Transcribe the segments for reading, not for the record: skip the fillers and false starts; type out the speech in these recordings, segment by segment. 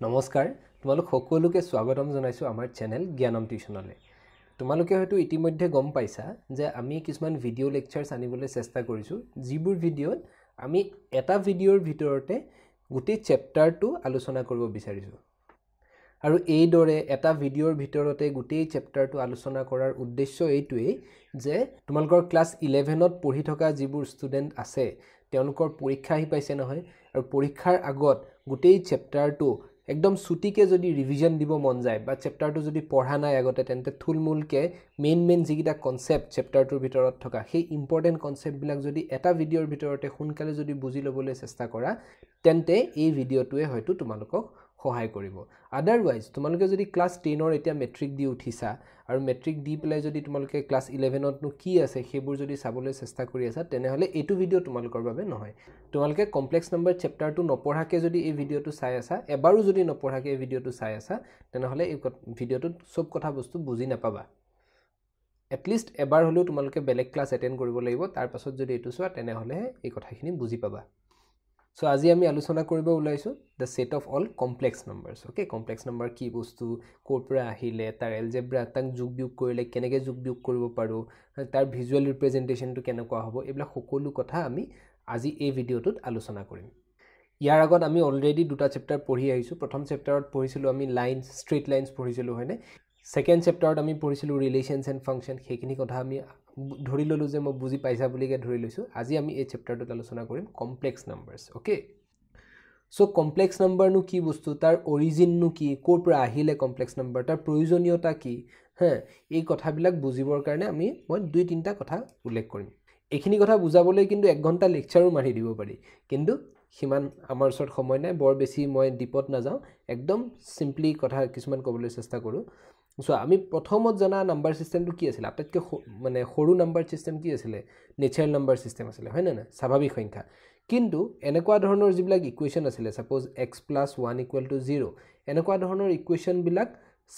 নমস্কাৰ তোমালোক সকলোকে স্বাগতম জনাইছো আমাৰ চেনেল জ্ঞানম টিউচনলে তোমালোকে হয়তো ইতিমধ্যে গম পাইছা যে আমি কিছুমান ভিডিও লেকচাৰছ আনিবলৈ চেষ্টা কৰিছো যিবোৰ ভিডিওত আমি এটা ভিডিওৰ ভিতৰতে গোটেই চেপ্টাৰটো আলোচনা কৰিব বিচাৰিছো আৰু এই দৰে এটা ভিডিওৰ ভিতৰতে গোটেই চেপ্টাৰটো আলোচনা কৰাৰ উদ্দেশ্য এইটোৱেই যে তোমালোকৰ ক্লাস 11ত পঢ়ি থকা যিবোৰ ষ্টুডেন্ট আছে তেওঁলোকৰ পৰীক্ষা আহি পাইছে নহয় আৰু পৰীক্ষাৰ আগত গোটেই চেপ্টাৰটো একদম ছুটিকে যদি ৰিভিজন দিব মন যায় বা চেপ্টাৰটো যদি পঢ়া নাই আগতে তেন্তে থুলমূলকে মেইন যিকিটা কনসেপ্ট চেপ্টাৰটোৰ ভিতৰত থকা সেই ইম্পৰ্টেন্ট কনসেপ্ট বিলাক যদি এটা ভিডিওৰ ভিতৰতে সোনকালে যদি বুজি ল'বলৈ চেষ্টা কৰা তেন্তে এই ভিডিওটোৱে হয়তো তোমালোকক সহায় কৰিব আদাৰৱাইজ তোমালোকে যদি ক্লাস 10ৰ এতিয়া মেট্ৰিক দি উঠিছা আৰু মেট্ৰিক দি পেলাই যদি তোমালোকে ক্লাস 11ত নো কি আছে সেইবোৰ যদি চাবলৈ চেষ্টা কৰি আছা তেনেহলে এইটো ভিডিও তোমালোকৰ বাবে নহয় তোমালোকে কমপ্লেক্স নম্বৰ চেপ্টাৰটো নপঢ়াকে যদি এই ভিডিওটো চাই আছা এবাৰো যদি নপঢ়াকে এই ভিডিওটো চাই আছা তেনেহলে এই ভিডিওটোত সব কথা বস্তু বুজি নাপাবা এটলিষ্ট এবাৰ হলেও তোমালোকে বেলেগ ক্লাস এটেন্ড কৰিব লাগিব তাৰ পাছত যদি এইটো চোৱা তেনেহলে এই কথাখিনি বুজি পাবা So আজি আমি আলোচনা কৰিব ওলাইছো the set of all complex numbers okay complex number কি বস্তু কোৰ পৰা আহিলে তাৰ এলজেব্ৰা তাক যোগ বিয়োগ কৰিলে কেনেকৈ যোগ বিয়োগ কৰিব পাৰো তাৰ ভিজুৱেল ৰিপ্ৰেজেন্টেশনটো কেনেকুৱা হ'ব এইবিলাক সকলো কথা আমি আজি এই ভিডিওটোত আলোচনা কৰিম ইয়াৰ আগত আমি অলৰেডি দুটা চেপ্টাৰ পঢ়ি আহিছো প্ৰথম চেপ্টাৰত পঢ়িছিলো আমি লাইনস ষ্ট্ৰেইট লাইনস পঢ়িছিলো হয়নে সেকেন্ড চেপ্টাৰত আমি পঢ়িছিলো ৰিলেশনস এন্ড ফাংশন সেইখিনি কথা আমি ধৰি ললো যে মই বুজি পাইছা বুলিকে ধৰি লৈছো আজি আমি এই চেপ্টাৰটোত আলোচনা কৰিম complex numbers okay so complex number নো কি বস্তু তাৰ অৰিজিন নো কি কোৰ পৰা আহিলে কমপ্লেক্স নাম্বাৰ তাৰ প্ৰয়োজনীয়তা কি এই কথাবিলাক বুজিবৰ কাৰণে মই দুই তিনটা কথা উল্লেখ কৰিম এইখিনি কথা বুজাবলৈ কিন্তু 1 ঘণ্টা লেকচাৰো মাৰি দিব পাৰি কিন্তু হিমান আমাৰ ওচৰত সময় নাই বৰ বেছি মই ডিপত না যাও একদম সিম্পলি কথা কিছুমান ক'বলৈ চেষ্টা কৰো সো আমি প্ৰথমত জানা নাম্বাৰ সিস্টেমটো কি আছিল আটাইতকৈ মানে সৰু নাম্বাৰ সিস্টেম কি আছিল নেচাৰেল নাম্বাৰ সিস্টেম আছিল হয় না স্বাভাৱিক সংখ্যা কিন্তু এনেকুৱা ধৰণৰ যিবিলাক ইকুৱেচন আছিল সাপোজ x + 1 = 0 এনেকুৱা ধৰণৰ ইকুৱেচন বিলাক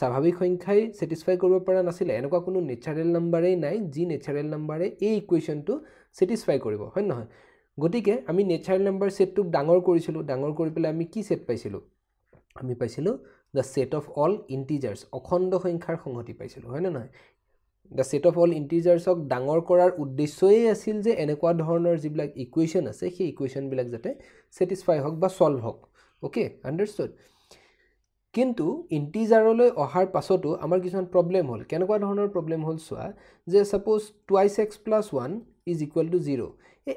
স্বাভাৱিক সংখ্যাই স্যাটিসফাই কৰিব পৰা নাছিল এনেকুৱা কোনো নেচাৰেল নাম্বাৰেই নাই যি নেচাৰেল নাম্বাৰে এই ইকুৱেচনটো স্যাটিসফাই কৰিব হয় নহয় গতিকে আমি নেচাৰেল নাম্বাৰ সেটটোক ডাঙৰ কৰিছিলো ডাঙৰ কৰি পেলাই আমি কি সেট পাইছিলো আমি পাইছিলো the set of all integers অখণ্ড সংখ্যাৰ সংহতি পাইছিলো হয় না নহয় the set of all integers ক ডাঙৰ কৰাৰ উদ্দেশ্যই আছিল যে এনেকুৱা ধৰণৰ যিবিলাক ইকুৱেচন আছে সেই ইকুৱেচন বিলাক যাতে স্যাটিসফাই হওক বা সলভ হওক ওকে আন্ডাৰস্টুড কিন্তু ইন্টিজাৰলৈ অহাৰ পাছতো আমাৰ কিছুমান প্ৰবলেম হ'ল কেনেকুৱা ধৰণৰ প্ৰবলেম হ'ল সোৱা যে সাপোজ 2x + 1 = 0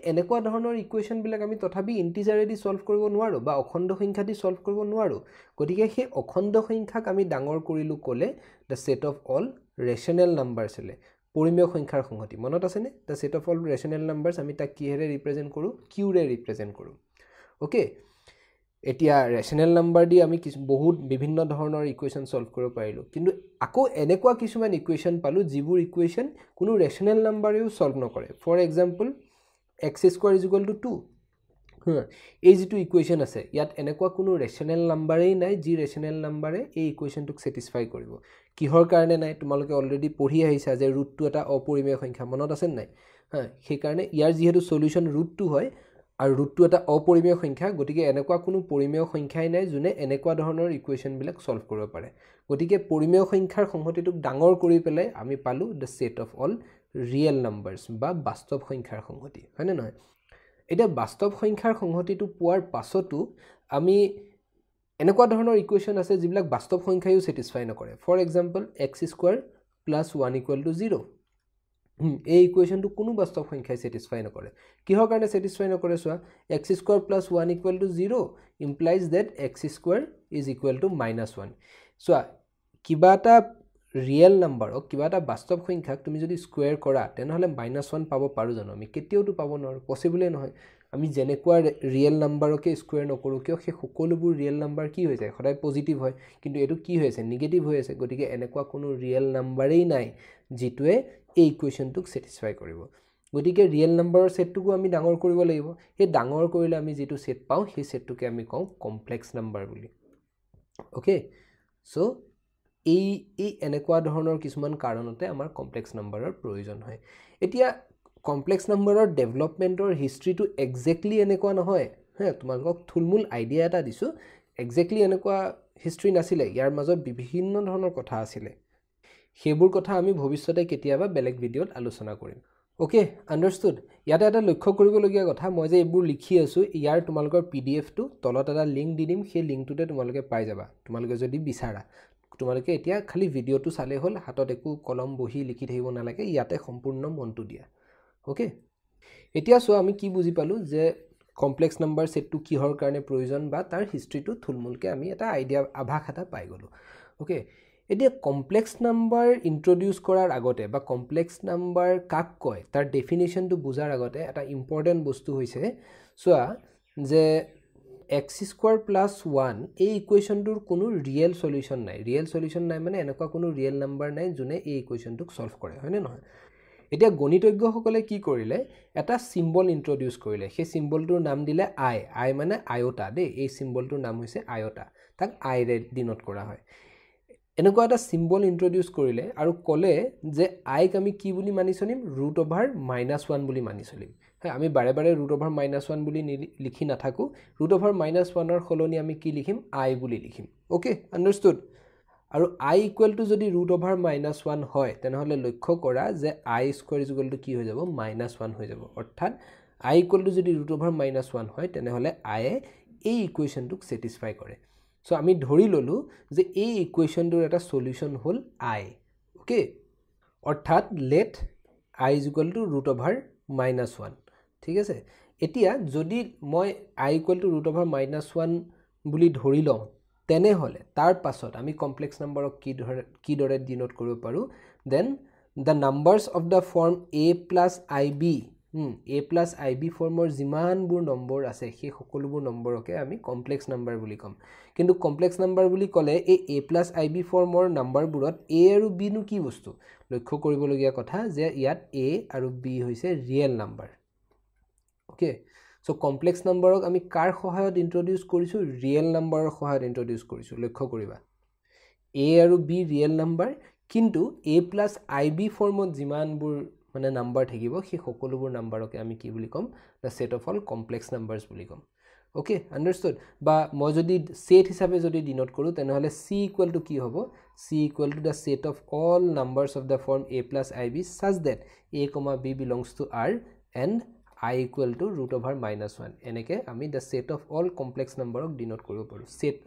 এনেকুৱা ধৰণৰ ইকুৱেচন বিলাক আমি তথাপি ইন্টিজাৰেদি সলভ কৰিব নোৱাৰো বা অখণ্ড সংখ্যা দি সলভ কৰিব নোৱাৰো গতিকে সেই অখণ্ড সংখ্যাক আমি ডাঙৰ কৰিলো কলে the set of all rational numbers হলে পৰিমেয় সংখ্যাৰ সংহতি মনত আছে নে the set of all rational numbers আমি তাক কিহেৰে ৰিপ্ৰেজেন্ট কৰো q ৰে ৰিপ্ৰেজেন্ট কৰো ওকে এতিয়া ৰেশনাল নাম্বাৰ দি আমি বহুত বিভিন্ন ধৰণৰ ইকুৱেচন সলভ কৰিব পাৰিলো কিন্তু আকৌ এনেকুৱা কিছুমান ইকুৱেচন পালো যিবোৰ ইকুৱেচন কোনো ৰেশনাল নাম্বাৰেও সলভ নকৰে ফৰ এক্সাম্পল x² = 2 এই যেটো ইকুৱেচন আছে ইয়াত এনেকুৱা কোনো ৰেশনাল নাম্বাৰেই নাই যি ৰেশনাল নাম্বাৰে এই ইকুৱেচনটোক স্যাটিসফাই কৰিব কিহৰ কাৰণে নাই তোমালোকে অলৰেডি পঢ়ি আহিছা যে √2 এটা অপৰিমেয় সংখ্যা মনত আছে নাই সেই কাৰণে ইয়াৰ যেহেতু সলিউশন √2 হয় আৰু √2 এটা অপৰিমেয় সংখ্যা গতিকে এনেকুৱা কোনো পৰিমেয় সংখ্যাই নাই যোনে এনেকুৱা ধৰণৰ ইকুৱেচন বিলাক সলভ কৰিব পাৰে গতিকে পৰিমেয় সংখ্যাৰ সংহতিটোক ডাঙৰ কৰি পেলাই আমি পালো the set of all real numbers বা বাস্তৱ সংখ্যাৰ সংহতি হয় না নহয় এটা বাস্তৱ সংখ্যাৰ সংহতিটো পোৱাৰ পাছতো আমি এনেকুৱা ধৰণৰ ইকুৱেচন আছে যিবিলাক বাস্তৱ সংখ্যায়ও স্যাটিসফাই নকৰে ফৰ এক্সাম্পল x² + 1 = 0 এই ইকুৱেচনটো কোনো বাস্তৱ সংখ্যাই স্যাটিসফাই নকৰে কিহৰ কাৰণে স্যাটিসফাই নকৰে সোৱা x² + 1 = 0 implies that x² = -1 সোৱা কিবা এটা ৰিয়েল নাম্বাৰ অ কিবা এটা বাস্তৱ সংখ্যাক তুমি যদি স্কয়াৰ কৰা তেনেহলে -1 পাব পাৰো জানো আমি কেতিয়াওটো পাব নোৱাৰো পসিবল নহয় আমি যেনেকুৱা ৰিয়েল নাম্বাৰকে স্কয়াৰ নকৰো কিয় সেই সকলোবোৰ ৰিয়েল নাম্বাৰ কি হৈ যায় সদায় পজিটিভ হয় কিন্তু এটো কি হৈ আছে নেগেটিভ হৈ আছে গতিকে এনেকুৱা কোনো ৰিয়েল নাম্বাৰেই নাই যিটোৱে এই ইকুৱেচনটোক স্যাটিসফাই কৰিব গতিকে ৰিয়েল নাম্বাৰৰ সেটটোকো আমি ডাঙৰ কৰিব লাগিব এই ডাঙৰ কৰিলে আমি যেটো সেট পাও সেই সেটটোকে আমি কওঁ কমপ্লেক্স নাম্বাৰ বুলি ওকে সো এই এনেকুৱা ধৰণৰ কিছুমান কাৰণতে আমাৰ কমপ্লেক্স নাম্বাৰৰ প্ৰয়োজন হয় এতিয়া কমপ্লেক্স নাম্বাৰৰ ডেভেলপমেন্টৰ হিষ্ট্ৰীটো এক্স্যাক্টলি এনেকুৱা নহয় তোমালোকক থুলমূল আইডিয়া এটা দিছো এক্স্যাক্টলি এনেকুৱা হিষ্ট্ৰী নাছিলে ইয়াৰ মাজত বিভিন্ন ধৰণৰ কথা আছিলে সেইবোৰ কথা আমি ভৱিষ্যতে কেতিয়াবা বেলেগ ভিডিঅ'ত আলোচনা কৰিম ওকে আন্ডাৰষ্টুড ইয়াতে এটা লক্ষ্য কৰিবলগীয়া কথা মই যে এইবোৰ লিখি আছো ইয়াৰ তোমালোকৰ PDF টো তলত এটা লিংক দি দিম সেই লিংকটোতে তোমালোকে পাই যাবা তোমালোকে যদি বিচাৰা তোমালোকে এতিয়া খালি ভিডিঅ'টো চালে হ'ল হাতত একো কলম বহি লিখি থাকিব নালাগে ইয়াতে সম্পূৰ্ণ মনটো দিয়া ওকে এতিয়া সো আমি কি বুজি পালো যে কমপ্লেক্স নাম্বাৰ সেটটো কিহৰ কাৰণে প্ৰয়োজন বা তাৰ হিষ্ট্ৰীটো থুলমুলকে আমি এটা আইডিয়া আভাস এটা পাই গলো ওকে এতিয়া কমপ্লেক্স নাম্বাৰ ইন্ট্ৰোডিউস কৰাৰ আগতে বা কমপ্লেক্স নাম্বাৰ কাক কয় তাৰ ডেফিনিশনটো বুজাৰ আগতে এটা ইম্পৰ্টেন্ট বস্তু হৈছে সোয়া যে x² + 1 এই ইকুৱেশ্যনটোৰ কোনো ৰিয়েল সলিউশন নাই মানে এনেকুৱা কোনো ৰিয়েল নাম্বাৰ নাই যোনে এই ইকুৱেশ্যনটোক সলভ কৰে হয়নে নহয় এতিয়া গণিতজ্ঞসকলে কি কৰিলে এটা সিম্বল ইন্ট্ৰোডিউস কৰিলে সেই সিম্বলটোৰ নাম দিলে i মানে আয়তা দে এই সিম্বলটোৰ নাম হৈছে আয়তা তাক i ৰে ডিনোট কৰা হয় এনেকুৱা এটা সিম্বল ইন্ট্ৰোডিউস কৰিলে আৰু কলে যে i ক আমি কি বুলি মানি চলিম √(-1) বুলি মানি চলিম আমি বাৰে বাৰে √(-1) বুলি লিখি নাথাকো √(-1) ৰ খলনি আমি কি লিখিম i বুলি লিখিম ওকে আন্ডাৰস্টুড আৰু i = যদি √(-1) হয় তেনেহলে লক্ষ্য কৰা যে i² কি হৈ যাব -1 হৈ যাব অৰ্থাৎ i = যদি √(-1) হয় তেনেহলে i এ এই ইকুৱেশ্যনটোক স্যাটিসফাই কৰে সো আমি ধৰি ললো যে এই ইকুৱেশ্যনটোৰ এটা সলিউশন হল i ওকে অৰ্থাৎ let i = √(-1) ঠিক আছে এতিয়া যদি মই i = √(-1) বুলি ধৰি লওঁ তেনেহলে তাৰ পাছত আমি কমপ্লেক্স নাম্বাৰক কি দৰে ডিনোট কৰিব পাৰো then the numbers of the form a + ib a + ib ফৰ্মৰ যিমানবোৰ নম্বৰ আছে সেই সকলোবোৰ নম্বৰকে আমি কমপ্লেক্স নাম্বাৰ বুলি কম কিন্তু কমপ্লেক্স নাম্বাৰ বুলি ক'লে এই a + ib ফৰ্মৰ নম্বৰবোৰত a আৰু b নো কি বস্তু লক্ষ্য কৰিবলগীয়া কথা যে ইয়াত a আৰু b হৈছে real number okay so complex নাম্বাৰক আমি কাৰ সহায়ত ইন্ট্ৰোডিউস কৰিছো ৰিয়েল নাম্বাৰৰ সহায়ত ইন্ট্ৰোডিউস কৰিছো লক্ষ্য কৰিবা a আৰু b ৰিয়েল নাম্বাৰ কিন্তু a + ib ফৰ্মত যিমানবোৰ মানে নাম্বাৰ থাকিব সেই সকলোবোৰ নাম্বাৰকে আমি কি বুলি কম the set of all complex numbers বুলি কম ওকে আন্ডাৰস্টুড বা মই যদি সেট হিচাপে যদি ডিনোট কৰো তেনেহলে c = কি হ'ব c = the set of all numbers of the form a + ib such that a, b belongs to r and i = √(-1) এনেকে আমি the set of all complex numberক ডিনোট কৰিব পাৰো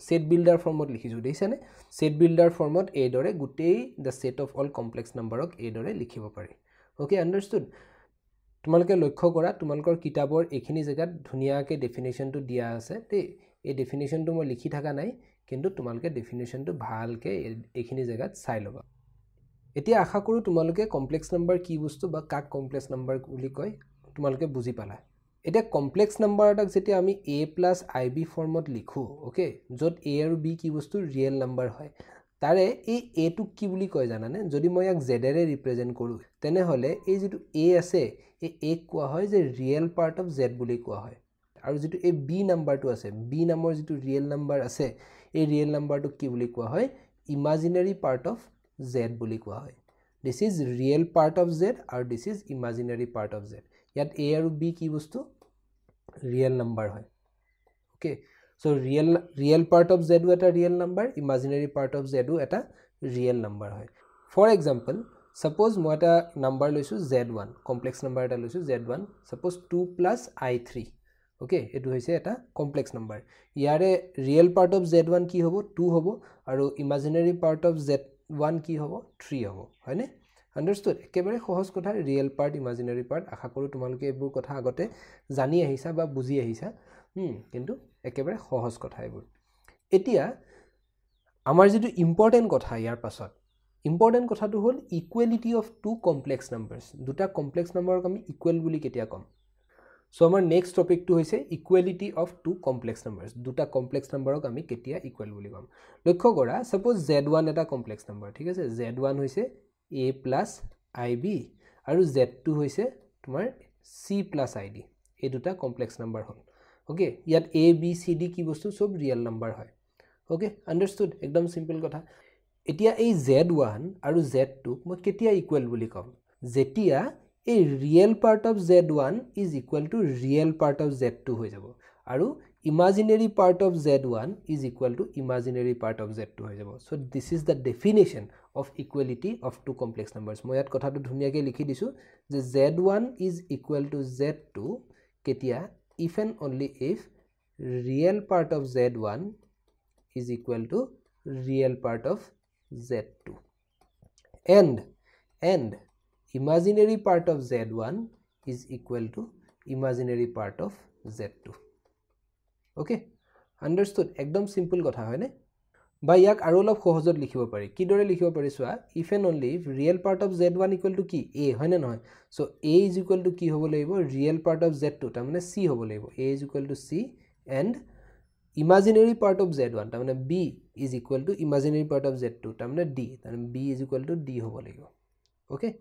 set builder ফৰ্মত লিখিছো দেখিছানে set builder ফৰ্মত এই দৰে গুটেই the set of all complex numberক এই দৰে লিখিব পাৰি ওকে আন্ডাৰস্টুড তোমালোকে লক্ষ্য কৰা তোমালোকৰ কিতাপৰ এইখিনি জায়গাত ধুনিয়াকে ডেফিনিশনটো দিয়া আছে তে এই ডেফিনিশনটো মই লিখি থাকা নাই কিন্তু তোমালোকে ডেফিনিশনটো ভালকে এইখিনি জায়গাত চাই লবা এতিয়া আশা কৰো তোমালোকে কমপ্লেক্স নাম্বাৰ কি বস্তু বা কাক কমপ্লেক্স নাম্বাৰ বুলি কয় তোমালোকে বুজি পালা এতিয়া কমপ্লেক্স নাম্বাৰ এটাক যেতিয়া আমি a + ib ফৰ্মত লিখো ওকে যত a আৰু b কি বস্তু ৰিয়েল নাম্বাৰ হয় তাৰে এই a টোক কি বুলি কয় জানানে যদি মই ইয়াক z ৰে ৰিপ্ৰেজেন্ট কৰো তেনেহলে এই যেটো a আছে এই a কোৱা হয় যে ৰিয়েল পাৰ্ট অফ z বুলি কোৱা হয় আৰু যেটো এই b নাম্বাৰটো আছে b নামৰ যেটো ৰিয়েল নাম্বাৰ আছে এই ৰিয়েল নাম্বাৰটো কি বুলি কোৱা হয় ইমাজিনাৰী পাৰ্ট অফ z বুলি কোৱা হয় this is real part of z আৰু this is imaginary part of z ইয়াত a আৰু b কি বস্তু ৰিয়েল নাম্বাৰ হয় okay so real part of z এটা real number imaginary part of z এটা ৰিয়েল নাম্বাৰ হয় ফৰ এক্সাম্পল সাপোজ মই এটা নাম্বাৰ লৈছো z1 কমপ্লেক্স নাম্বাৰ এটা লৈছো z1 সাপোজ 2 + i3 ওকে এটো হৈছে এটা কমপ্লেক্স নাম্বাৰ ইয়াৰে ৰিয়েল পাৰ্ট অফ z1 কি হ'ব 2 হ'ব আৰু ইমাজিনাৰী পাৰ্ট অফ z1 কি হ'ব 3 হ'ব হয়নে আন্ডাৰস্টুড একেবাৰে সহজ কথা ৰিয়েল পাৰ্ট ইমাজিনাৰী পাৰ্ট আশা কৰো তোমালোকে এইবোৰ কথা আগতে জানি আহিছা বা বুজি আহিছা কিন্তু একেবাৰে সহজ কথা এইবোৰ এতিয়া আমাৰ যেটো ইম্পৰ্টেন্ট কথা ইয়াৰ পাছত ইম্পৰ্টেন্ট কথাটো হ'ল ইকুৱেলিটি অফ টু কমপ্লেক্স নাম্বাৰস দুটা কমপ্লেক্স নাম্বাৰক আমি ইকুৱেল বুলি কেতিয়া কম সো আমাৰ নেক্সট টপিকটো হৈছে ইকুৱেলিটি অফ টু কমপ্লেক্স নাম্বাৰস দুটা কমপ্লেক্স নাম্বাৰক আমি কেতিয়া ইকুৱেল বুলি কম লক্ষ্য কৰা সাপোজ z1 এটা কমপ্লেক্স নাম্বাৰ ঠিক আছে z1 হৈছে a + ib আৰু z2 হৈছে তোমাৰ c + id এই দুটা কমপ্লেক্স নাম্বাৰ হ'ল ওকে ইয়াত a b c d কি বস্তু সব ৰিয়েল নাম্বাৰ হয় ওকে আন্ডাৰস্টুড একদম সিম্পল কথা এতিয়া এই z1 আৰু z2 মই কেতিয়া ইকুৱেল বুলি কম যেতিয়া এই real part of z1 is equal two real part of z2 হৈ যাব আৰু imaginary part of z1 is equal to imaginary part of z2 হৈ যাব so this is the definition of equality of two complex numbers মই ইয়াত কথাটো ধুনিয়াকৈ লিখি দিছো যে z1 is equal to z2 কেতিয়া if and only if real part of z1 is equal to real part of z2 and imaginary part of z1 is equal to imaginary part of z2 okay understood ekdom simple kotha hoy ne ba yak aru olop khohojot likhibo pari ki dore likhibo pari soa if and only if real part of z1 equal to ki a hoy ne noy so a is equal to ki hobo laibo real part of z2 ta mane c hobo laibo a is equal to c and imaginary part of z1 ta mane b is equal to imaginary part of z2 ta mane d ta mane b is equal to d hobo laibo okay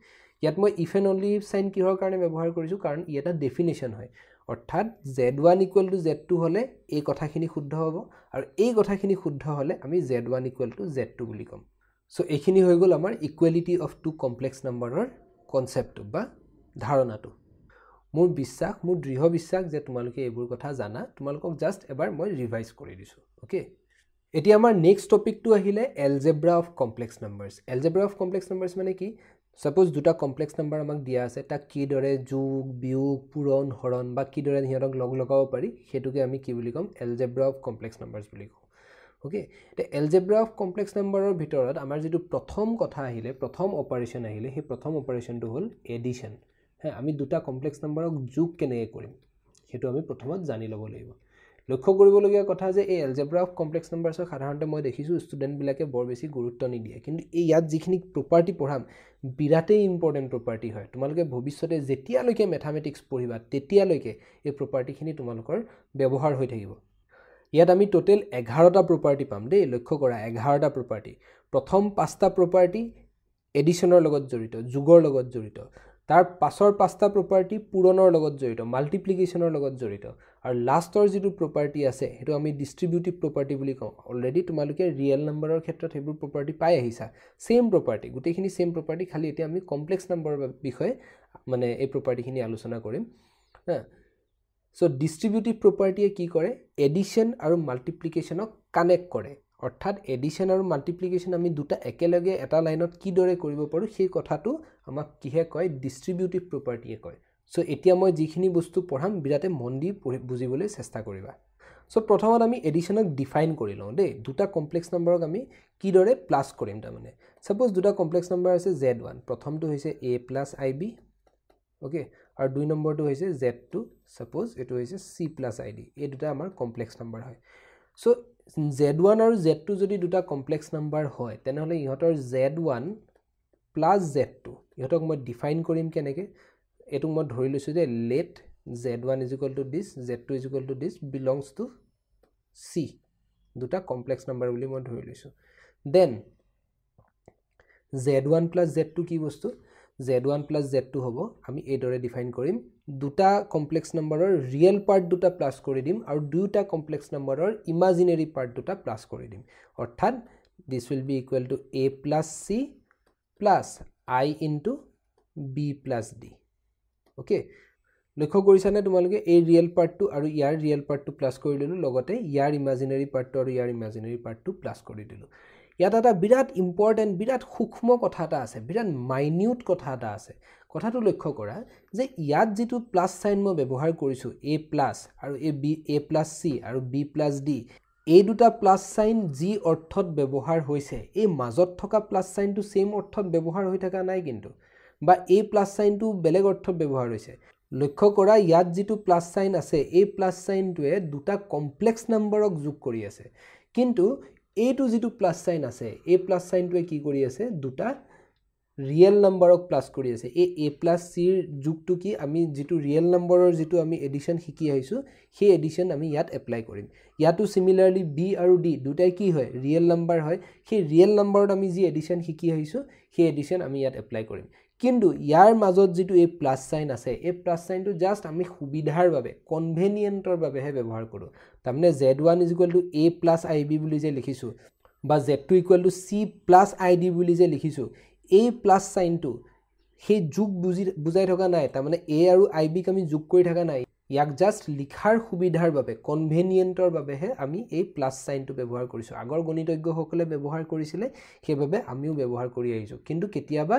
ইয়াত মই if and only if sign কিহৰ কাৰণে ব্যৱহাৰ কৰিছো কাৰণ ই এটা definition হয় অৰ্থাৎ z1 equal to z2 হলে এই কথাখিনি শুদ্ধ হ'ব আৰু এই কথাখিনি শুদ্ধ হলে আমি z1 equal to z2 বুলি কম সো এইখিনি হৈ গল আমাৰ ইকুৱেলিটি অফ টু কমপ্লেক্স নাম্বাৰৰ কনসেপ্ট বা ধাৰণাটো মোৰ বিশ্বাস মোৰ দৃঢ় বিশ্বাস যে তোমালোকে এইবোৰ কথা জানা তোমালোকক জাস্ট এবাৰ মই ৰিভাইজ কৰি দিছো ওকে এতিয়া আমাৰ নেক্সট টপিকটো আহিলে algebra of complex numbers algebra of complex numbers মানে কি Suppose দুটা কমপ্লেক্স নাম্বাৰ আমাক দিয়া আছে তা কি দৰে যোগ বিয়োগ পূৰণ হৰণ বা কি দৰে হিহঁতক লগ লগাব পাৰি হেতুকে আমি কি বুলি কম এলজেব্ৰা অফ কমপ্লেক্স নাম্বাৰস বুলি কওঁ ওকে তে এলজেব্ৰা অফ কমপ্লেক্স নাম্বাৰৰ ভিতৰত আমাৰ যেটো প্ৰথম কথা আহিলে প্ৰথম অপাৰেচন আহিলে হে প্ৰথম অপাৰেচনটো হ'ল এডিশন হ্যাঁ আমি দুটা কমপ্লেক্স নাম্বাৰক যোগ কেনেকৈ কৰিম হেতু আমি প্ৰথমত জানি লব লাগিব লক্ষ্য কৰিবলগীয়া কথা যে এই এলজেব্ৰা অফ কমপ্লেক্স নাম্বাৰছৰ সাধাৰণতে মই দেখিছো ষ্টুডেন্ট বিলাকে বৰ বেছি গুৰুত্ব নিদিয়ে কিন্তু এই ইয়াত যিখিনি প্ৰপাৰ্টি পঢ়াম বিৰাটেই ইম্পৰ্টেন্ট প্ৰপাৰ্টি হয় তোমালোকে ভৱিষ্যতে যেতিয়ালৈকে ম্যাথমেটিক্স পঢ়িবা তেতিয়ালৈকে এই প্ৰপাৰ্টিখিনি তোমালোকৰ ব্যৱহাৰ হৈ থাকিব ইয়াত আমি টোটাল 11টা প্ৰপাৰ্টি পাম দেই লক্ষ্য কৰা 11টা প্ৰপাৰ্টি প্ৰথম 5টা প্ৰপাৰ্টি এডিশনৰ লগত জড়িত যোগৰ লগত জড়িত তাৰ পাছৰ 5টা প্ৰপাৰ্টি পূৰণৰ লগত জড়িত মাল্টিপ্লিকেশনৰ লগত জড়িত আৰু লাষ্টৰ যেটো প্ৰপাৰ্টি আছে হেতু আমি ডিস্ট্ৰিবিউটিভ প্ৰপাৰ্টি বুলি কওঁ অলৰেডি তোমালোকে ৰিয়েল নাম্বাৰৰ ক্ষেত্ৰত হেবোৰ প্ৰপাৰ্টি পাই আহিছা সেম প্ৰপাৰ্টি গুটেখিনি সেম প্ৰপাৰ্টি খালি এতিয়া আমি কমপ্লেক্স নাম্বাৰৰ বিষয়ে মানে এই প্ৰপাৰ্টিখিনি আলোচনা কৰিম সো ডিস্ট্ৰিবিউটিভ প্ৰপাৰ্টিয়ে কি কৰে এডিশন আৰু মাল্টিপ্লিকেশনক কানেক্ট কৰে অৰ্থাৎ এডিশন আৰু মাল্টিপ্লিকেশন আমি দুটা একেলগে এটা লাইনত কি দৰে কৰিব পাৰো সেই কথাটো আমাক কিহে কয় ডিস্ট্ৰিবিউটিভ প্ৰপাৰ্টিয়ে কয় সো এতিয়া মই যিখিনি বস্তু পঢ়াম বিৰাতে মন দি বুজিবলৈ চেষ্টা কৰিবা সো প্ৰথমত আমি এডিশনক ডিফাইন কৰি লওঁ দেই দুটা কমপ্লেক্স নাম্বাৰক আমি কি দৰে প্লাস কৰিম তা মানে সাপোজ দুটা কমপ্লেক্স নাম্বাৰ আছে z1 প্ৰথমটো হৈছে a + ib ওকে আৰু দুই নম্বৰটো হৈছে z2 সাপোজ এটো হৈছে c + id এই দুটা আমাৰ কমপ্লেক্স নাম্বাৰ হয় সো z1 আৰু z2 যদি দুটা কমপ্লেক্স নাম্বাৰ হয় তেনেহলে ইহতৰ z1 + z2 ইহতক মই ডিফাইন কৰিম কেনেকে এটো মই ধৰি লৈছো যে let z1 = this z2 = this belongs to c দুটা কমপ্লেক্স নাম্বাৰ বুলি মই ধৰি লৈছো দেন z1 + z2 কি বস্তু z1 + z2 হ'ব আমি এই দৰে ডিফাইন কৰিম দুটা কমপ্লেক্স নাম্বাৰৰ ৰিয়েল পাৰ্ট দুটা প্লাস কৰি দিম আৰু দুটা কমপ্লেক্স নাম্বাৰৰ ইমাজিনাৰী পাৰ্ট দুটা প্লাস কৰি দিম অৰ্থাৎ this will be equal to a + c + i into b + d okay লক্ষ্য কৰিছানে তোমালোকে এই ৰিয়েল পাৰ্টটো আৰু ইয়াৰ ৰিয়েল পাৰ্টটো প্লাস কৰি দিলো লগতে ইয়াৰ ইমাজিনাৰী পাৰ্টটো আৰু ইয়াৰ ইমাজিনাৰী পাৰ্টটো প্লাস কৰি দিলো ইয়াত এটা বিৰাট ইম্পৰ্টেন্ট বিৰাট সূক্ষ্ম কথা এটা আছে বিৰাট মাইনিউট কথা এটা আছে কথাটো লক্ষ্য কৰা যে ইয়াত যেটো প্লাস সাইন মই ব্যৱহাৰ কৰিছো a+ আৰু a + c আৰু b + d এই দুটা প্লাস সাইন যি অৰ্থত ব্যৱহাৰ হৈছে এই মাজত থকা প্লাস সাইনটো সেম অৰ্থত ব্যৱহাৰ হৈ থকা নাই কিন্তু বা এই প্লাস সাইনটো বেলেগ অৰ্থত ব্যৱহাৰ হৈছে লক্ষ্য কৰা ইয়াত যেটো প্লাস সাইন আছে এই প্লাস সাইনটোৱে দুটা কমপ্লেক্স নাম্বাৰক যোগ কৰি আছে কিন্তু এইটো যেটো প্লাস সাইন আছে এই প্লাস সাইনটোৱে কি কৰি আছে দুটা ৰিয়েল নাম্বাৰক প্লাস কৰি আছে এই a + c ৰ যোগটো কি আমি যেটো ৰিয়েল নাম্বাৰৰ যেটো আমি এডিশন শিকি আহিছো সেই এডিশন আমি ইয়াত এপ্লাই কৰিম ইয়াতো সিমিলাৰলি b আৰু d দুটাই কি হয় ৰিয়েল নাম্বাৰ হয় সেই ৰিয়েল নাম্বাৰত আমি যি এডিশন শিকি আহিছো সেই এডিশন আমি ইয়াত এপ্লাই কৰিম কিন্তু ইয়াৰ মাজত যেটো এই প্লাস সাইন আছে এই প্লাস সাইনটো জাস্ট আমি সুবিধাৰ বাবে কনভেনিয়েন্টৰ বাবেহে ব্যৱহাৰ কৰো তাৰমানে z1 = a + ib বুলি যে লিখিছো বা z2 = c + id বুলি যে লিখিছো এই প্লাস সাইনটো সেই যোগ বুজাই থকা নাই তাৰমানে a আৰু ib ক আমি যোগ কৰি থকা নাই ইয়াক জাস্ট লিখাৰ সুবিধাৰ বাবে কনভেনিয়েন্টৰ বাবেহে আমি এই প্লাস সাইনটো ব্যৱহাৰ কৰিছো আগৰ গণিতজ্ঞসকলে ব্যৱহাৰ কৰিছিলে সেইবাবে আমিও ব্যৱহাৰ কৰি আহিছো কিন্তু কেতিয়াবা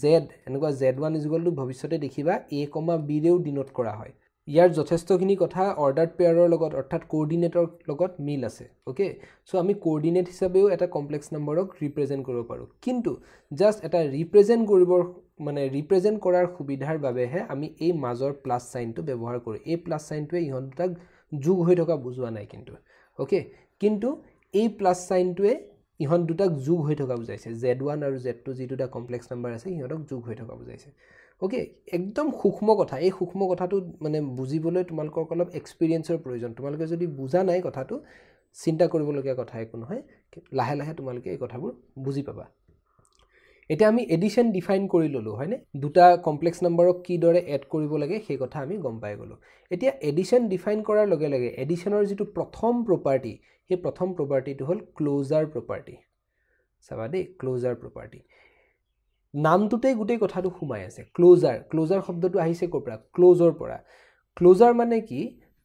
z এনেকুৱা z1 ভৱিষ্যতে দেখিবা a, b ৰেও ডিনোট কৰা হয় ইয়াৰ যথেষ্টখিনি কথা অৰ্ডাৰ্ড পেয়াৰৰ লগত অৰ্থাৎ কোঅৰ্ডিনেটৰ লগত মিল আছে ওকে সো আমি কোঅৰ্ডিনেট হিচাপেও এটা কমপ্লেক্স নম্বৰক ৰিপ্ৰেজেন্ট কৰিব পাৰো কিন্তু জাস্ট এটা ৰিপ্ৰেজেন্ট কৰাৰ সুবিধাৰ বাবেহে আমি এই মাজৰ প্লাস সাইনটো ব্যৱহাৰ কৰো এই প্লাস সাইনটোৱে ইহঁত দুটাক যোগ হৈ থকা বুজোৱা নাই কিন্তু ওকে কিন্তু এই প্লাস সাইনটোৱে ইহঁত দুটাক যোগ হৈ থকা বুজাইছে z1 আৰু z2 যি দুটা কমপ্লেক্স নম্বৰ আছে ইহঁতক যোগ হৈ থকা বুজাইছে ওকে একদম সূক্ষ্ম কথা এই সূক্ষ্ম কথাটো মানে বুজিবলৈ তোমালোকৰ অলপ এক্সপেৰিয়েন্সৰ প্ৰয়োজন তোমালোকে যদি বুজা নাই কথাটো চিন্তা কৰিবলগীয়া কথা একো নহয় লাহে লাহে তোমালোকে এই কথাবোৰ বুজি পাবা এতিয়া আমি এডিশন ডিফাইন কৰি ললো হয়নে দুটা কমপ্লেক্স নম্বৰক কি দৰে এড কৰিব লাগে সেই কথা আমি গম পাই গলো এতিয়া এডিশন ডিফাইন কৰাৰ লগে লগে এডিশনৰ যেটো প্ৰথম প্ৰপাৰ্টি সেই প্ৰথম প্ৰপাৰ্টিটো হল ক্লোজাৰ প্ৰপাৰ্টি চাবা দেই ক্লোজাৰ প্ৰপাৰ্টি নামটোতে গুটেই কথাটো ঘুমাই আছে ক্লোজাৰ শব্দটো আহিছে কৰ পৰা ক্লোজৰ পৰা ক্লোজাৰ মানে কি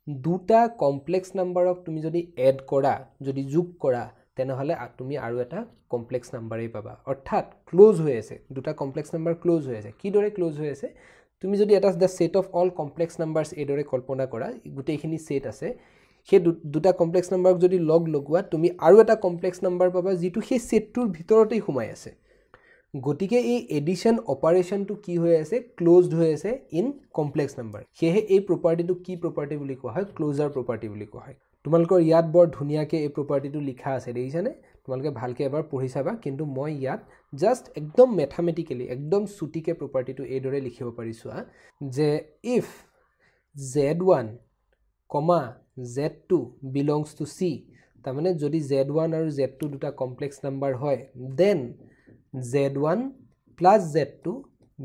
দুটা কমপ্লেক্স নম্বৰক তুমি যদি এড কৰা যদি যোগ কৰা তেনেহলে তুমি আৰু এটা কমপ্লেক্স নম্বৰই পাবা অৰ্থাৎ ক্লোজ হৈ আছে দুটা কমপ্লেক্স নম্বৰ ক্লোজ হৈ আছে কি দৰে ক্লোজ হৈ আছে তুমি যদি এটা দা সেট অফ অল কমপ্লেক্স নম্বৰস এই দৰে কল্পনা কৰা গুটেইখিনি সেট আছে সেই দুটা কমপ্লেক্স নম্বৰক যদি লগ লগোৱা তুমি আৰু এটা কমপ্লেক্স নম্বৰ পাবা যিটো সেই সেটটোৰ ভিতৰতেই ঘুমাই আছে গতিকে এই এডিশন অপাৰেশনটো কি হৈ আছে ক্লোজড হৈ আছে ইন কমপ্লেক্স নম্বৰ হেহে এই প্ৰপাৰ্টিটো কি প্ৰপাৰ্টি বুলি কোৱা হয় ক্লোজাৰ প্ৰপাৰ্টি বুলি কোৱা হয় তোমালোকৰ ইয়াত বৰ ধুনিয়াকে এই প্ৰপাৰ্টিটো লিখা আছে দেখিছানে তোমালোকে ভালকে এবাৰ পঢ়ি চাবা কিন্তু মই ইয়াত জাস্ট একদম ম্যাথমেটিক্যালি একদম সুটিকে প্ৰপাৰ্টিটো এই দৰে লিখিব পাৰিছো যে if z1, z2 belongs to c তাৰমানে যদি z1 আৰু z2 দুটা কমপ্লেক্স নম্বৰ হয় then z1 plus z2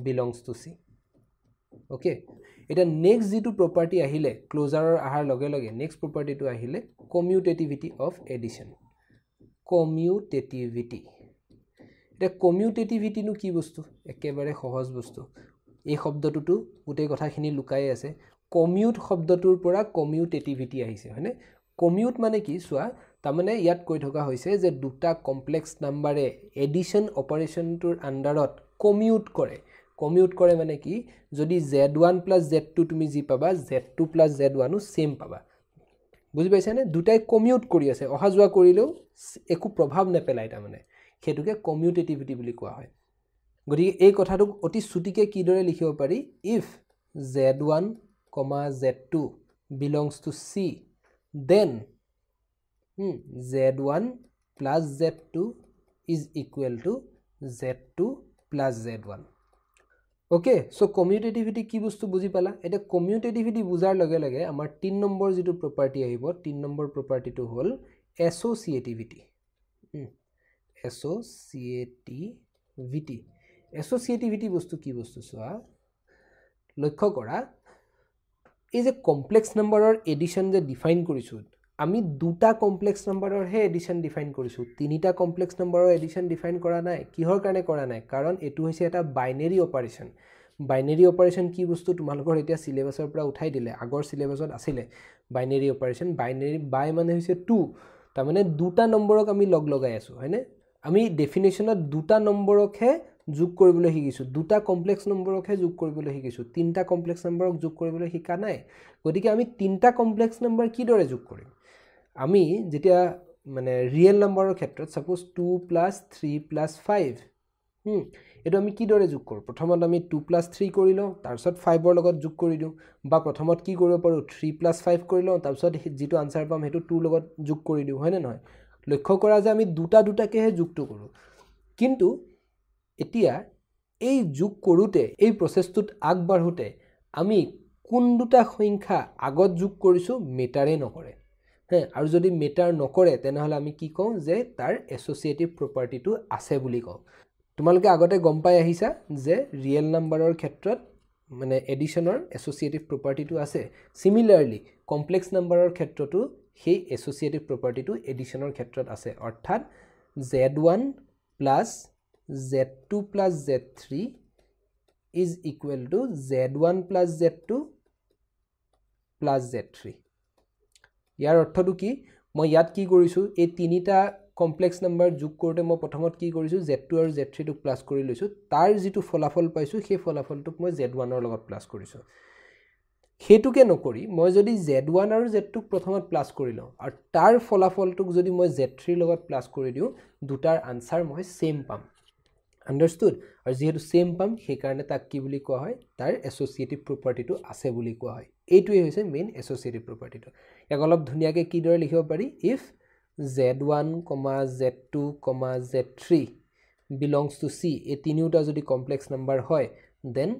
belongs to c okay এটা নেক্সট যেটো প্ৰপাৰ্টি আহিলে ক্লোজাৰৰ আহাৰ লগে লগে নেক্সট প্ৰপাৰ্টিটো আহিলে কমিউটেটিভিটি অফ এডিশন কমিউটেটিভিটি এটা কমিউটেটিভিটি নো কি বস্তু একেবাৰে সহজ বস্তু এই শব্দটোটো গোটেই কথাখিনি লুকাই আছে কমিউট শব্দটোৰ পৰা কমিউটেটিভিটি আহিছে হয়নে কমিউট মানে কি সোৱা তাৰমানে ইয়াত কৈ থকা হৈছে যে দুটা কমপ্লেক্স নম্বৰে এডিশন অপাৰেশনটোৰ আন্ডাৰত কমিউট কৰে মানে কি যদি z1 plus z2 তুমি জি পাবা z2 plus z1 ও সেম পাবা বুজি পাইছানে দুটাই কমিউট কৰি আছে অহা যোৱা কৰিলেও একো প্ৰভাৱ নেপেলাই তাৰমানে হেতুকে কমিউটেটিভিটি বুলি কোৱা হয় গতিকে এই কথাটো অতি সুটিকে কি দৰে লিখিব পাৰি if z1, z2 belongs to c then z1 plus z2 is equal to z2 plus z1 okay so commutativity কি বস্তু বুজি পালা এটা commutativity বুজাৰ লগে লগে আমাৰ 3 নম্বৰ যেটো প্ৰপাৰ্টি আহিব 3 নম্বৰ প্ৰপাৰ্টিটো হল associativity associativity বস্তু কি বস্তু সোৱা লক্ষ্য কৰা এই যে কমপ্লেক্স নম্বৰৰ এডিশন যে ডিফাইন কৰিছো আমি দুটা কমপ্লেক্স নম্বৰৰ হে এডিশন ডিফাইন কৰিছো তিনিটা কমপ্লেক্স নম্বৰৰ এডিশন ডিফাইন কৰা নাই কিহৰ কাৰণে কৰা নাই কাৰণ এটো হৈছে এটা বাইনাৰী অপাৰেশন কি বস্তু তোমালোকৰ এতিয়া সিলেবাসৰ পৰা উঠাই দিলে আগৰ সিলেবাসত আছিল বাইনাৰী অপাৰেশন বাইনাৰী বাই মানে হৈছে 2 তাৰ মানে দুটা নম্বৰক আমি লগ লগাই আছো হয়নে আমি ডেফিনেশনত দুটা নম্বৰকহে যোগ কৰিবলৈ শিকিছো দুটা কমপ্লেক্স নম্বৰকহে যোগ কৰিবলৈ শিকিছো তিনটা কমপ্লেক্স নম্বৰক যোগ কৰিবলৈ শিকা নাই গতিকে আমি তিনটা কমপ্লেক্স নম্বৰ কি দৰে যোগ কৰিম আমি যেতিয়া মানে ৰিয়েল নম্বৰৰ ক্ষেত্ৰত সাপোজ 2 + 3 + 5 এটো আমি কি দৰে যোগ কৰো প্ৰথমত আমি 2 + 3 কৰি লওঁ তাৰছত 5 ৰ লগত যোগ কৰি দিওঁ বা প্ৰথমত কি কৰিব পাৰো 3 + 5 কৰি লওঁ তাৰছত যেটো আনসাৰ পাম হেতু 2 লগত যোগ কৰি দিওঁ হয় নে নহয় লক্ষ্য কৰা যে আমি দুটাকেহে যুক্ত কৰো কিন্তু এতিয়া এই যোগ কৰোতে এই প্ৰসেসটোত আগবাঢ়োতে আমি কোন দুটা সংখ্যা আগত যোগ কৰিছো মেটাৰে নকৰে আৰু যদি মেটাৰ নকৰে তেনেহলে আমি কি কওঁ যে তাৰ এসোসিয়েটিভ প্ৰপাৰ্টিটো আছে বুলি কওঁ তোমালোকে আগতে গম পাই আহিছা যে ৰিয়েল নম্বৰৰ ক্ষেত্ৰত মানে এডিশনৰ এসোসিয়েটিভ প্ৰপাৰ্টিটো আছে সিমিলাৰলি কমপ্লেক্স নম্বৰৰ ক্ষেত্ৰতো সেই এসোসিয়েটিভ প্ৰপাৰ্টিটো এডিশনৰ ক্ষেত্ৰত আছে অৰ্থাৎ z1 plus z2 plus z3 is equal to z1 plus z2 plus z3 ইয়াৰ অৰ্থটো কি মই ইয়াত কি কৰিছো এই তিনিটা কমপ্লেক্স নাম্বাৰ যোগ কৰোতে মই প্ৰথমত কি কৰিছো z2 আৰু z3 টোক প্লাস কৰি লৈছো তাৰ যিটো ফলাফল পাইছো সেই ফলাফলটোক মই z1 ৰ লগত প্লাস কৰিছো হেতুকে নকৰি মই যদি z1 আৰু z2 ক প্ৰথমত প্লাস কৰি লওঁ আৰু তাৰ ফলাফলটোক যদি মই z3 ৰ লগত প্লাস কৰি দিও দুটাৰ আনসাৰ মই সেম পাম আন্ডাৰস্টুড আৰু যেহেতু সেম পাম সেই কাৰণে তাক কি বুলি কোৱা হয় তাৰ এসোসিয়েটিভ প্ৰপাৰ্টিটো আছে বুলি কোৱা হয় এইটোৱে হৈছে মেইন এসোসিয়েটিভ প্ৰপাৰ্টিটো এক অলপ ধুনিয়াকে কি দৰে লিখিব পাৰি if z1, z2, z3 belongs to C এই তিনিওটা যদি কমপ্লেক্স নাম্বাৰ হয় then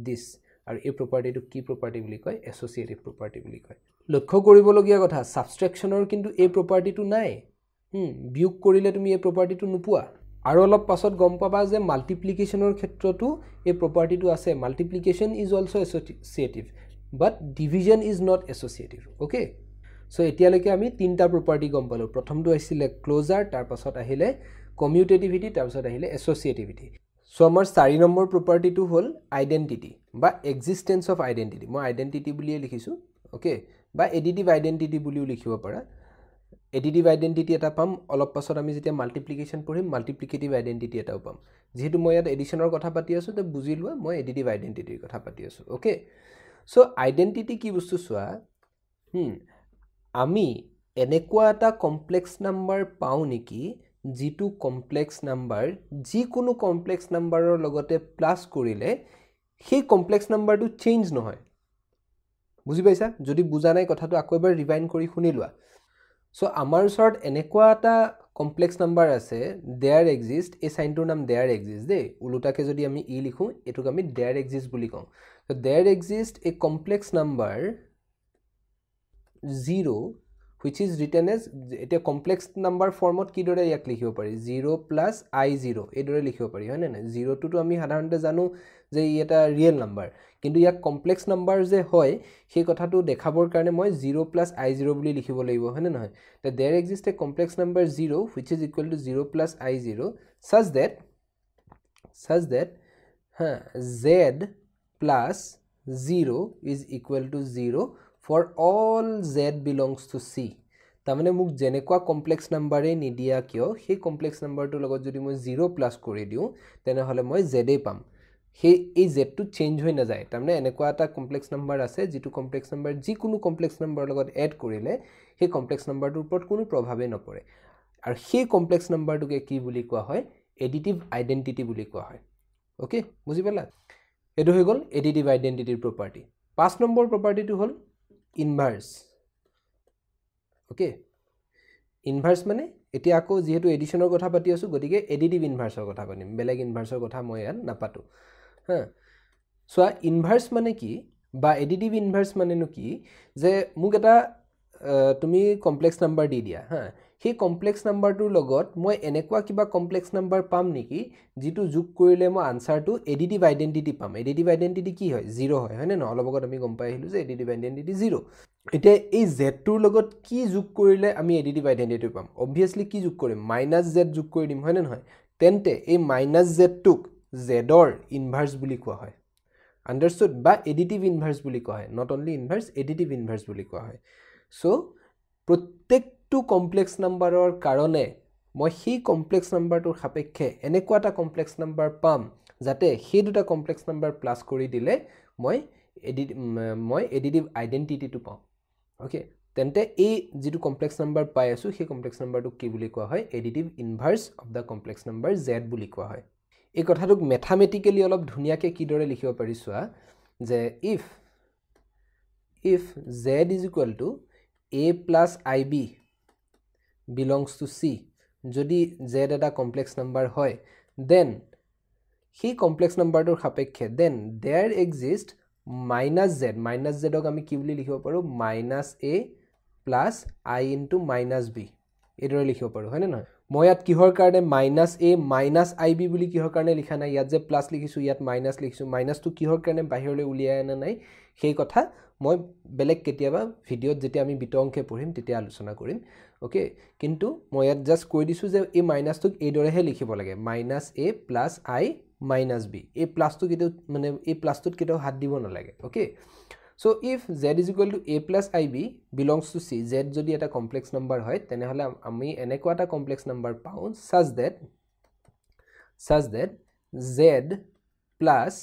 this আৰু এই প্ৰপাৰ্টিটো কি প্ৰপাৰ্টি বুলি কয় এসোসিয়েটিভ প্ৰপাৰ্টি বুলি কয় লক্ষ্য কৰিবলগীয়া কথা সাবষ্ট্ৰেকচনৰ কিন্তু এই প্ৰপাৰ্টিটো নাই বিয়োগ কৰিলে তুমি এই প্ৰপাৰ্টিটো নোপোৱা আৰু অলপ পাছত গম পাবা যে মাল্টিপ্লিকেশনৰ ক্ষেত্ৰতো এই প্ৰপাৰ্টিটো আছে multiplication is also associative but division is not associative okay so এতিয়ালৈকে আমি তিনটা প্ৰপাৰ্টি গম পালো প্ৰথমটো আছিল ক্লোজাৰ তাৰ পাছত আহিলে কমিউটেটিভিটি তাৰ পাছত আহিলে এসোসিয়েটিভিটি সো আমাৰ 4 নম্বৰ প্ৰপাৰ্টিটো হ'ল আইডেন্টিটি বা এক্সিস্টেন্স অফ আইডেন্টিটি মই আইডেন্টিটি বুলিয়ে লিখিছো ওকে বা এডিটিভ আইডেন্টিটি বুলিও লিখিব পাৰা এডিটিভ আইডেন্টিটি এটা পাম অলপ পাছত আমি যেতিয়া মাল্টিপ্লিকেশন পঢ়িম মাল্টিপ্লিকেটিভ আইডেন্টিটি এটাও পাম যেহেতু মই ইয়াত এডিশনৰ কথা পাতি আছো তে বুজি লোৱা মই এডিটিভ আইডেন্টিটিৰ কথা পাতি আছো ওকে সো আইডেন্টিটি কি বস্তু সোৱা আমি এনেকুৱা এটা কমপ্লেক্স নাম্বাৰ পাও নেকি জিটু কমপ্লেক্স নাম্বাৰ যি কোনো কমপ্লেক্স নাম্বাৰৰ লগতে প্লাস কৰিলে সেই কমপ্লেক্স নাম্বাৰটো চেঞ্জ নহয় বুজি পাইছা যদি বুজা নাই কথাটো আকৌ এবাৰ ৰিভাইন কৰি শুনি লোৱা সো আমাৰ ওচৰত এনেকুৱা এটা কমপ্লেক্স নাম্বাৰ আছে দেয়াৰ এক্সিষ্ট এই সাইনটোৰ নাম দেয়াৰ এক্সিষ্ট দে উলুটাকে যদি আমি ই লিখো এটোক আমি দেয়াৰ এক্সিষ্ট বুলি কওঁ তো there exist a complex number 0 which is written as এটা কমপ্লেক্স নাম্বাৰ ফৰ্মত কি দৰে ইয়াক লিখিব পাৰি 0 plus i0 এই দৰে লিখিব পাৰি হয় না 0 টো আমি সাধাৰণতে জানো যে এটা ৰিয়েল নাম্বাৰ কিন্তু ইয়াক কমপ্লেক্স নাম্বাৰ যে হয় সেই কথাটো দেখাবৰ কাৰণে মই 0 plus i0 বুলি লিখিব লাগিব হয় না নহয় তে there exists a complex number 0 which is equal to 0 plus i0 such that z plus 0 is equal to 0 for all z belongs to C তামানে মুক জেনেকুৱা কমপ্লেক্স নাম্বাৰে নিদিয়া কিয় সেই কমপ্লেক্স নাম্বাৰটো লগত যদি মই 0 প্লাস কৰি দিও তেনে হলে মই z এ পাম সেই এই z টো চেঞ্জ হৈ না যায় তামানে এনেকুৱা এটা কমপ্লেক্স নাম্বাৰ আছে যেটো কমপ্লেক্স নাম্বাৰ যি কোনো কমপ্লেক্স নাম্বাৰৰ লগত এড কৰিলে সেই কমপ্লেক্স নাম্বাৰটোৰ ওপৰত কোনো প্ৰভাৱে নপৰে আৰু সেই কমপ্লেক্স নাম্বাৰটোকে কি বুলি কোৱা হয় এডিটিভ আইডেন্টিটি বুলি কোৱা হয় ওকে বুজি পালা এটো হৈ গল এডিটিভ আইডেন্টিটিৰ প্ৰপাৰ্টি 5 নম্বৰ প্ৰপাৰ্টিটো হ'ল ইনভাৰ্স ওকে ইনভাৰ্স মানে এতিয়া আকৌ যেহেতু এডিশনৰ কথা পাতি আছো গতিকে এডিটিভ ইনভাৰ্সৰ কথা পাতিম বেলেগ ইনভাৰ্সৰ কথা মই ইয়াত নাপাতো সো ইনভাৰ্স মানে কি বা এডিটিভ ইনভাৰ্স মানে নো কি যে মোক এটা তুমি কমপ্লেক্স নাম্বাৰ দি দিয়া সেই কমপ্লেক্স নাম্বাৰটোৰ লগত মই এনেকুৱা কিবা কমপ্লেক্স নাম্বাৰ পাম নেকি যেটো যোগ কৰিলে মই আনসাৰটো এডিটিভ আইডেন্টিটি পাম এডিটিভ আইডেন্টিটি কি হয় 0 হয় হয় না অলপ আগত আমি গম পাই আহিলো যে এডিটিভ আইডেন্টিটি 0 এতিয়া এই z টোৰ লগত কি যোগ কৰিলে আমি এডিটিভ আইডেন্টিটি পাম অবভিয়াসলি কি যোগ কৰিম -z যোগ কৰি দিম হয় না নহয় তেন্তে এই -z টোক z ৰ ইনভাৰ্স বুলি কোৱা হয় আন্ডাৰস্টুড বা এডিটিভ ইনভাৰ্স বুলি কোৱা হয় নট অনলি ইনভাৰ্স এডিটিভ ইনভাৰ্স বুলি কোৱা হয় সো প্ৰত্যেকটো কমপ্লেক্স নাম্বাৰৰ কাৰণে মই সেই কমপ্লেক্স নাম্বাৰটোৰ সাপেক্ষে এনেকুৱা এটা কমপ্লেক্স নাম্বাৰ পাম যাতে সেই দুটা কমপ্লেক্স নাম্বাৰ প্লাস কৰি দিলে মই এডিটিভ আইডেন্টিটিটো পাম ওকে তেন্তে এই যেটো কমপ্লেক্স নাম্বাৰ পাই আছো সেই কমপ্লেক্স নাম্বাৰটো কি বুলি কোৱা হয় additive inverse of the complex number z বুলি কোৱা হয় এই কথাটোক ম্যাথমেটিক্যালি অলপ ধুনিয়াকে কি দৰে লিখিব পাৰিছো যে if z is equal to a plus ib belongs to C যদি z এটা কমপ্লেক্স নাম্বাৰ হয় then সেই কমপ্লেক্স নাম্বাৰটোৰ সাপেক্ষে then there exists -z ক আমি কি বুলি লিখিব পাৰো -a plus I into -b এদৰে লিখিব পাৰো হয় না নহয় মই ইয়াত কিহৰ কাৰণে -a -ib বুলি কিহৰ কাৰণে লিখা নাই ইয়াত যে প্লাস লিখিছো ইয়াত মাইনাস লিখিছো মাইনাসটো কিহৰ কাৰণে বাহিৰলৈ উলিয়াই আনা নাই সেই কথা মই বেলেগ কেতিয়াবা ভিডিওত যেতিয়া আমি বিতংকে পঢ়িম তেতিয়া আলোচনা কৰিম ওকে কিন্তু মই ইয়াত জাস্ট কৈ দিছো যে এই মাইনাসটোক এই দৰেহে লিখিব লাগে -a plus I -b এই প্লাসটো কিটো মানে এই প্লাসটোত কিটো হাত দিব না লাগে okay So if z is equal to a plus ib belongs to c, z যদি এটা কমপ্লেক্স নাম্বার হয় তেনেহলে আমি এনেকুৱা এটা কমপ্লেক্স নাম্বার পাওঁ such that z plus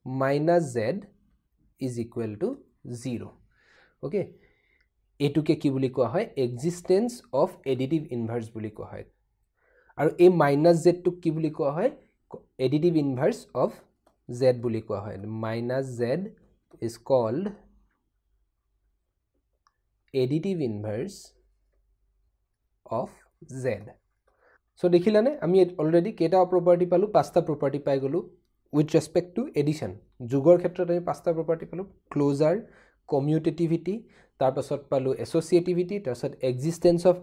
minus z is equal to 0. Okay, এটুকে কি বুলি কোৱা হয় existence of additive inverse বুলি কোৱা হয় আৰু এই minus z টুক কি বুলি কোৱা হয় additive inverse of z বুলি কোৱা হয় minus z is called additive inverse of z. So দেখিলানে আমি অলরেডি কেটা প্রপার্টি পালো পাঁচটা প্রপার্টি পাই গলো with respect to addition যোগৰ ক্ষেত্ৰত আমি পাঁচটা প্ৰপাৰ্টি পালো ক্লোজাৰ কমিউটেটিভিটি তাৰ পাছত পালো এসোসিয়েটিভিটি তাৰ পাছত এক্সিস্টেন্স অফ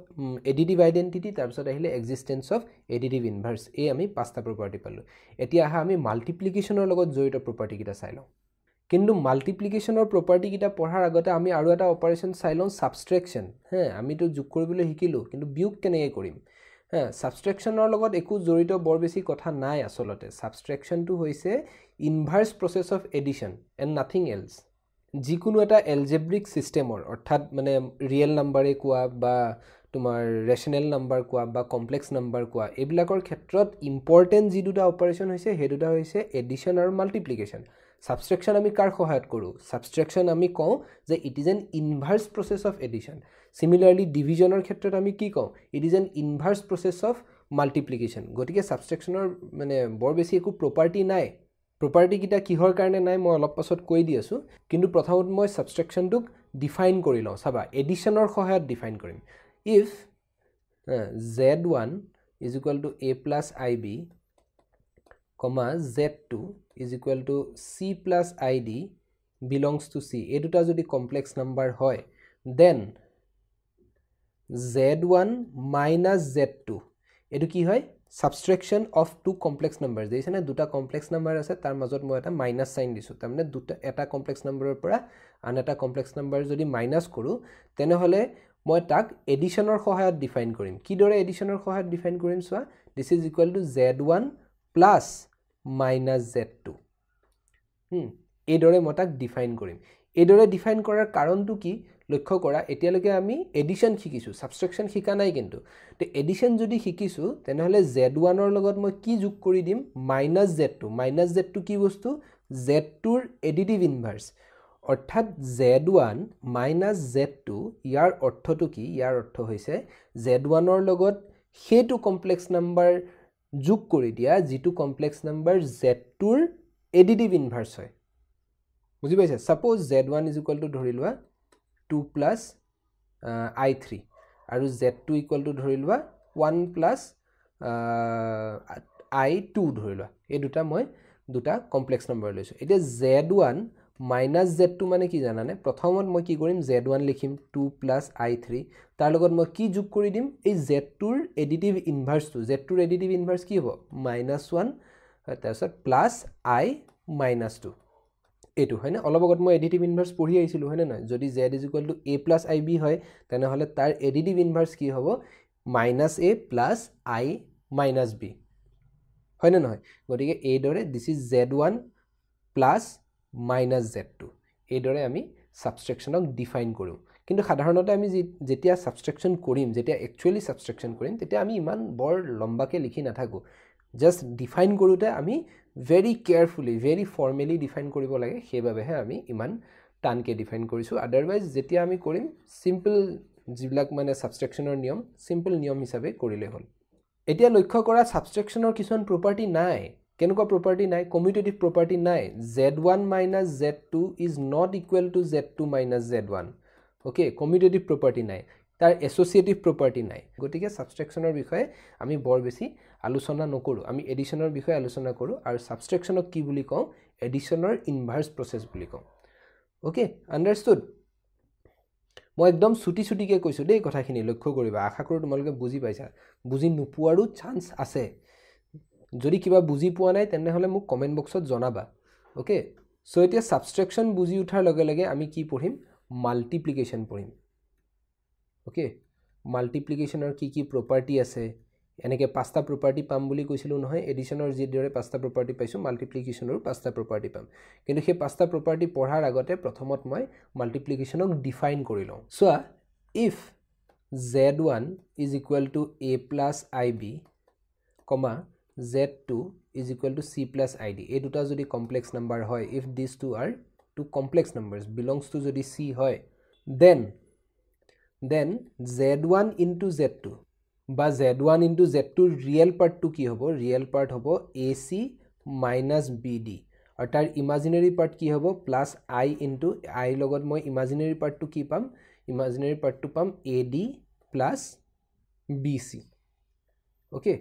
এডিটিভ আইডেন্টিটি তাৰ পাছত আহিলে এক্সিস্টেন্স অফ এডিটিভ ইনভাৰ্স এই আমি পাঁচটা প্ৰপাৰ্টি পালো এতিয়া আহা আমি মাল্টিপ্লিকেশনৰ লগত জড়িত প্ৰপাৰ্টি কিটা চাই লওঁ কিন্তু মাল্টিপ্লিকেশনৰ প্ৰপাৰ্টি কিটা পঢ়াৰ আগতে আমি আৰু এটা অপাৰেশন চাই লওঁ সাবট্ৰেকশন হ্যাঁ আমি তো যোগ কৰিবলৈ শিকিলো কিন্তু বিয়োগ কেনেকৈ কৰিম হ্যাঁ সাবট্ৰেকশনৰ লগত একো জড়িত বৰ বেছি কথা নাই আসলতে সাবট্ৰেকশনটো হৈছে inverse process of addition and nothing else যিকোনো এটা এলজেব্ৰিক সিস্টেমৰ অৰ্থাৎ মানে ৰিয়েল নাম্বাৰে কোৱা বা তোমাৰ ৰেশনাল নাম্বাৰ কোৱা বা কমপ্লেক্স নাম্বাৰ কোৱা এইবিলাকৰ ক্ষেত্ৰত ইম্পৰ্টেন্ট যি দুটা অপাৰেশন হৈছে হে দুটা হৈছে এডিশন আৰু মাল্টিপ্লিকেশন সাবট্ৰেকশন আমি কাৰ সহায়ত কৰো সাবট্ৰেকশন আমি কওঁ যে it is an inverse process of addition similarly ডিভিজনৰ ক্ষেত্ৰত আমি কি কওঁ it is an inverse process of multiplication গতিকে সাবট্ৰেকশনৰ মানে বৰ বেছি একো প্ৰপাৰ্টি নাই প্ৰপাৰ্টি কিটা কিহৰ কাৰণে নাই মই অলপ পাছত কৈ দি আছো কিন্তু প্ৰথমত মই সাবট্ৰেকশনটোক ডিফাইন কৰি লওঁ চাবা এডিশনৰ সহায়ত ডিফাইন কৰিম if z1 is equal to a plus ib comma z2 is equal to c plus id belongs to c এই দুটা যদি কমপ্লেক্স নাম্বার হয় then z1 minus z2 এটো কি হয় subtraction of two complex numbers দেইছে না দুটা কমপ্লেক্স নাম্বার আছে তার মাজত মই এটা মাইনাস সাইন দিছো তার মানে দুটা এটা কমপ্লেক্স নাম্বাৰৰ পৰা আন এটা কমপ্লেক্স নাম্বাৰ যদি মাইনাস কৰো তেনে হলে মই তাক এডিশনৰ সহায়ত ডিফাইন কৰিম কি দৰে এডিশনৰ সহায়ত ডিফাইন কৰিম so this is equal to z1 plus minus z2 এই দৰে মই তাক ডিফাইন কৰিম এই দৰে ডিফাইন কৰাৰ কাৰণটো কি লক্ষ্য কৰা এতিয়ালৈকে আমি এডিশন শিকিছো সাবট্ৰেকশন শিকা নাই কিন্তু তে এডিশন যদি শিকিছো তেনে হলে z1 ৰ লগত মই কি যোগ কৰি দিম -z2 কি বস্তু z2 ৰ এডিটিভ ইনভাৰ্স অৰ্থাৎ z1 z2 ইয়াৰ অৰ্থটো কি ইয়াৰ অৰ্থ হৈছে z1 ৰ লগত হেতু কমপ্লেক্স নাম্বাৰ যোগ কৰি দিয়া যেটো কমপ্লেক্স নাম্বাৰ z2 ৰ এডিটিভ ইনভাৰ্স হয় বুজি পাইছে suppose z1 is equal to ধৰি লোৱা 2 plus i3 আৰু z2 equal to ধৰি লোৱা 1 plus i2 ধৰি লোৱা এই দুটা মই দুটা কমপ্লেক্স নাম্বাৰ লৈছো এতিয়া z1 minus z2 মানে কি জানানে প্ৰথমত মই কি কৰিম z1 লিখিম 2 plus i3 তাৰ লগত মই কি যোগ কৰি দিম এই z2 ৰ এডিটিভ ইনভাৰ্সটো z2 ৰ এডিটিভ ইনভাৰ্স কি হ'ব -1 তাৰপিছত প্লাস i -2 এটো হয় না অলপ আগত মই এডিটিভ ইনভাৰ্স পঢ়ি আইছিলো হয় না নাই যদি z is equal to a plus ib হয় তেনে হলে তাৰ এডিটিভ ইনভাৰ্স কি হ'ব -a plus i minus b হয় না নহয় গতিকে এই দৰে this is z1 plus -z2 এই দৰে আমি সাবট্ৰেকশনক ডিফাইন কৰো কিন্তু সাধাৰণতে আমি যেতিয়া সাবট্ৰেকশন কৰিম যেতিয়া একচুয়ালি সাবট্ৰেকশন কৰিম তেতিয়া আমি ইমান বৰ লম্বাকে লিখি নাথাকো জাস্ট ডিফাইন কৰোতে আমি very carefully very formally define কৰিব লাগে হেবাবেহে আমি ইমান টানকে ডিফাইন কৰিছো আদাৰৱাইজ যেতিয়া আমি কৰিম সিম্পল জিবিলাক মানে সাবট্ৰেকশনৰ নিয়ম সিম্পল নিয়ম হিচাপে কৰিলে হ'ল এতিয়া লক্ষ্য কৰা সাবট্ৰেকশনৰ কিছুমান প্ৰপাৰ্টি নাই কেনেকুৱা প্ৰপাৰ্টি নাই কমিউটেটিভ প্ৰপাৰ্টি নাই z1 minus z2 is not equal to z2 minus z1 okay commutative property নাই তাৰ এসোসিয়েটিভ প্ৰপাৰ্টি নাই গতিকে সাবট্ৰেকশনৰ বিষয়ে আমি বৰ বেছি আলোচনা নকৰো আমি এডিশনৰ বিষয়ে আলোচনা কৰো আৰু সাবট্ৰেকশনক কি বুলি কওঁ এডিশনৰ ইনভাৰ্স প্ৰসেস বুলি কওঁ ওকে আন্ডাৰস্টুড মই একদম ছুটিকে কৈছো দেই কথাখিনি লক্ষ্য কৰিবা আশা কৰো তোমালোকে বুজি পাইছা বুজি নোপোৱাৰো চান্স আছে যদি কিবা বুজি পোৱা নাই তেনে হলে মোক কমেন্ট বক্সত জনাবা ওকে সো এতিয়া সাবট্ৰেকশন বুজি উঠাৰ লগে লগে আমি কি পঢ়িম মাল্টিপ্লিকেশন পঢ়িম ওকে মাল্টিপ্লিকেশনৰ কি প্ৰপাৰ্টি আছে এনেকৈ 5টা প্ৰপাৰ্টি পাম বুলি কৈছিলোঁ নহয় এডিশ্যনৰ যিদৰে 5টা প্ৰপাৰ্টি পাইছোঁ মাল্টিপ্লিকেশ্যনৰো 5টা প্ৰপাৰ্টি পাম কিন্তু সেই 5টা প্ৰপাৰ্টি পঢ়াৰ আগতে প্ৰথমত মই মাল্টিপ্লিকেশ্যনক ডিফাইন কৰি লওঁ চোৱা if z1 is equal to a plus ib comma z2 is equal to c plus id এই দুটা যদি কমপ্লেক্স নাম্বাৰ হয় if these two are two complex numbers belongs to যদি c হয় then z1 into z2 বা z1 into z2 real পাৰ্টটো কি হ'ব ৰিয়েল পাৰ্ট হ'ব ac minus bd আৰু তাৰ ইমাজিনাৰী পাৰ্ট কি হ'ব প্লাছ i into i লগত মই ইমাজিনাৰী পাৰ্টটো কি পাম ইমাজিনাৰী পাৰ্টটো পাম ad plus bc okay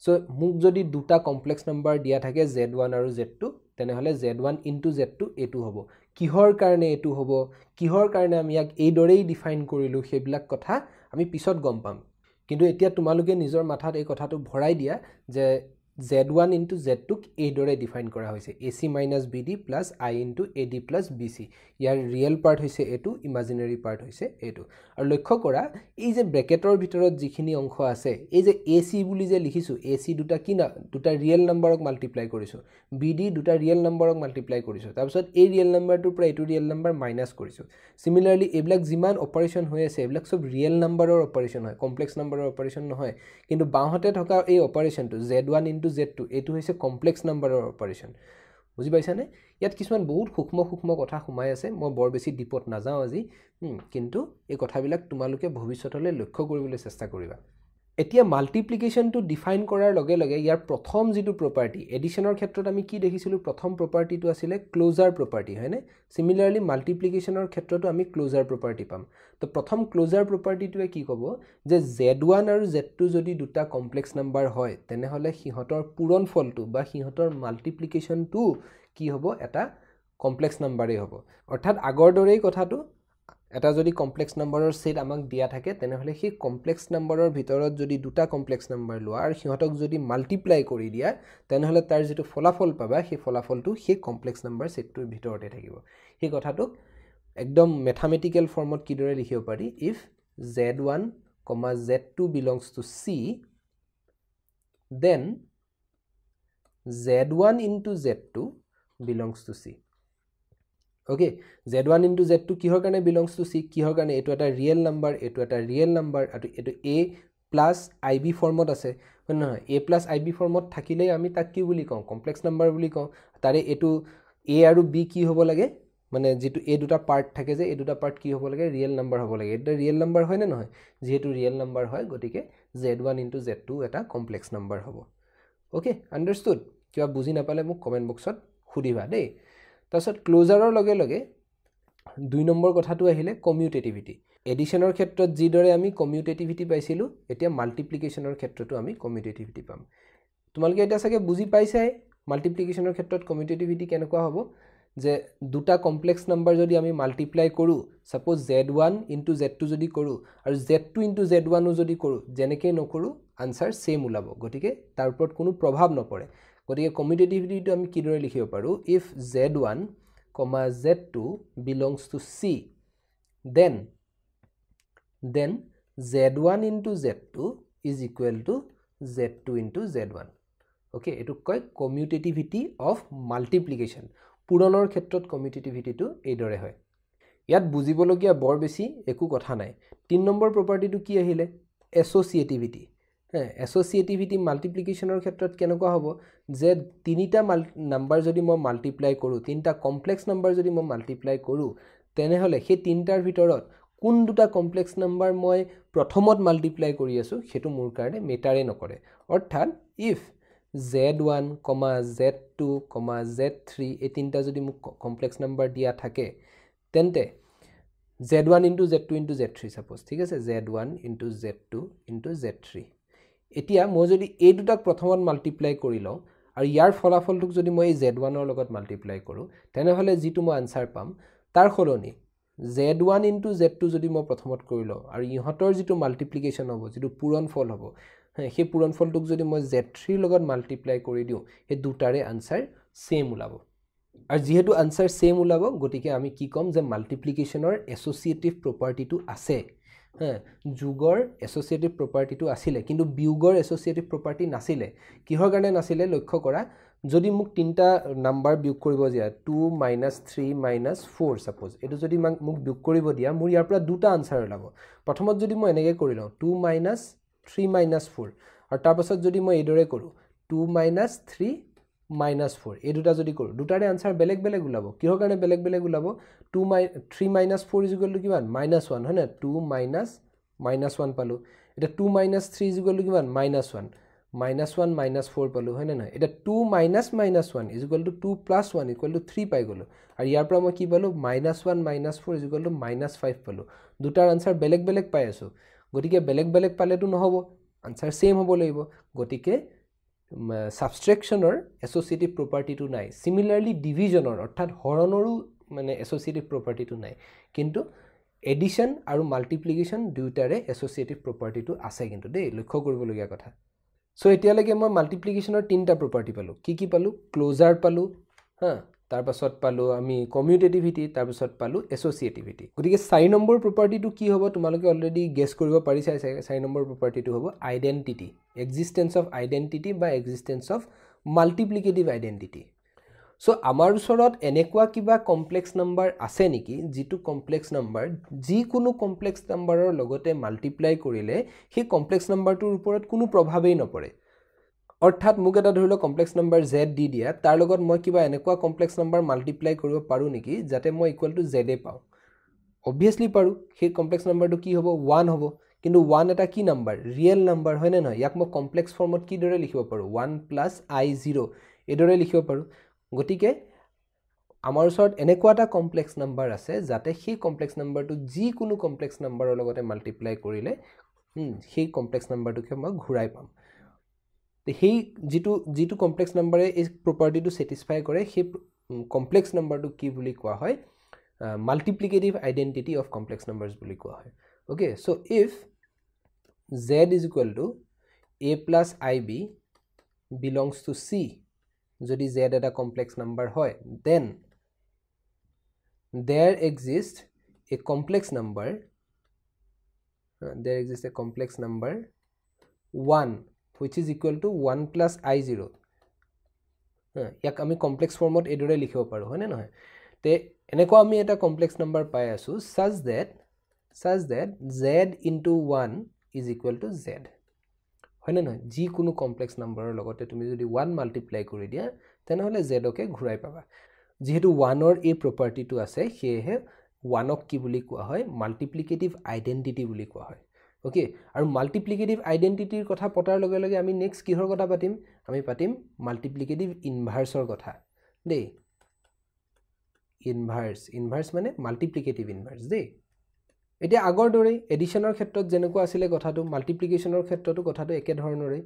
so মোক যদি দুটা কমপ্লেক্স নাম্বাৰ দিয়া থাকে z1 আৰু z2 তেনেহলে z1 into z2 এটো হ'ব কিহৰ কাৰণে এটো হ'ব কিহৰ কাৰণে আমি ইয়াক এই দৰেই ডিফাইন কৰিলো হেবিলাক কথা আমি পিছত গম পাম কিন্তু এতিয়া তোমালোকে নিজৰ মাথাত এই কথাটো ভৰাই দিয়া যে z1 into z2 এই দৰে ডিফাইন কৰা হৈছে ac minus bd plus i into ad plus bc year real part হৈছে এটো ইমাজিনাৰী পাৰ্ট হৈছে এটো আৰু লক্ষ্য কৰা এই যে ব্ৰেকেটৰ ভিতৰত যিখিনি অংশ আছে এই যে ac বুলি যে লিখিছো ac দুটা কি না দুটা ৰিয়েল নাম্বাৰক মাল্টিপ্লাই কৰিছো bd দুটা ৰিয়েল নাম্বাৰক মাল্টিপ্লাই কৰিছো তাৰ পিছত এই ৰিয়েল নাম্বাৰটোৰ পৰা এটো ৰিয়েল নাম্বাৰ মাইনাস কৰিছো সিমিলাৰলি এবিলাক যিমান অপাৰেচন হৈ আছে এবিলাক সব ৰিয়েল নাম্বাৰৰ অপাৰেচন হয় কমপ্লেক্স নাম্বাৰৰ অপাৰেচন নহয় কিন্তু বাহতে থকা এই অপাৰেচনটো z1 into z2 এটো হৈছে কমপ্লেক্স নাম্বাৰৰ অপাৰেচন বুজি পাইছানে ইয়াত কিছুমান বহুত সূক্ষ্ম কথা সোমাই আছে মই বৰ বেছি ডিপত নাযাও আজি কিন্তু এই কথাবিলাক তোমালোকে ভৱিষ্যতলৈ লক্ষ্য কৰিবলৈ চেষ্টা কৰিবা এতিয়া মাল্টিপ্লিকেশ্যনটো ডিফাইন কৰাৰ লগে লগে ইয়াৰ প্ৰথম যেটো প্ৰপাৰ্টি এডিশনৰ ক্ষেত্ৰত আমি কি দেখিছিলো প্ৰথম প্ৰপাৰ্টিটো আছিল ক্লোজাৰ প্ৰপাৰ্টি হয়নে সিমিলাৰলি মাল্টিপ্লিকেশ্যনৰ ক্ষেত্ৰতো আমি ক্লোজাৰ প্ৰপাৰ্টি পাম তো প্ৰথম ক্লোজাৰ প্ৰপাৰ্টিটোৱে কি ক'ব যে z1 আৰু z2 যদি দুটা কমপ্লেক্স নাম্বাৰ হয় তেনেহলে সিহঁতৰ পূৰণফলটো বা সিহঁতৰ মাল্টিপ্লিকেশ্যনটো কি হ'ব এটা কমপ্লেক্স নাম্বাৰে হ'ব অৰ্থাৎ আগৰ দৰেই কথাটো এটা যদি কমপ্লেক্স নাম্বাৰৰ সেট আমাক দিয়া থাকে তেনেহলে সেই কমপ্লেক্স নাম্বাৰৰ ভিতৰত যদি দুটা কমপ্লেক্স নাম্বাৰ লোৱা আৰু সিহঁতক যদি মাল্টিপ্লাই কৰি দিয়া তেনেহলে তাৰ যেটো ফলাফল পাবা সেই ফলাফলটো সেই কমপ্লেক্স নাম্বাৰ সেটটোৰ ভিতৰতে থাকিব সেই কথাটো একদম ম্যাথমেটিক্যাল ফৰ্মত কি দৰে লিখিব পাৰি if z1, z2 belongs to c then z1 into z2 belongs to c okay z1 into z2 কিহৰ কাৰণে belongs to c কিহৰ কাৰণে এটো এটা ৰিয়েল নাম্বাৰ এটো এটা ৰিয়েল নাম্বাৰ আৰু এটো a plus ib ফৰ্মত আছে নহয় a plus ib ফৰ্মত থাকিলে আমি তাক কি বুলি কওঁ কমপ্লেক্স নাম্বাৰ বুলি কওঁ তাৰে এটো a আৰু b কি হ'ব লাগে মানে যেটো এই দুটা পাৰ্ট থাকে যে এই দুটা পাৰ্ট কি হ'ব লাগে ৰিয়েল নাম্বাৰ হ'ব লাগে এটা ৰিয়েল নাম্বাৰ হয় না নহয় যেহেতু ৰিয়েল নাম্বাৰ হয় গতিকে z1 into z2 এটা কমপ্লেক্স নাম্বাৰ হ'ব ওকে আন্ডাৰস্টুড কিবা বুজি নাপালে মোক কমেন্ট বক্সত খুদিবা দেই তাৰছত ক্লোজাৰৰ লগে লগে দুই নম্বৰ কথাটো আহিলে কমিউটেটিভিটি এডিশনৰ ক্ষেত্ৰত যিদৰে আমি কমিউটেটিভিটি পাইছিলো এতিয়া মাল্টিপ্লিকেশ্যনৰ ক্ষেত্ৰতো আমি কমিউটেটিভিটি পাম তোমালোকে এটা সাকে বুজি পাইছাই মাল্টিপ্লিকেশ্যনৰ ক্ষেত্ৰত কমিউটেটিভিটি কেনেকুৱা হ'ব যে দুটা কমপ্লেক্স নাম্বাৰ যদি আমি মাল্টিপ্লাই কৰো সাপোজ z1 into z2 যদি কৰো আৰু z2 into z1 ও যদি কৰো যেনেকৈ নকৰো আনসাৰ সেম ওলাব গতিকে তাৰ ওপৰত কোনো প্ৰভাৱ নপৰে গতিকে কমিউটেটিভিটিটো আমি কি দৰে লিখিব পাৰো if z1, z2 belongs to c then z1 into z2 is equal to z2 into z1 okay এটো কয় কমিউটেটিভিটি অফ মাল্টিপ্লিকেশ্যন পূৰণৰ ক্ষেত্ৰত কমিউটেটিভিটিটো এই দৰে হয় ইয়াত বুজিবলগীয়া বৰ বেছি একো কথা নাই 3 নম্বৰ প্ৰপাৰ্টিটো কি আহিলে এছ'চিয়েটিভিটি এছ'চিয়েটিভিটি মাল্টিপ্লিকেশ্যনৰ ক্ষেত্ৰত কেনেকুৱা হ'ব যে তিনিটা নাম্বাৰ যদি মই মাল্টিপ্লাই কৰো তিনটা কমপ্লেক্স নাম্বাৰ যদি মই মাল্টিপ্লাই কৰো তেনেহলে সেই তিনটাৰ ভিতৰত কোন দুটা কমপ্লেক্স নাম্বাৰ মই প্ৰথমত মাল্টিপ্লাই কৰি আছো হেতু মোৰ কাৰণে মেটাৰে নকৰে অৰ্থাৎ if z1, z2, z3 এই তিনটা যদি মোক কমপ্লেক্স নাম্বাৰ দিয়া থাকে তেন্তে z1 into z2 into z3 suppose ঠিক আছে z1 into z2 into z3 এতিয়া মই যদি এই দুটাক প্ৰথমত মাল্টিপ্লাই কৰি লওঁ আৰু ইয়াৰ ফলাফলটোক যদি মই z1 ৰ লগত মাল্টিপ্লাই কৰো তেনেহলে যেটো মই আনসাৰ পাম তাৰ খলনি z1 into z2 যদি মই প্ৰথমত কৰি লওঁ আৰু ইহঁতৰ যেটো মাল্টিপ্লিকেশ্যন হ'ব যেটো পূৰণফল হ'ব সেই পূৰণফলটোক যদি মই z3 ৰ লগত মাল্টিপ্লাই কৰি দিও এই দুটাৰে আনসাৰ সেম ওলাব আৰু যেহেতু আনসাৰ সেম ওলাব গতিকে আমি কি কম যে মাল্টিপ্লিকেশ্যনৰ এছ'চিয়েটিভ প্ৰপাৰ্টিটো আছে হ্যাঁ যুগৰ এছ'চিয়েটিভ প্ৰপাৰ্টিটো আছিলে কিন্তু বিয়োগৰ এছ'চিয়েটিভ প্ৰপাৰ্টি নাছিলে কিহৰ কাৰণে নাছিলে লক্ষ্য কৰা যদি মোক তিনটা নাম্বাৰ বিয়োগ কৰিব দিয়া 2 - 3 - 4 সাপোজ এটো যদি মোক বিয়োগ কৰিব দিয়া মোৰ ইয়াৰ পৰা দুটা আনসাৰ ওলাব প্ৰথমত যদি মই এনেকৈ কৰি লওঁ 2 - 3 - 4 আৰু তাৰ পাছত যদি মই এইদৰে কৰো 2 - 3 - 4 এই দুটা যদি কৰো দুটাৰে আনসাৰ বেলেগ বেলেগ ওলাব কিহৰ কাৰণে বেলেগ বেলেগ ওলাব 3 - 4 = কিমান -1 হয় না 2 - -1 পালো এটা 2 - 3 = কিমান -1 -1 - 4 পালো হয় না নহয় এটা 2 - -1 = 2 + 1 = 3 পাই গলো আৰু ইয়াৰ পৰা মই কি পালো -1 - 4 = -5 পালো দুটাৰ আনসাৰ বেলেগ বেলেগ পাই আছো গতিকে বেলেগ বেলেগ পালেতো নহব আনসাৰ সেম হ'ব লাগিব গতিকে সাবট্ৰেকশনৰ এছ'চিয়েটিভ প্ৰপাৰ্টিটো নাই সিমিলাৰলি ডিভিজনৰ অৰ্থাৎ হৰণৰো মানে এছ'চিয়েটিভ প্ৰপাৰ্টিটো নাই কিন্তু এডিশন আৰু মাল্টিপ্লিকেশন দুটাৰে এছ'চিয়েটিভ প্ৰপাৰ্টিটো আছে কিন্তু দেই লক্ষ্য কৰিবলগীয়া কথা সো এতিয়ালৈকে মই মাল্টিপ্লিকেশনৰ তিনটা প্ৰপাৰ্টি পালো কি পালো ক্লোজাৰ পালো হা তাৰ পাছত পালো আমি কমিউটেটিভিটি তাৰ পাছত পালো এছ'চিয়েটিভিটি গতিকে 4 নম্বৰ প্ৰপাৰ্টিটো কি হ'ব তোমালোকে অলৰেডি গেছ কৰিব পাৰিছা 4 নম্বৰ প্ৰপাৰ্টিটো হ'ব আইডেন্টিটি এক্সিস্টেন্স অফ আইডেন্টিটি বা existence of multiplicative identity so আমাৰ ওচৰত এনেকুৱা কিবা কমপ্লেক্স নাম্বাৰ আছে নেকি যিটো কমপ্লেক্স নাম্বাৰ যিকোনো কমপ্লেক্স নাম্বাৰৰ লগতে মাল্টিপ্লাই কৰিলে সেই কমপ্লেক্স নাম্বাৰটোৰ ওপৰত কোনো প্ৰভাৱেই নপৰে অৰ্থাৎ মোক এটা ধৰিলো কমপ্লেক্স নাম্বাৰ z দি দিয়া তাৰ লগত মই কিবা এনেকুৱা কমপ্লেক্স নাম্বাৰ মাল্টিপ্লাই কৰিব পাৰো নেকি যাতে মই ইকুৱেল টু z এ পাও অবভিয়াসলি পাৰো সেই কমপ্লেক্স নাম্বাৰটো কি হ'ব 1 হ'ব কিন্তু 1 এটা কি নাম্বাৰ ৰিয়েল নাম্বাৰ হয় না নহয় ইয়াক মই কমপ্লেক্স ফৰ্মত কি দৰে লিখিব পাৰো 1 + i0 এদৰে লিখিব পাৰো গতিকে আমাৰ ওচৰত এনেকুৱা এটা কমপ্লেক্স নাম্বাৰ আছে যাতে সেই কমপ্লেক্স নাম্বাৰটো যিকোনো কমপ্লেক্স নাম্বাৰৰ লগতে মাল্টিপ্লাই কৰিলে সেই কমপ্লেক্স নাম্বাৰটোকে মই ঘূৰাই পাম সেই যিটো কমপ্লেক্স নাম্বাৰে এই প্ৰপাৰ্টিটো স্যাটিসফাই কৰে সেই কমপ্লেক্স নাম্বাৰটো কি বুলি কোৱা হয় multiplicative identity of complex numbers বুলি কোৱা হয় okay so if z = a + ib belongs to c যদি z এটা কমপ্লেক্স নাম্বাৰ হয় then there exists a complex number 1 which is equal to 1 + i0 ইয়াক আমি কমপ্লেক্স ফৰ্মত এদৰে লিখিব পাৰো হয় না নহয় তে এনেকুৱা আমি এটা কমপ্লেক্স নাম্বাৰ পাই আছো such that z into 1 is equal to z হয় না নহয় যি কোনো কমপ্লেক্স নাম্বাৰৰ লগতে তুমি যদি 1 মাল্টিপ্লাই কৰি দিয়া তেনেহলে z কে ঘূৰাই পাবা যেহেতু 1 ৰ এই প্ৰপাৰ্টিটো আছে সেয়েহে 1 ক কি বুলি কোৱা হয় মাল্টিপ্লিকেটিভ আইডেন্টিটি বুলি কোৱা হয় ওকে আৰু মাল্টিপ্লিকেটিভ আইডেন্টিটিৰ কথা পতাৰ লগে লগে আমি নেক্সট কিহৰ কথা পাতিম আমি পাতিম মাল্টিপ্লিকেটিভ ইনভাৰ্সৰ কথা দেই ইনভাৰ্স মানে মাল্টিপ্লিকেটিভ ইনভাৰ্স দেই এতিয়া আগৰ দৰে এডিশনৰ ক্ষেত্ৰত যেনেকুৱা আছিল কথাটো মাল্টিপ্লিকেশনৰ ক্ষেত্ৰতো কথাটো একে ধৰণৰে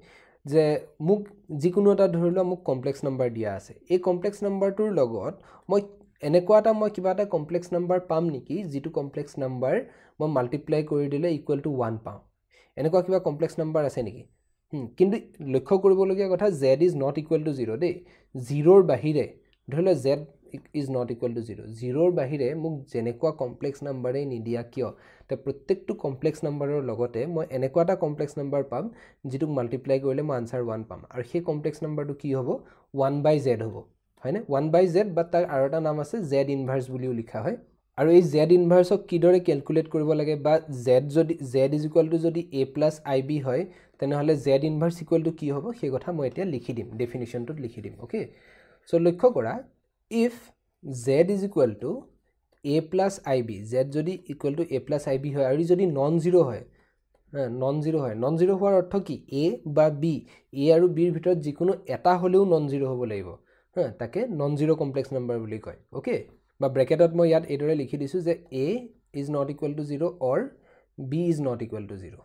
যে মোক যিকোনো এটা ধৰিলো মোক কমপ্লেক্স নাম্বাৰ দিয়া আছে এই কমপ্লেক্স নাম্বাৰটোৰ লগত মই এনেকুৱা এটা মই কিবা এটা কমপ্লেক্স নাম্বাৰ পাম নেকি যিটো কমপ্লেক্স নাম্বাৰ মই মাল্টিপ্লাই কৰি দিলে ইকুৱেল টু 1 পাম এনেকুৱা কিবা কমপ্লেক্স নাম্বাৰ আছে নেকি কিন্তু লক্ষ্য কৰিবলগীয়া কথা z is not equal to 0 দেই 0 ৰ বাহিৰে ধৰিলো z is not equal to 0 0 ৰ বাহিৰে মোক যেনেকুৱা কমপ্লেক্স নাম্বাৰে নিদিয়া কিয় তে প্ৰত্যেকটো কমপ্লেক্স নাম্বাৰৰ লগতে মই এনেকুৱা এটা কমপ্লেক্স নাম্বাৰ পাম যিটোক মাল্টিপ্লাই কৰিলে মই আনসাৰ 1 পাম আৰু সেই কমপ্লেক্স নাম্বাৰটো কি হ'ব 1/z হ'ব হয়নে 1/z বাট তাৰ আৰু এটা নাম আছে z ইনভাৰ্স বুলিও লিখা হয় আৰু এই z ইনভাৰ্সক কিদৰে ক্যালকুলেট কৰিব লাগে বা z যদি z যদি a + ib হয় তেনেহলে z ইনভাৰ্স কি হ'ব সেই কথা মই এতিয়া লিখি দিম ডেফিনিশনটোত লিখি দিম ওকে সো লক্ষ্য কৰা if z is equal to a plus ib z যদি equal to a plus ib হয় আৰু যদি নন জিৰো হয় নন জিৰো হোৱাৰ অৰ্থ কি a বা b a আৰু b ৰ ভিতৰত যিকোনো এটা হলেও নন জিৰো হ'ব লাগিব তাকে নন জিৰো কমপ্লেক্স নাম্বাৰ বুলি কয় ওকে বা ব্ৰেকেটত মই ইয়াত এদৰে লিখি দিছো যে a is not equal to 0 or b is not equal to 0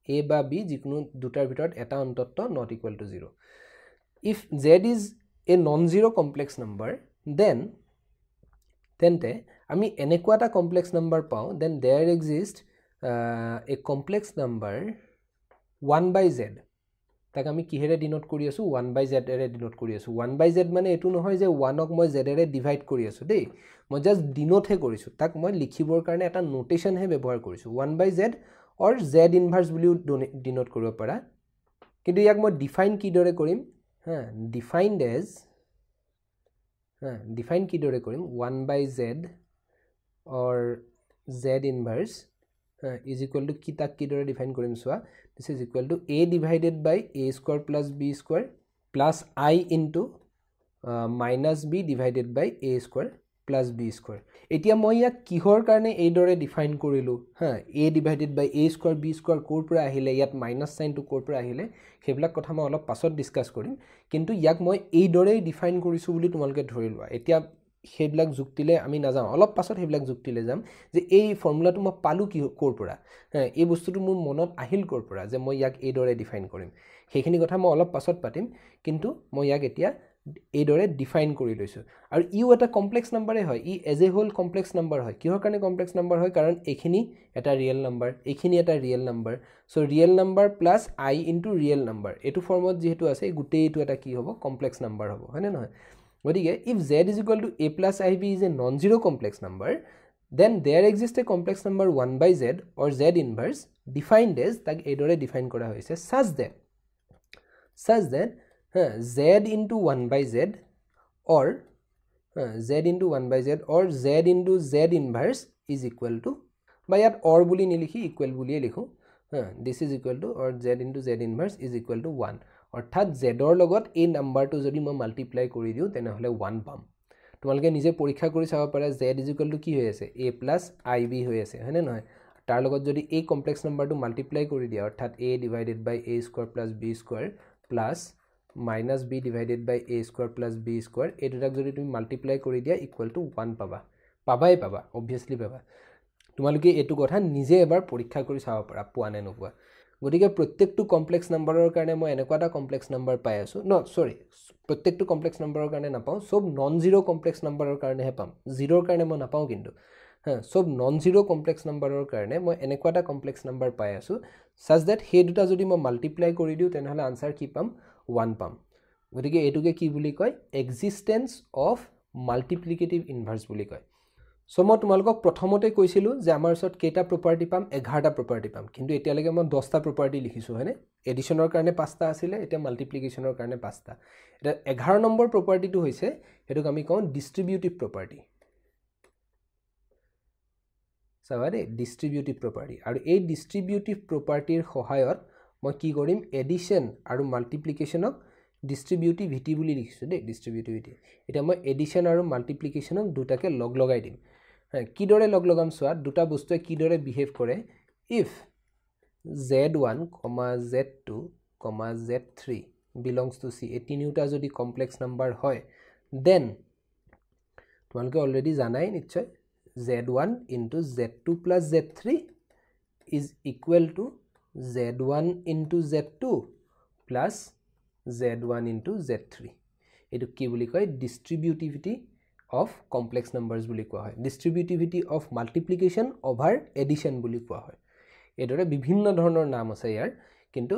a বা b যিকোনো দুটাৰ ভিতৰত এটা অন্তত not equal to 0 if z is a non-zero complex number then তেন্তে আমি এনেকুৱা এটা complex number পাও then there exists a complex number 1/z তাক আমি কিহেৰে ডিনোট কৰি আছো 1/z এৰে ডিনোট কৰি আছো 1/z মানে এটো নহয় যে 1ক মই z এৰে ডিভাইড কৰি আছো দেই মই জাস্ট ডিনোট হে কৰিছো তাক মই লিখিবৰ কাৰণে এটা নোটেশন হে ব্যৱহাৰ কৰিছো 1/z or z ইনভাৰ্স বুলিও ডিনোট কৰিব পাৰা কিন্তু ইয়াক মই ডিফাইন কি দৰে কৰিম ডিফাইন কি দৰে কৰিম 1/z or z inverse is equal to কি তাক কি দৰে ডিফাইন কৰিম সোৱা this is equal to a divided by a square plus b square plus I into minus b divided by a square plus b square এতিয়া মই ইয়াক কিহৰ কাৰণে এই দৰে ডিফাইন কৰিলো a divided by a square b square কোৰ পৰা আহিলে ইয়াত মাইনাস সাইন টু কোৰ পৰা আহিলে হেবিলাক কথা মই অলপ পাছত ডিসকাস কৰিম কিন্তু ইয়াক মই এই দৰে ডিফাইন কৰিছো বুলি তোমালকে ধৰি লোৱা এতিয়া হেবিলাক যুক্তিলে আমি না যাম অলপ পাছত হেবিলাক যুক্তিলে যাম যে এই ফৰ্মুলাটো মই পালো কি কোৰ পৰা এই বস্তুটো মোৰ মনত আহিল কোৰ পৰা যে মই ইয়াক এই দৰে ডিফাইন কৰিম হেখিনি কথা মই অলপ পাছত পাতিম কিন্তু মই ইয়াক এতিয়া এই দৰে ডিফাইন কৰি লৈছো আৰু ইউ এটা কমপ্লেক্স নাম্বাৰে হয় ই as a whole complex number হয় কিহৰ কাৰণে কমপ্লেক্স নাম্বাৰ হয় কাৰণ এখিনি এটা ৰিয়েল নাম্বাৰ এখিনি এটা real number so real number plus I into real number এটো ফৰ্মত যেহেতু আছে গুটেই এটো এটা কি হ'ব কমপ্লেক্স নাম্বাৰ হ'ব হয়নে নহয় গতিকে if z is equal to a plus ib is a non-zero complex number then there exists a complex number 1/z or z inverse defined as tak ei dore define kora hoise such that z into 1/z or z into 1/z or z into z inverse is equal to ba yat or buli nilikhi equal buli likhu this is equal to or z into z inverse is equal to 1 অৰ্থাৎ z ৰ লগত এই নাম্বাৰটো যদি মই multiply কৰি দিও তেনে হলে 1 পাম তোমালকে নিজে পৰীক্ষা কৰি চাব পাৰা z কি হৈ আছে a + ib হৈ আছে হয়নে নহয় তাৰ লগত যদি এই কমপ্লেক্স নাম্বাৰটো মাল্টিপ্লাই কৰি দিয়া অৰ্থাৎ a divided by a square plus b square plus minus b divided by a square plus b square এই দুটাক যদি তুমি মাল্টিপ্লাই কৰি দিয়া ইকুৱেল টু 1 পাবাই পাবা obviously পাবা তোমালকে এটো কথা নিজে এবাৰ পৰীক্ষা কৰি চাব পাৰা পোৱা নে নোপোৱা গতিকে প্ৰত্যেকটো কমপ্লেক্স নাম্বাৰৰ কাৰণে মই এনেকুৱাটা কমপ্লেক্স নাম্বাৰ পাই আছো প্ৰত্যেকটো কমপ্লেক্স নাম্বাৰৰ কাৰণে নাপাও সব নন জিৰো কমপ্লেক্স নাম্বাৰৰ কাৰণে হে পাম জিৰোৰ কাৰণে মই নাপাও কিন্তু সব নন জিৰো কমপ্লেক্স নাম্বাৰৰ কাৰণে মই এনেকুৱাটা কমপ্লেক্স নাম্বাৰ পাই আছো such that হে দুটা যদি মই মাল্টিপ্লাই কৰি দিও তেনে হলে আনসাৰ কি পাম 1 পাম গতিকে এটুকে কি বুলি কয় এক্সিস্টেন্স অফ মাল্টিপ্লিকেটিভ ইনভাৰ্স বুলি কয় সো মই তোমালকক প্ৰথমতে কৈছিলো যে আমাৰ ওচৰত কেটা প্ৰপাৰ্টি পাম 11টা প্ৰপাৰ্টি পাম কিন্তু এতিয়ালৈকে মই 10টা প্ৰপাৰ্টি লিখিছো হয়নে এডিশনৰ কাৰণে 5টা আছিল এতিয়া মাল্টিপ্লিকেশনৰ কাৰণে 5টা এটা 11 নম্বৰ প্ৰপাৰ্টিটো হৈছে হেতুক আমি কওঁ ডিস্ট্ৰিবিউটিভ প্ৰপাৰ্টি সাবাৰে ডিস্ট্ৰিবিউটিভ প্ৰপাৰ্টি আৰু এই ডিস্ট্ৰিবিউটিভ প্ৰপাৰ্টিৰ সহায়ত মই কি কৰিম এডিশন আৰু মাল্টিপ্লিকেশনক ডিস্ট্ৰিবিউটিভিটি বুলি লিখিছো দে ডিস্ট্ৰিবিউটিভিটি এটা মই এডিশন আৰু মাল্টিপ্লিকেশনক দুটাকে লগ লগাই দিম কি দৰে লগ লগাম সোৱা দুটা বস্তুৱে কি দৰে বিহেভ কৰে if z1, z2, z3 belongs to c এই তিনিটা যদি কমপ্লেক্স নাম্বাৰ হয় then তোমালকে অলৰেডি জানাই নিশ্চয় z1 into z2 plus z3 is equal to z1 into z2 plus z1 into z3 এটো কি বুলি কয় ডিস্ট্ৰিবিউটিভিটি of complex numbers বুলি কোৱা হয় distributivity of multiplication over addition বুলি কোৱা হয় এদৰে বিভিন্ন ধৰণৰ নাম আছে ইয়াৰ কিন্তু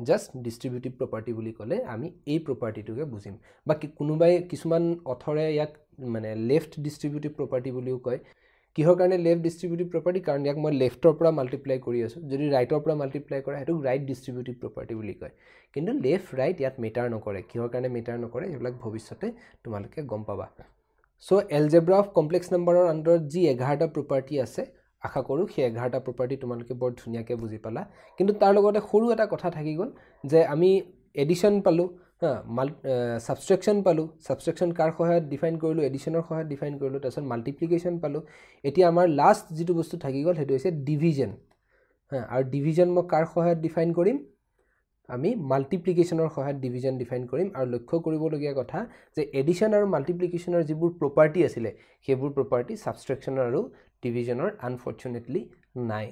just distributive property বুলি ক'লে আমি এই প্ৰপাৰ্টিটোকে বুজিম বাকি কোনোবাই কিছুমান অথৰে ইয়াক মানে লেফট distributive property বুলিও কয় কিহৰ কাৰণে লেফট distributive property কাৰণ ইয়াক মই লেফটৰ পৰা মাল্টিপ্লাই কৰি আছো যদি ৰাইটৰ পৰা মাল্টিপ্লাই কৰা হেতু ৰাইট distributive property বুলি কয় কিন্তু লেফট ৰাইট ইয়াত মেটাৰ নকৰে কিহৰ কাৰণে মেটাৰ নকৰে এবিলাক ভৱিষ্যতে তোমালকে গম পাবা So algebra of complex number or under ji 11টা property আছে আশা কৰো সেই 11টা property তোমালকে বৰ ধুনিয়াকে বুজি পালা কিন্তু তাৰ লগতে সৰু এটা কথা থাকি গল যে আমি এডিশন পালো সাবট্ৰেকশন পালো সাবট্ৰেকশন কাৰ সহায়ত ডিফাইন কৰিলো এডিশনৰ সহায়ত ডিফাইন কৰিলো তাৰছত মাল্টিপ্লিকেশন পালো এতিয়া আমাৰ লাষ্ট যেটো বস্তু থাকি গল হেতু হৈছে ডিভিজন আৰু ডিভিজন মই কাৰ সহায়ত ডিফাইন কৰিম আমি মাল্টিপ্লিকেশনৰ সহায়ত ডিভিজন ডিফাইন কৰিম আৰু লক্ষ্য কৰিবলগীয়া কথা যে এডিশন আৰু মাল্টিপ্লিকেশনৰ যিবোৰ প্ৰপাৰ্টি আছিল হেবোৰ প্ৰপাৰ্টি সাবট্ৰেকশন আৰু ডিভিজনৰ আনফৰচুনেটলি নাই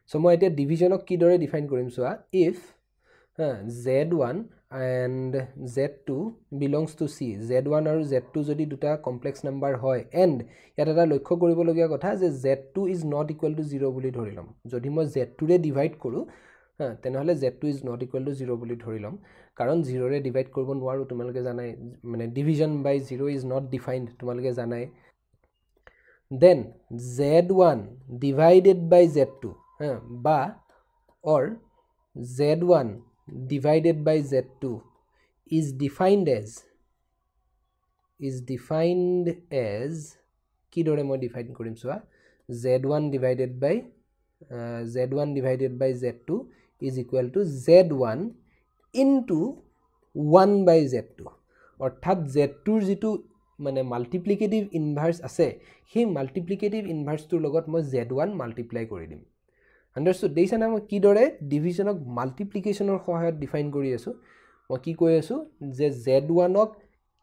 সো মই এতিয়া ডিভিজনক কি দৰে ডিফাইন কৰিম সোৱা if z1 and z2 belongs to c z1 আৰু z2 যদি দুটা কমপ্লেক্স নাম্বাৰ হয় and ইয়াত এটা লক্ষ্য কৰিবলগীয়া কথা যে z2 is not equal to 0 বুলি ধৰিলম যদি মই z2 ৰে ডিভাইড কৰো তেনেহ'লে z2 is not equal to 0 বুলি ধৰি ল'ম কাৰণ 0 ৰে ডিভাইড কৰিব নোৱাৰো তোমালোকে জানাই মানে division by 0 is not defined তোমালোকে জানাই then z1 divided by z2 বা or z1 divided by z2 is defined as কি দৰে মই ডিফাইন কৰিম চোৱা z1 divided by z2 is equal to z1 into 1 by z2 অৰ্থাৎ z2 ৰ যেটো মানে মাল্টিপ্লিকেটিভ ইনভাৰ্স আছে সেই মাল্টিপ্লিকেটিভ ইনভাৰ্সটোৰ লগত মই z1 মাল্টিপ্লাই কৰি দিম আন্ডাৰস্টুড দেইছা না মই কি দৰে ডিভিজনক মাল্টিপ্লিকেশনৰ সহায়ত ডিফাইন কৰি আছো মই কি কৈ আছো যে z1 ক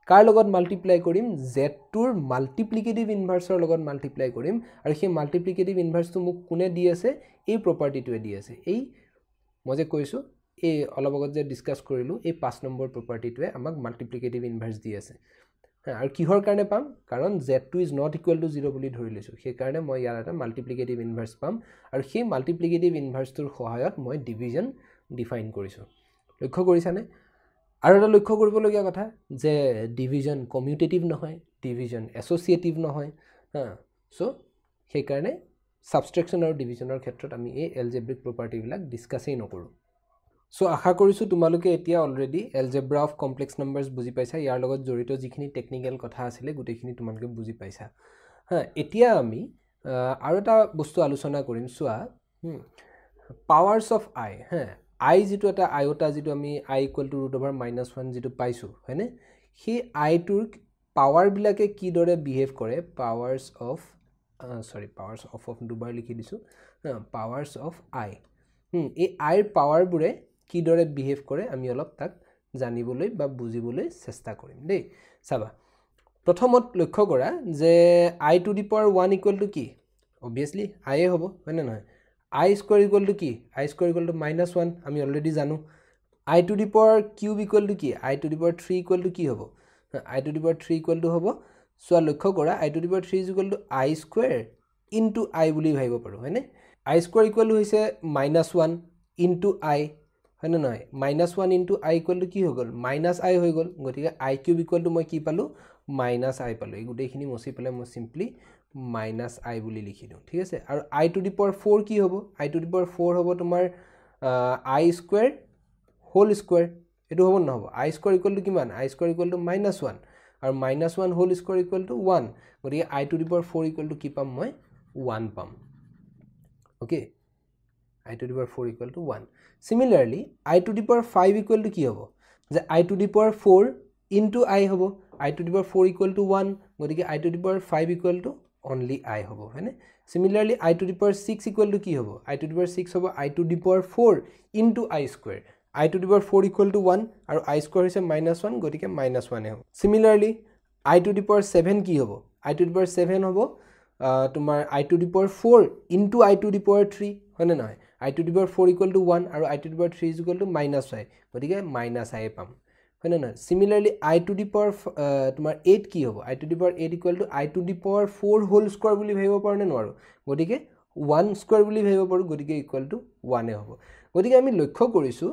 কাৰ লগত মাল্টিপ্লাই কৰিম z2 ৰ মাল্টিপ্লিকেটিভ ইনভাৰ্সৰ লগত মাল্টিপ্লাই কৰিম আৰু সেই মাল্টিপ্লিকেটিভ ইনভাৰ্সটো মোক কোনে দি আছে এই প্ৰপাৰ্টিটোৱে দি আছে এই মই যে কৈছো এই অলপ আগত যে ডিসকাস কৰিলো এই 5 নম্বৰ প্ৰপাৰ্টিটোৱে আমাক মাল্টিপ্লিকেটিভ ইনভাৰ্স দি আছে আৰু কিহৰ কাৰণে পাম কাৰণ z2 is not equal to 0 বুলি ধৰি লৈছো সেই কাৰণে মই ইয়াৰ এটা মাল্টিপ্লিকেটিভ ইনভাৰ্স পাম আৰু সেই মাল্টিপ্লিকেটিভ ইনভাৰ্সটোৰ সহায়ত মই ডিভিজন ডিফাইন কৰিছো লক্ষ্য কৰিছানে আৰু এটা লক্ষ্য কৰিবলগীয়া কথা যে ডিভিজন কমিউটেটিভ নহয় ডিভিজন এছ'চিয়েটিভ নহয় সো সেই কাৰণে সাবট্ৰেকশন আৰু ডিভিজনৰ ক্ষেত্ৰত আমি এই এলজেব্ৰিক প্ৰপাৰ্টি বিলাক ডিসকাসই নকৰো সো আশা কৰিছো তোমালোকে এতিয়া অলৰেডি এলজেব্ৰা অফ কমপ্লেক্স নাম্বাৰস বুজি পাইছা ইয়াৰ লগত জড়িত যিখিনি টেকনিক্যাল কথা আছিল গুটেখিনি তোমালোকে বুজি পাইছা এতিয়া আমি আৰু এটা বস্তু আলোচনা কৰিম সোৱা পাৱাৰস অফ i i যেটো এটা আইওটা যেটো আমি i √(-1) যেটো পাইছো হয়নে সেই i টোৰ পাৱাৰ বিলাকে কি দৰে বিহেভ কৰে পাৱাৰস অফ দুবাৰ লিখি দিছো পাৱাৰস অফ i এই i ৰ পাৱাৰ বুৰে কি দৰে বিহেভ কৰে আমি অলপ তাক জানিবলৈ বা বুজিবলৈ চেষ্টা কৰিম দেই চাবা প্ৰথমত লক্ষ্য কৰা যে i to the power 1 equal to কি obviously i এ হ'ব হয়নে নহয় i square equal to কি i square equal to -1 আমি অলৰেডি জানো i to the power cube equal to কি i to the power 3 equal to কি হ'ব i to the power 3 equal to হ'ব সো লক্ষ্য কৰা i to the power 3 is equal to i square into i বুলি ভাবিব পাৰো হয়নে i square equal to হৈছে -1 into i হয়নে নহয় -1 into i equal to কি হৈ গল -i হৈ গল গতিকে i cube equal to মই কি পালো -i পালো এই গুটেখিনি মছি পেলে মই সিম্পলি -i বুলি লিখি দিও ঠিক আছে আৰু i to the power 4 কি হ'ব i to the power 4 হ'ব তোমাৰ i square whole square এটো হ'ব না হ'ব i square equal to কিমান i square equal to -1 আৰু -1 whole square equal to 1 গতিকে i to the power 4 equal to কি পাম মই 1 পাম okay i to the power 4 equal to 1 similarly i to the power 5 equal to কি হ'ব যে i to the power 4 into i হ'ব i to the power 4 equal to 1 গতিকে i to the power 5 equal to only i হ'ব হয়নে similarly i to the power 6 equal to কি হ'ব i to the power 6 হ'ব i to the power 4 into i square i to the power 4 equal to 1 আৰু i square হৈছে -1 গতিকে -1 এ হ'ব similarly i to the power 7 কি হ'ব i to the power 7 হ'ব তোমাৰ i to the power 4 into i to the power 3 হয়নে নহয় i to the power 4 equal to 1 আৰু i to the power 3 is equal to -i গতিকে -i পাম হয়নে নহয় similarly i to the power তোমাৰ 8 কি হ'ব i to the power 8 equal to i to the power 4 whole square বুলি ভাবিব পাৰো নে নোৱাৰো গতিকে 1 square বুলি ভাবিব পাৰো গতিকে equal to 1 এ হ'ব গতিকে আমি লক্ষ্য কৰিছো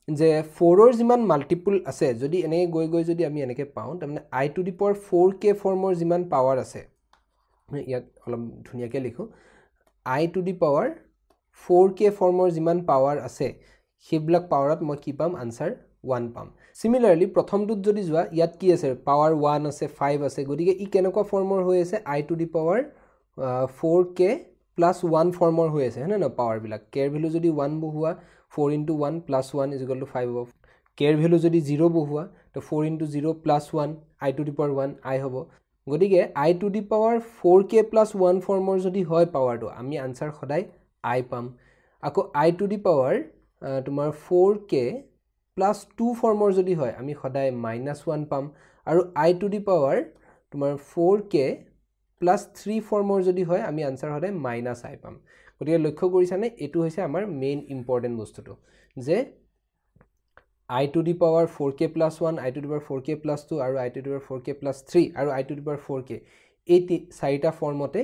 যে 4 ৰ যিমান মাল্টিপল আছে যদি এনে গৈ যদি আমি এনেকে পাও তাৰমানে i to the power 4k ফৰ্মৰ যিমান পাৱাৰ আছে ইয়াক অলপ ধুনিয়াকে লিখো i to the power 4k ফৰ্মৰ যিমান পাৱাৰ আছে সেইবিলাক পাৱাৰত মই কি পাম আনসাৰ 1 পাম similarly প্ৰথমটোত যদি যোৱা ইয়াত কি আছে পাৱাৰ 1 আছে 5 আছে গতিকে ই কেনেকুৱা ফৰ্মৰ হৈ আছে i to the power 4k plus 1 ফৰ্মৰ হৈ আছে হয়নে না পাৱাৰ বিলাক k এৰ ভ্যালু যদি 1 বহুৱা 4 into 1 plus 1 is equal to 5 হ'ব k এৰ ভ্যালু যদি 0 বহুৱা তো 4 into 0 plus 1 i to the power 1 i হ'ব গতিকে i to the power 4k plus 1 ফৰ্মৰ যদি হয় পাৱাৰটো আমি আনসাৰ সদায় i পাম আকৌ i to the power তোমাৰ 4k plus 2 ফৰ্মৰ যদি হয় আমি সদায় -1 পাম আৰু i to the power তোমাৰ 4k plus 3 ফৰ্মৰ যদি হয় আমি আনসাৰ সদায় -i পাম গতিকে লক্ষ্য কৰিছানে এটো হৈছে আমাৰ মেইন ইম্পৰ্টেন্ট বস্তুটো যে i to the power 4k plus 1 i to the power 4k plus 2 আৰু i to the power 4k plus 3 আৰু i to the power 4k এই চাৰিটা ফৰ্মতে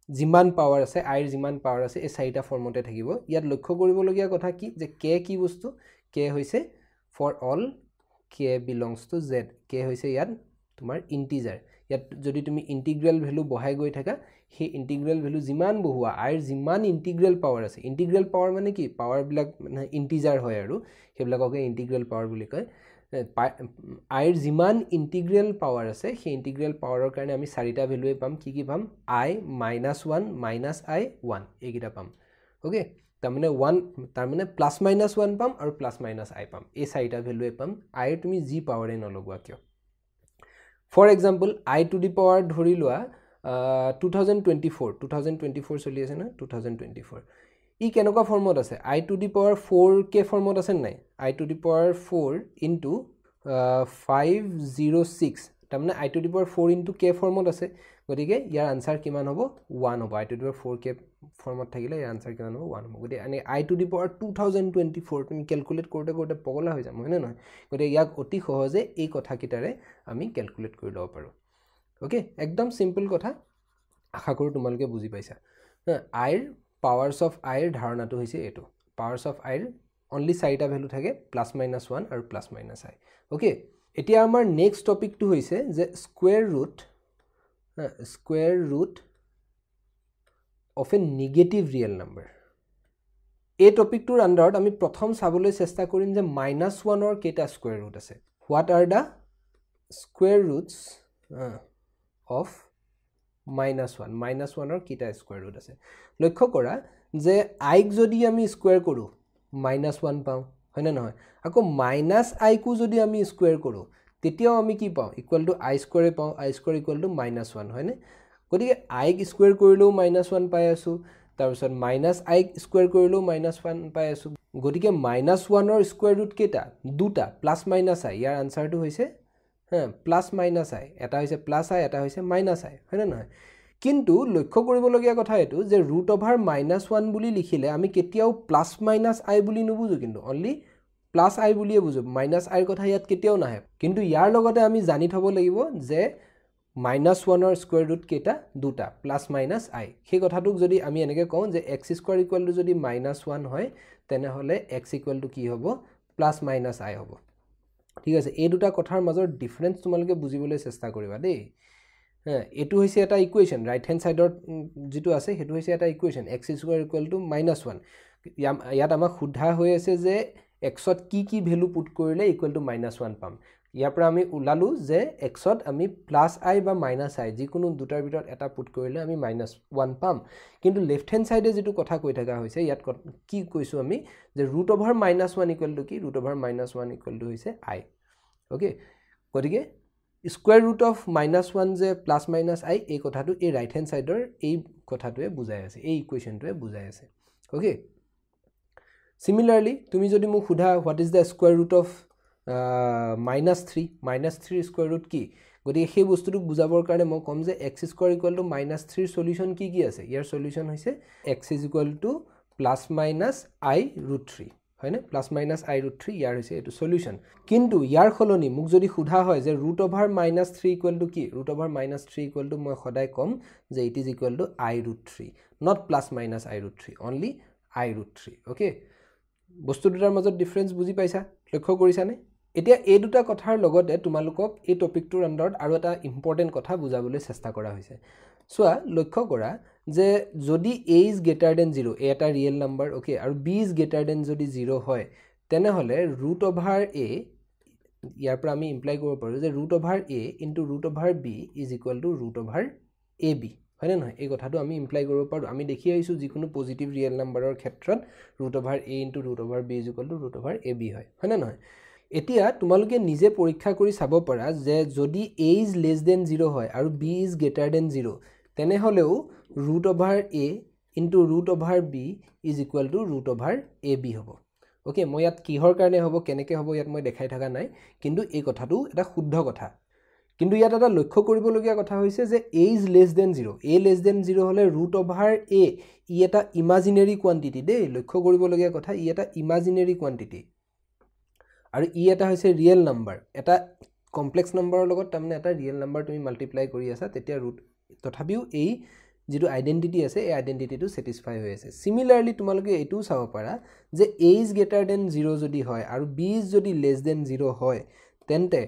যিমান পাৱাৰ আছে আইৰ যিমান পাৱাৰ আছে এই চাৰিটা ফৰ্মতে থাকিব ইয়াত লক্ষ্য কৰিবলগীয়া কথা কি যে কে কি বস্তু কে হৈছে for all K belongs to Z K হৈছে ইয়াত তোমাৰ ইন্টিজাৰ ইয়াত যদি তুমি ইন্টিগ্ৰেল ভ্যালু বহাই গৈ থাকা সেই ইন্টিগ্ৰেল ভ্যালু যিমান বহুৱা আইৰ যিমান ইন্টিগ্ৰেল পাৱাৰ আছে ইন্টিগ্ৰেল পাৱাৰ মানে কি পাৱাৰ বিলাক মানে ইন্টিজাৰ হয় আৰু সেইবিলাককে ইন্টিগ্ৰেল পাৱাৰ বুলি কয় আইৰ যিমান ইন্টিগ্ৰেল পাৱাৰ আছে সেই ইন্টিগ্ৰেল পাৱাৰৰ কাৰণে আমি চাৰিটা ভ্যালুৱে পাম কি পাম i -1 -i 1 এইকিটা পাম ওকে তাৰমানে 1 তাৰমানে +-1 পাম আৰু +-i পাম এই চাৰিটা ভ্যালুৱে পাম আইৰ তুমি যি পাৱাৰে নলগোৱা কিয় for example i to the power ধৰি লোৱা 2024 চলি আছে না 2024 ই কেনেকুৱা ফৰ্মত আছে i টু দি পাৱাৰ 4 কে ফৰ্মত আছে নাই i to the power 4 into 506 তাৰমানে i to the power 4 into k ফৰ্মত আছে গতিকে ইয়াৰ আনসাৰ কিমান হ'ব 1 হ'ব i to the power 4 k ফৰ্মত থাকিলে ইয়াৰ আনসাৰ কিমান হ'ব 1 হ'ব গতিকে আনি i টু দি পাৱাৰ 2024 তুমি ক্যালকুলেট কৰোতে পগলা হৈ যাম হয়নে নহয় গতিকে ইয়াক অতি সহজে এই কথা কিটাৰে আমি ক্যালকুলেট কৰি লব পাৰো ওকে একদম সিম্পল কথা আশা কৰো তোমালোকে বুজি পাইছা আইৰ powers of i ধাৰণাটো হৈছে এটো powers of i only চাৰিটা ভ্যালু থাকে +-1 আৰু +-i ওকে এতিয়া আমাৰ নেক্সট টপিকটো হৈছে যে square root of a negative real number এই টপিকটোৰ আন্ডাৰত আমি প্ৰথম চাবলৈ চেষ্টা কৰিম যে -1 ৰ কেটা স্কয়াৰ ৰুট আছে what are the square roots of -1 ৰ কিটা স্কয়াৰ ৰুট আছে লক্ষ্য কৰা যে i ক যদি আমি স্কয়াৰ কৰো -1 পাও হয়নে নহয় আকৌ -i কো যদি আমি স্কয়াৰ কৰো তেতিয়াও আমি কি পাও ইকুৱেল টু i স্কয়াৰ পাও i স্কয়াৰ ইকুৱেল টু -1 হয়নে গতিকে i ক স্কয়াৰ কৰিলেও -1 পাই আছো তাৰ পিছত -i ক স্কয়াৰ কৰিলেও -1 পাই আছো গতিকে -1 ৰ স্কয়াৰ ৰুট কেটা দুটা +-i ইয়াৰ আনসাৰটো হৈছে +-i এটা হৈছে +i এটা হৈছে -i হয়নে নহয় কিন্তু লক্ষ্য কৰিবলগীয়া কথা এটো যে √(-1) বুলি লিখিলে আমি কেতিয়াও +-i বুলি নুবুজো কিন্তু অনলি +i বুলিয়ে বুজো -i ৰ কথা ইয়াত কেতিয়াও নাহে কিন্তু ইয়াৰ লগতে আমি জানি থব লাগিব যে -1 ৰ স্কয়াৰ ৰুট কেটা দুটা +-i সেই কথাটোক যদি আমি এনেকৈ কওঁ যে x² যদি -1 হয় তেনে হলে x কি হ'ব +-i হ'ব ঠিক আছে এই দুটা কথাৰ মাজৰ ডিফাৰেন্স তোমালোকে বুজিবলৈ চেষ্টা কৰিবা দেই এটো হৈছে এটা ইকুৱেচন ৰাইট হ্যান্ড সাইডৰ যেটো আছে হেতু হৈছে এটা ইকুৱেচন x² -1 ইয়াত আমাক সুধা হৈ আছে যে x ত কি ভ্যালু পুট কৰিলে =-1 পাম ইয়াৰ পৰা আমি উলালো যে x ত আমি +i বা -i যিকোনো দুটাৰ ভিতৰত এটা পুট কৰিলে আমি -1 পাম কিন্তু লেফট হ্যান্ড সাইডে যেটো কথা কৈ থাকা হৈছে ইয়াত কি কৈছো আমি যে √(-1) কি √(-1) হৈছে i ওকে গতিকে স্কয়াৰ ৰুট অফ -1 যে +-i এই কথাটো এই ৰাইট হ্যান্ড সাইডৰ এই কথাটোৱে বুজাই আছে এই ইকুৱেচনটোৱে বুজাই আছে ওকে সিমিলাৰলি তুমি যদি মোক সুধা what is the square root of -3 square root কি গতিকে সেই বস্তুটোক বুজাবৰ কাৰণে মই কম যে x² -3 সলিউশন কি আছে ইয়াৰ সলিউশন হৈছে x +-i√3 হয়নে +-i√3 ইয়াৰ হৈছে এটো সলিউশন কিন্তু ইয়াৰ খলনি মোক যদি সুধা হয় যে √(-3) কি √(-3) মই সদায় কম যে it is equal two i√3 not +-i√3 only i√3 okay বস্তু দুটাৰ মাজত ডিফাৰেন্স বুজি পাইছা লক্ষ্য কৰিছানে এতিয়া এই দুটা কথাৰ লগতে তোমালোকক এই টপিকটোৰ আন্ডাৰত আৰু এটা ইম্পৰ্টেন্ট কথা বুজাবলৈ চেষ্টা কৰা হৈছে সোৱা লক্ষ্য কৰা যে যদি a is greater than 0 a এটা ৰিয়েল নাম্বাৰ ওকে আৰু b is greater than যদি 0 হয় তেনে হলে √(a) ইয়াৰ পৰা আমি ইমপ্লাই কৰিব পাৰো যে √(a) into √(b) is equal to √(ab) হয়নে নহয় এই কথাটো আমি ইমপ্লাই কৰিব পাৰো আমি দেখি আহিছো যিকোনো পজিটিভ ৰিয়েল নাম্বাৰৰ ক্ষেত্ৰত √(a) into √(b) is equal to √(ab) হয় হয়নে নহয় এতিয়া তোমালোকে নিজে পৰীক্ষা কৰি চাব পাৰা যে যদি a is less than 0 হয় আৰু b is greater than 0 তেনে হলেও √(a) into √(b) is equal to √(ab) হ'ব ওকে মই ইয়াত কিহৰ কাৰণে হ'ব কেনেকৈ হ'ব ইয়াত মই দেখাই থাকা নাই কিন্তু এই কথাটো এটা শুদ্ধ কথা কিন্তু ইয়াত এটা লক্ষ্য কৰিবলগীয়া কথা হৈছে যে a is less than 0 a less than 0 হলে √(a) ই এটা ইমাজিনাৰী কোৱান্টিটি দেই লক্ষ্য কৰিবলগীয়া কথা ই এটা ইমাজিনাৰী কোৱান্টিটি আৰু ই এটা হৈছে ৰিয়েল নাম্বাৰ এটা কমপ্লেক্স নাম্বাৰৰ লগত তাৰমানে এটা ৰিয়েল নাম্বাৰ তুমি মাল্টিপ্লাই কৰি আছা তেতিয়া ৰুট তথাপিও এই যেটো আইডেন্টিটি আছে এই আইডেন্টিটিটো স্যাটিসফাই হৈ আছে সিমিলাৰলি তোমালোকে এটো চাব পাৰা যে a is greater than 0 যদি হয় আৰু b is যদি less than 0 হয় তেন্তে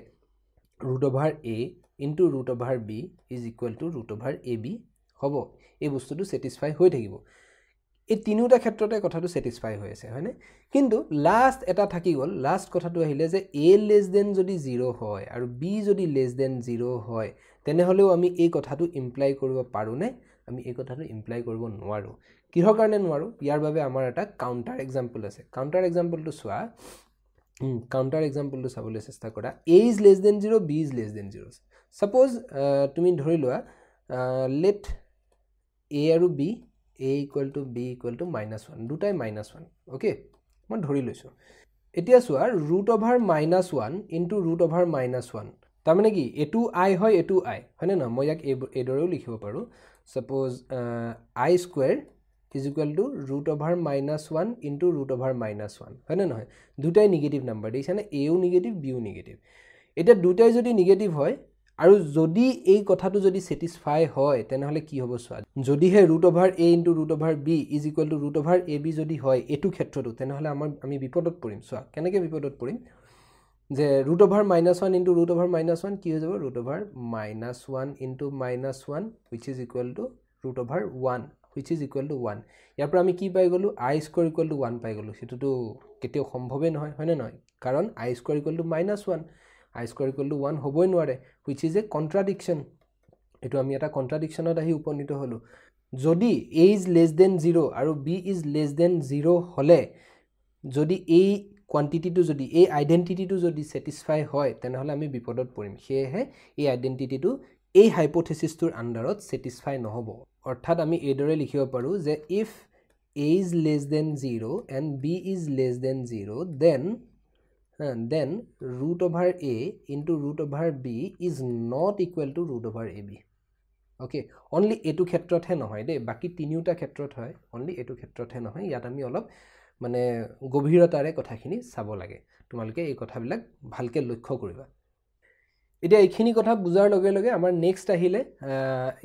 root over a into root over b is equal to root over ab হ'ব এই বস্তুটো স্যাটিসফাই হৈ থাকিব এই তিনিটা ক্ষেত্ৰতে কথাটো স্যাটিসফাই হৈ আছে হয়নে কিন্তু লাস্ট এটা থাকি গল লাস্ট কথাটো আহিলে যে a less than যদি 0 হয় আৰু b যদি less than 0 হয় তেনে হলেও আমি এই কথাটো ইমপ্লাই কৰিব পাৰো নে আমি এই কথাটো ইমপ্লাই কৰিব নোৱাৰো কিহৰ কাৰণে নোৱাৰো ইয়াৰ বাবে আমাৰ এটা কাউন্টাৰ এক্সাম্পল আছে কাউন্টাৰ এক্সাম্পলটো চোৱা কাউন্টাৰ এক্সাম্পলটো চাবলৈ চেষ্টা কৰা a is less than 0 b is less than 0 suppose তুমি ধৰি লোৱা let a আৰু b a equal to b equal to -1 দুটাই -1 ওকে মই ধৰি লৈছো এতিয়া চোৱা root over -1 into root over -1 তাৰ মানে কি এটো i হয় এটো i হয়নে না মই ইয়াক এদৰেও লিখিব পাৰো suppose I square is equal to root over -1 into root over -1 হয়নে নহয় দুটাই নেগেটিভ নাম্বার দিছানে a ও নেগেটিভ b ও নেগেটিভ এটা দুটাই যদি নেগেটিভ হয় আৰু যদি এই কথাটো যদি স্যাটিসফাই হয় তেনে হলে কি হ'ব সোৱা যদি হে root over a into root over b is equal to root over ab যদি হয় এটো ক্ষেত্ৰটো তেনে হলে আমি বিপদত পৰিম সোৱা কেনেকৈ বিপদত পৰিম যে root over -1 into root over -1 কি হৈ যাব root over -1 into -1 which is equal to root over 1 which is equal to 1 ইয়াৰ পৰা আমি কি পাই গলো I square equal to 1 পাই গলো সেটোটো কেতিয়াও সম্ভৱে নহয় হয়নে নহয় কাৰণ I square equal to -1 I square equal to 1 হ'বই নোৱাৰে which is a contradiction এটো আমি এটা কন্ট্ৰাডিকশনত আহি উপনীত হলো যদি a is less than 0 আৰু b is less than 0 হলে যদি এই কোয়ান্টিটিটো যদি এই আইডেন্টিটিটো যদি স্যাটিসফাই হয় তেনে হলে আমি বিপদত পৰিম সেহে এই আইডেন্টিটিটো এই হাইপোথিসিসটোৰ আন্ডাৰত স্যাটিসফাই নহব অৰ্থাৎ আমি এদৰে লিখিব পাৰো যে if a is less than 0 and b is less than 0 then root over a into root over b is not equal to root over ab okay only এটো ক্ষেত্ৰতহে নহয় দে বাকি তিনিটা ক্ষেত্ৰত হয় only এটো ক্ষেত্ৰতহে নহয় ইয়াত আমি অলপ মানে গভীৰতাৰে কথাখিনি চাব লাগে তোমালকে এই কথাবিলাক ভালকে লক্ষ্য কৰিবা এতিয়া এইখিনি কথা বুজাৰ লগে লগে আমাৰ নেক্সট আহিলে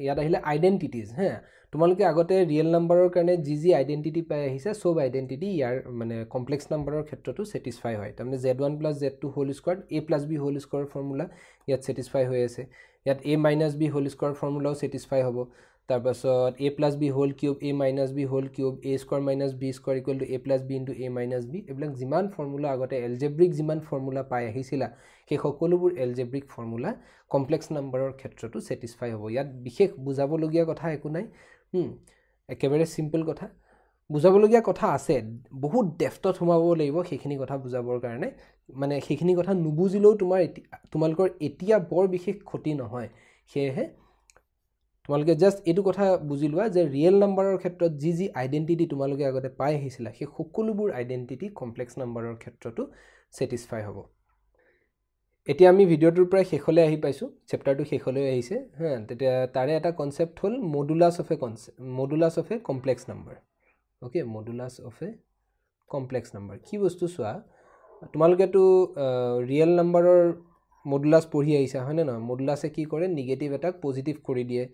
ইয়াত আহিলে আইডেন্টিটিজ হে তোমালকে আগতে ৰিয়েল নাম্বাৰৰ কাৰণে জি আইডেন্টিটি পাই আহিছে সব আইডেন্টিটি ইয়াৰ মানে কমপ্লেক্স নাম্বাৰৰ ক্ষেত্ৰটো স্যাটিসফাই হয় তাৰমানে z1 + z2 whole square a + b whole square formula ইয়াত স্যাটিসফাই হৈ আছে ইয়াত a - b হোল স্কয়াৰ ফৰ্মুলাও স্যাটিসফাই হ'ব তাৰ পাছত a + b whole cube a - b whole cube a square - b square = a + b * a - b এবিলাক যিমান ফৰ্মুলা আগতে এলজেব্ৰিক যিমান ফৰ্মুলা পাই আহিছিলা সেই সকলোবোৰ এলজেব্ৰিক ফৰ্মুলা কমপ্লেক্স নাম্বাৰৰ ক্ষেত্ৰটো স্যাটিসফাই হ'ব ইয়াত বিশেষ বুজাবলগীয়া কথা একো নাই একেবাৰে সিম্পল কথা বুজাবলগীয়া কথা আছে বহুত ডেফটত সোমাব লাগিব সেইখিনি কথা বুজাবৰ কাৰণে মানে সেইখিনি কথা নুবুজিলেও তোমালকৰ এতিয়া বৰ বিশেষ ক্ষতি নহয় সেহে তোমালকে জাস্ট এটো কথা বুজি লোৱা যে ৰিয়েল নাম্বাৰৰ ক্ষেত্ৰত জি আইডেন্টিটি তোমালকে আগতে পাই আহিছিলা সেই সকলোবোৰ আইডেন্টিটি কমপ্লেক্স নাম্বাৰৰ ক্ষেত্ৰটো স্যাটিসফাই হ'ব এতিয়া আমি ভিডিওটোৰ প্ৰায় শেষলৈ আহি পাইছো চেপ্টাৰটো শেষলৈ আহিছে হ্যাঁ তেতিয়া তাৰে এটা concept hall modulus of a complex number okay modulus of a complex number কি বস্তু চোৱা তোমালকেটো ৰিয়েল নাম্বাৰৰ মডুলাস পঢ়ি আহিছা হয় না মডুলাসে কি কৰে নেগেটিভ এটাক পজিটিভ কৰি দিয়ে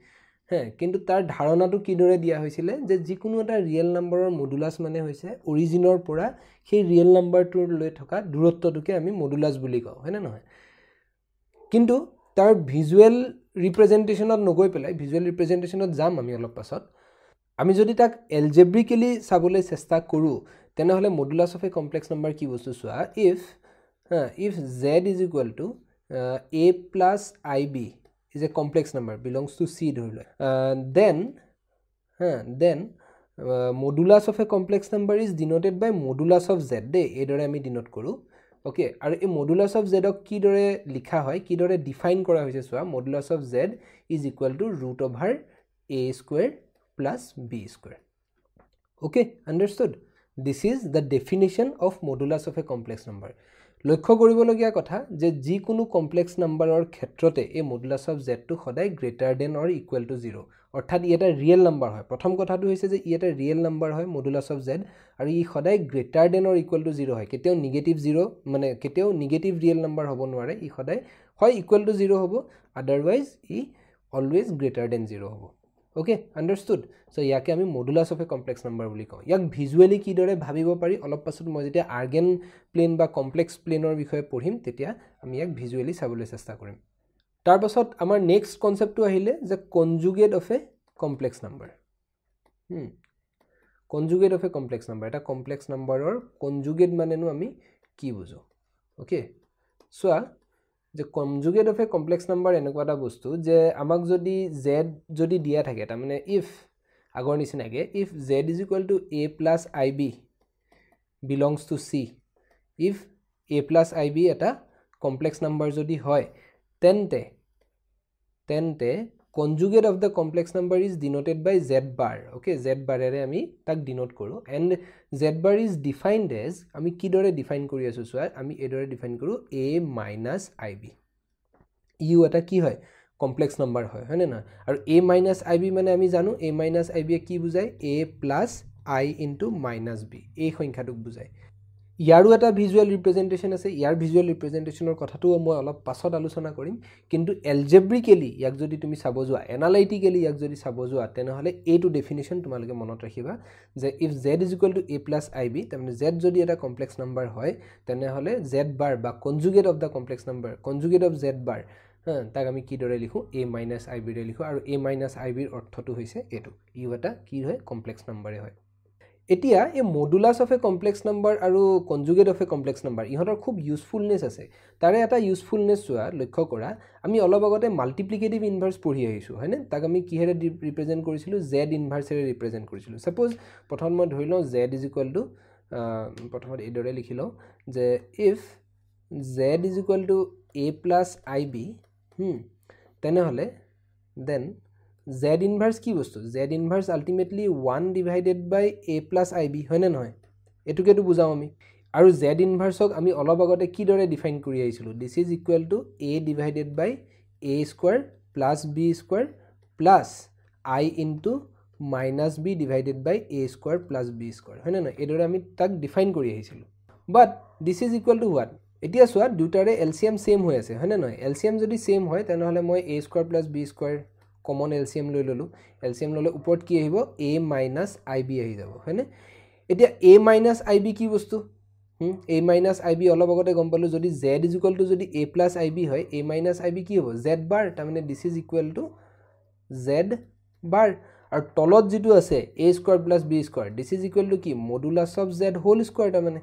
হ্যাঁ কিন্তু তাৰ ধাৰণাটো কি দৰে দিয়া হৈছিল যে যিকোনো এটা ৰিয়েল নাম্বাৰৰ মডুলাস মানে হৈছে অৰিজিনৰ পৰা সেই ৰিয়েল নাম্বাৰটোৰ লৈ থকা দূৰত্বটোকে আমি মডুলাস বুলি কওঁ হয় না নহয় কিন্তু তাৰ ভিজুৱেল ৰিপ্ৰেজেন্টেশনত নগৈ পেলাই ভিজুৱেল ৰিপ্ৰেজেন্টেশনত যাম আমি অলপ পাছত আমি যদি তাক এলজেব্ৰিক্যালি চাবলৈ চেষ্টা কৰো তেনে হলে modulus of a complex number কি বস্তু চোৱা if z is equal to a plus ib is a complex number belongs to c ধৰি লয় then modulus of a complex number is denoted by modulus of z দে এদৰে আমি denote কৰো okay আৰু এই modulus of z ক কি দৰে লিখা হয় কি দৰে ডিফাইন কৰা হৈছে চোৱা modulus of z is equal to root over a square plus b square okay understood this is the definition of modulus of a complex number লক্ষ্য কৰিবলগীয়া কথা যে যিকোনো কমপ্লেক্স নাম্বাৰৰ ক্ষেত্ৰতে এই মডুলাস অফ z টো সদায় greater than or equal to 0 অৰ্থাৎ ই এটা ৰিয়েল নাম্বাৰ হয় প্ৰথম কথাটো হৈছে যে ই এটা ৰিয়েল নাম্বাৰ হয় মডুলাস অফ z আৰু ই সদায় greater than or equal to 0 হয় কেতিয়াও নেগেটিভ 0 মানে কেতিয়াও নেগেটিভ ৰিয়েল নাম্বাৰ হ'ব নোৱাৰে ই সদায় হয় ইকুৱেল টু 0 হ'ব আদাৰৱাইজ ই অলৱেজ গ্ৰেটাৰ দেন 0 হ'ব ওকে আন্ডাৰস্টুড সো ইয়াকে আমি modulus of a complex number বুলি কওঁ ইয়াক ভিজুৱেলি কিদৰে ভাবিব পাৰি অলপ পাছত মই যেতিয়া আৰ্গেন প্লেন বা কমপ্লেক্স প্লেনৰ বিষয়ে পঢ়িম তেতিয়া আমি ইয়াক ভিজুৱেলি চাবলৈ চেষ্টা কৰিম তাৰ পাছত আমাৰ নেক্সট কনসেপ্টটো আহিলে যে conjugate of a complex number conjugate of a complex number এটা কমপ্লেক্স নাম্বাৰৰ কনজুগেট মানেনো আমি কি বুজো ওকে সোয়া যে conjugate of a complex number এনেকুৱা এটা বস্তু যে আমাক যদি z যদি দিয়া থাকে তাৰ মানে ইফ আগৰ নিচিনাকে if z = a + ib belongs to c if a + ib এটা কমপ্লেক্স নাম্বাৰ যদি হয় তেন্তে conjugate of the complex number is denoted by z bar okay z bar এৰে আমি তাক ডিনোট কৰো and z bar is defined as আমি কি দৰে ডিফাইন কৰি আছো সোয়া আমি এদৰে ডিফাইন কৰো a - ib ইউ এটা কি হয় কমপ্লেক্স নাম্বাৰ হয় হয়নে না আৰু a - ib মানে আমি জানো a - ib কি বুজায় a + i - b এই সংখ্যাটোক বুজায় ইয়াৰো এটা ভিজুৱেল ৰিপ্ৰেজেন্টেশন আছে ইয়াৰ ভিজুৱেল ৰিপ্ৰেজেন্টেশনৰ কথাটো মই অলপ পাছত আলোচনা কৰিম কিন্তু এলজেব্ৰিকেলি ইয়াক যদি তুমি চাব যোৱা এনালাইটিক্যালি ইয়াক যদি চাব যোৱা তেনেহলে এইটো ডেফিনিশন তোমালোকে মনত ৰাখিবা যে ইফ z = a + ib তাৰমানে z যদি এটা কমপ্লেক্স নাম্বাৰ হয় তেনেহলে z bar বা conjugate of the complex number conjugate of z bar তাক আমি কি দৰে লিখো a - ib ৰে লিখো আৰু a - ib ৰ অৰ্থটো হৈছে এটো ইউ এটা কি হয় কমপ্লেক্স নাম্বাৰে হয় এতিয়া এই modulus of a complex number আৰু conjugate of a complex number ইহঁতৰ খুব ইউজফুলনেস আছে তাৰে এটা ইউজফুলনেস চোৱা লক্ষ্য কৰা আমি অলপ আগতে মাল্টিপ্লিকেটিভ ইনভাৰ্স পঢ়ি আহিছো হয়নে তাক আমি কিহেৰে ৰিপ্ৰেজেন্ট কৰিছিলো z ইনভাৰ্সেৰে ৰিপ্ৰেজেন্ট কৰিছিলো সাপোজ প্ৰথম মই ধৰি লওঁ z = প্ৰথমত এদৰে লিখি লওঁ যে if z = a + ib তেনেহলে then z inverse কি বস্তু z inverse ultimately 1 divided by a plus ib হয়নে নহয় এটুকেটো বুজাও আমি আৰু z inverse ক আমি অলপ আগতে কি দৰে ডিফাইন কৰি আহিছিলো this is equal to a divided by a square plus b square plus I into minus b divided by a square plus b square হয়নে নহয় এদৰে আমি তাক ডিফাইন কৰি আহিছিলো but this is equal to what এতিয়া সোয়া দুটাৰে LCM same হৈ আছে হয়নে নহয় LCM যদি সেম হয় তেনেহলে মই a square plus b square common LCM লৈ ললো LCM ললে ওপৰত কি আহিব a - ib আহি যাব হয়নে এতিয়া a - ib কি বস্তু a - ib অলপ আগতে গম পালো যদি z = যদি a + ib হয় a - ib কি হ'ব z bar তাৰ মানে this is equal to z bar আৰু তলত যেটো আছে a square plus b square this is equal to কি modulus of z whole square তাৰ মানে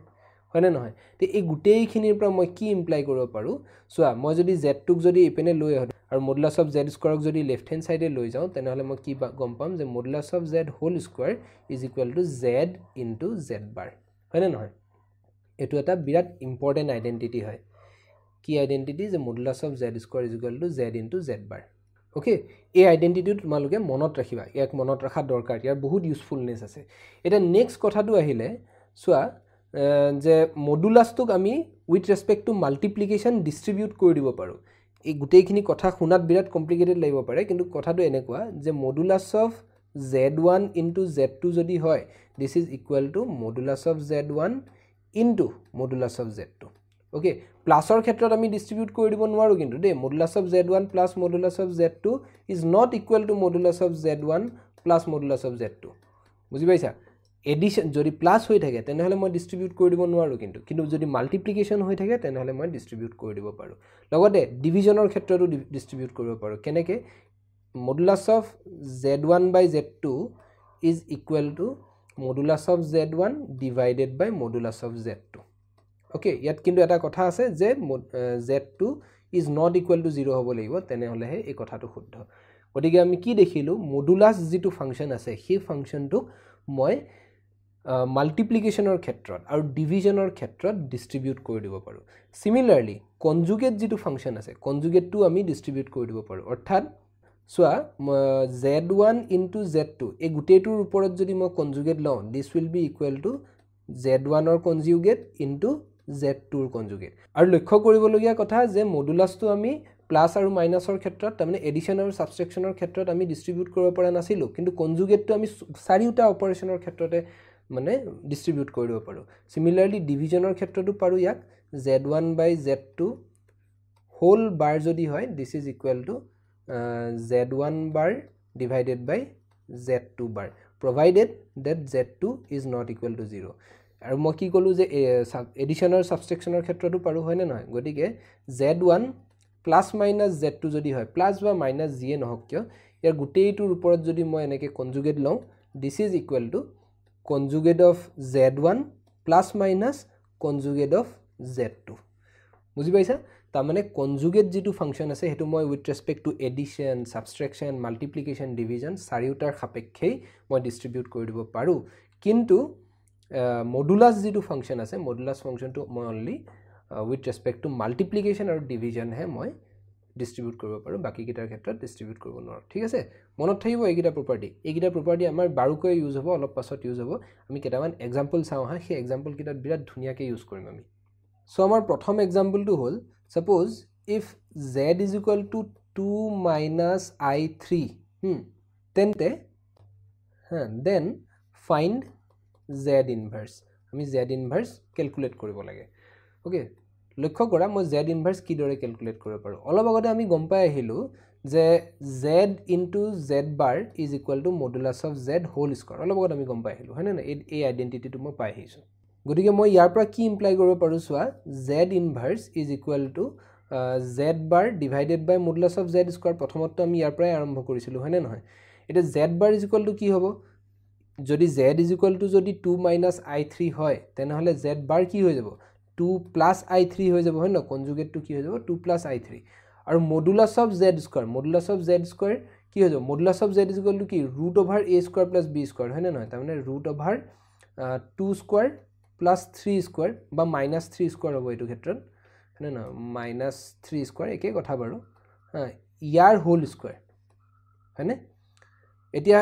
হয়নে নহয় তে এই গুটেইখিনিৰ পৰা মই কি ইমপ্লাই কৰিব পাৰো সোয়া মই যদি z টুক যদি ইপেনে লৈ আহো আৰু modulus of z square ক যদি লেফট হ্যান্ড সাইডে লৈ যাও তেনেহলে মই কি গম পাম যে modulus of z whole square is equal to z into z bar হয়নে নহয় এটো এটা বিৰাট ইম্পৰ্টেন্ট আইডেন্টিটি হয় কি আইডেন্টিটি যে modulus of z square is equal to z into z bar okay এই আইডেন্টিটি তোমালোকে মনত ৰাখিবা ইয়াক মনত ৰাখা দৰকাৰ ইয়াৰ বহুত ইউজফুলনেস আছে এটা নেক্সট কথাটো আহিলে সোয়া যে মডুলাসটোক আমি উইথ ৰেসপেক্ট টু মাল্টিপ্লিকেশন ডিস্ট্ৰিবিউট কৰি দিব পাৰো এই গুটেইখিনি কথা শুনাত বিৰাট কমপ্লিকেটেড লাগিব পাৰে কিন্তু কথাটো এনেকুৱা যে modulus of z1 into z2 যদি হয় this is equal to modulus of z1 into modulus of z2 okay প্লাসৰ ক্ষেত্ৰত আমি ডিস্ট্ৰিবিউট কৰি দিব নোৱাৰো কিন্তু দে modulus of z1 plus modulus of z2 is not equal to modulus of z1 plus modulus of z2 বুজি পাইছা edition যদি প্লাস হৈ থাকে তেনেহলে মই ডিস্ট্ৰিবিউট কৰি দিব নোৱাৰো কিন্তু যদি মাল্টিপ্লিকেশন হৈ থাকে তেনেহলে মই ডিস্ট্ৰিবিউট কৰি দিব পাৰো লগতে ডিভিজনৰ ক্ষেত্ৰতো ডিস্ট্ৰিবিউট কৰিব পাৰো কেনেকে modulus of z1 by z2 is equal to modulus of z1 divided by modulus of z2 okay ইয়াত কিন্তু এটা কথা আছে যে z2 is not equal to 0 হ'ব লাগিব তেনেহলে এই কথাটো শুদ্ধ গতিকে আমি কি দেখিলো মডুলাস যেটো ফাংশন আছে সেই ফাংশনটো মই মাল্টিপ্লিকেশনৰ ক্ষেত্ৰত আৰু ডিভিজনৰ ক্ষেত্ৰত ডিস্ট্ৰিবিউট কৰি দিব পাৰো সিমিলাৰলি কনজুগেট যেটো ফাংশন আছে কনজুগেটটো আমি ডিস্ট্ৰিবিউট কৰি দিব পাৰো অৰ্থাৎ সোয়া z1 into z2 এই গুটেটোৰ ওপৰত যদি মই কনজুগেট লওঁ this will be equal to z1 ৰ কনজুগেট into z2 ৰ কনজুগেট আৰু লক্ষ্য কৰিবলগীয়া কথা যে মডুলাসটো আমি প্লাস আৰু মাইনাসৰ ক্ষেত্ৰত তাৰমানে এডিশন আৰু সাবট্ৰেকশনৰ ক্ষেত্ৰত আমি ডিস্ট্ৰিবিউট কৰিব পৰা নাছিলো কিন্তু কনজুগেটটো আমি চাৰিটা অপাৰেশনৰ ক্ষেত্ৰতে মানে ডিস্ট্ৰিবিউট কৰিব পাৰো সিমিলাৰলি ডিভিজনৰ ক্ষেত্ৰতো পাৰো ইয়াক z1 by z2 হোল বার যদি হয় this is equal to z1 bar divided by z2 bar provided that z2 is not equal to 0 আৰু মই কি কলো যে এডিশনৰ সাবট্ৰেকশনৰ ক্ষেত্ৰটো পাৰো হয় না নহয় গতিকে z1 প্লাস মাইনাস z2 যদি হয় প্লাস বা মাইনাস যিয়ে নহক কিয় ইয়াৰ গুটেইটোৰ ওপৰত যদি মই এনেকে কনজুগেট লওঁ this is equal to conjugate of z1 plus minus conjugate of z2 বুজি পাইছা তাৰ মানে conjugate যেটো ফাংশন আছে হেতু মই with respect to addition subtraction multiplication division চাৰিওটাৰ সাপেক্ষেই মই ডিস্ট্ৰিবিউট কৰি দিব পাৰো কিন্তু মডুলাস যেটো ফাংশন আছে মডুলাস ফাংশনটো মই only with respect to multiplication আৰু division হে মই ডিস্ট্ৰিবিউট কৰিব পাৰো বাকি কিটাৰ ক্ষেত্ৰত ডিস্ট্ৰিবিউট কৰিব নোৱাৰো ঠিক আছে মনত থাকিব এইগিটা প্ৰপাৰ্টি আমাৰ বাৰুকৈ ইউজ হ'ব অলপ পাছত ইউজ হ'ব আমি কেটামান এক্সাম্পল চাও হা সেই এক্সাম্পল কিটা বিৰাট ধুনিয়াকৈ ইউজ কৰিম আমি সো আমাৰ প্ৰথম এক্সাম্পলটো হ'ল suppose if z is equal to 2 minus i3 then find z inverse আমি z inverse calculate কৰিব লাগে okay লক্ষ্য কৰা মই z inverse কি দৰে ক্যালকুলেট কৰিব পাৰো অলপ আগতে আমি গম পাই আহিলো যে z into z bar is equal to modulus of z whole square অলপ আগতে আমি গম পাই আহিলো হয় না এই আইডেন্টিটিটো মই পাই আহিছো গতিকে মই ইয়াৰ পৰা কি ইমপ্লাই কৰিব পাৰো সোৱা z inverse is equal to z bar divided by modulus of z square প্ৰথমতে আমি ইয়াৰ পৰাই আৰম্ভ কৰিছিলো হয় না নহয় এটা z bar is equal to কি হ'ব যদি z is equal to যদি 2 minus i3 হয় তেনেহলে z bar কি হৈ যাব 2 plus i3 হৈ যাব হয় না কনজুগেট টু কি হৈ যাব 2 plus i3 আৰু মডুলাস অফ z স্কয়াৰ কি হৈ যাব modulus of z is equal to কি root over a square plus b square হয় না নহয় তাৰ মানে root over 2 square plus 3 square বা minus 3 square হ'ব এইটো ক্ষেত্ৰত হয় না minus 3 square একে কথা বাৰু ইয়াৰ হোল স্কয়াৰ হয় না এতিয়া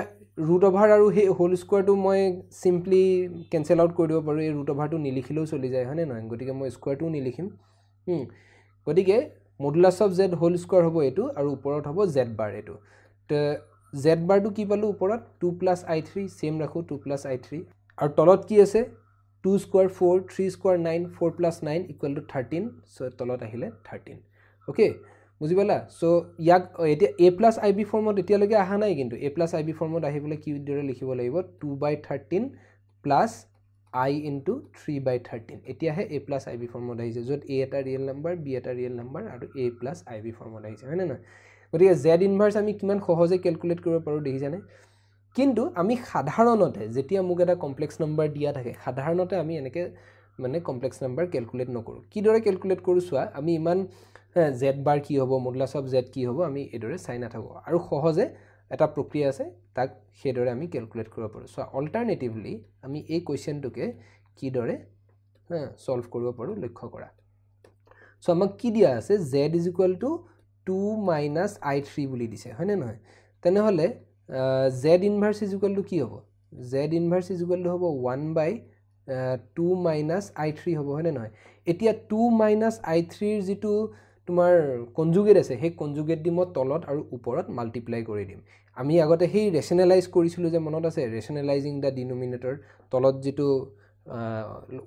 root over আৰু হে হোল স্কয়াৰটো মই সিম্পলি ক্যান্সেল আউট কৰি দিব পাৰো এই root over টো নিলিখিলেও চলি যায় হয় না নহয় গতিকে মই স্কয়াৰটো নিলিখিম গতিকে modulus of z whole square হ'ব এটো আৰু ওপৰত হ'ব z bar এটো তে z bar টো কি পালো ওপৰত 2 plus i3 সেম ৰাখো 2 plus i3 আৰু তলত কি আছে 2 square 4 3 square 9 4 plus 9 equal to 13 so তলত আহিলে 13 okay বুজি পালা সো ইয়াক এতিয়া a plus ib ফৰ্মত এতিয়া লগে আহা নাই কিন্তু a plus ib ফৰ্মত আহিবলে কি দৰে লিখিব লাগিব 2/13 plus I into 3/13 এতিয়া হে a plus ib ফৰ্মত আহিছে যত a এটা ৰিয়েল নাম্বাৰ b এটা ৰিয়েল নাম্বাৰ আৰু a plus ib ফৰ্মত আহিছে হয় না গতিকে z ইনভাৰ্স আমি কিমান সহজে ক্যালকুলেট কৰিব পাৰো দেখি জানে কিন্তু আমি সাধাৰণতে যেতিয়া মোক এটা কমপ্লেক্স নাম্বাৰ দিয়া থাকে সাধাৰণতে আমি এনেকে মানে কমপ্লেক্স নাম্বাৰ ক্যালকুলেট নকৰো কি দৰে ক্যালকুলেট কৰো সোৱা আমি ইমান z bar কি হ'ব মডুলাস অফ z কি হ'ব আমি এদৰে চাই না থাকো আৰু সহজে এটা প্ৰক্ৰিয়া আছে তাক হেদৰে আমি ক্যালকুলেট কৰিব পাৰো সো অল্টাৰনেটিভলি আমি এই কোৱেশ্চনটোকে কি দৰে সলভ কৰিব পাৰো লক্ষ্য কৰা সো আমাক কি দিয়া আছে z is equal to 2 minus i3 বুলি দিছে হয় না নহয় তেনে হলে z inverse is equal to কি হ'ব z inverse is equal to হ'ব 1/2 minus i3 হ'ব হয় না নহয় এতিয়া 2 minus i3 ৰ যেটো তোমাৰ কনজুগেট আছে হে কনজুগেট দি মই তলত আৰু ওপৰত মাল্টিপ্লাই কৰি দিম আমি আগতে হে ৰেশনালাইজ কৰিছিলো যে মনত আছে ৰেশনালাইজিং দা ডিনোমিনেটৰ তলত যেটো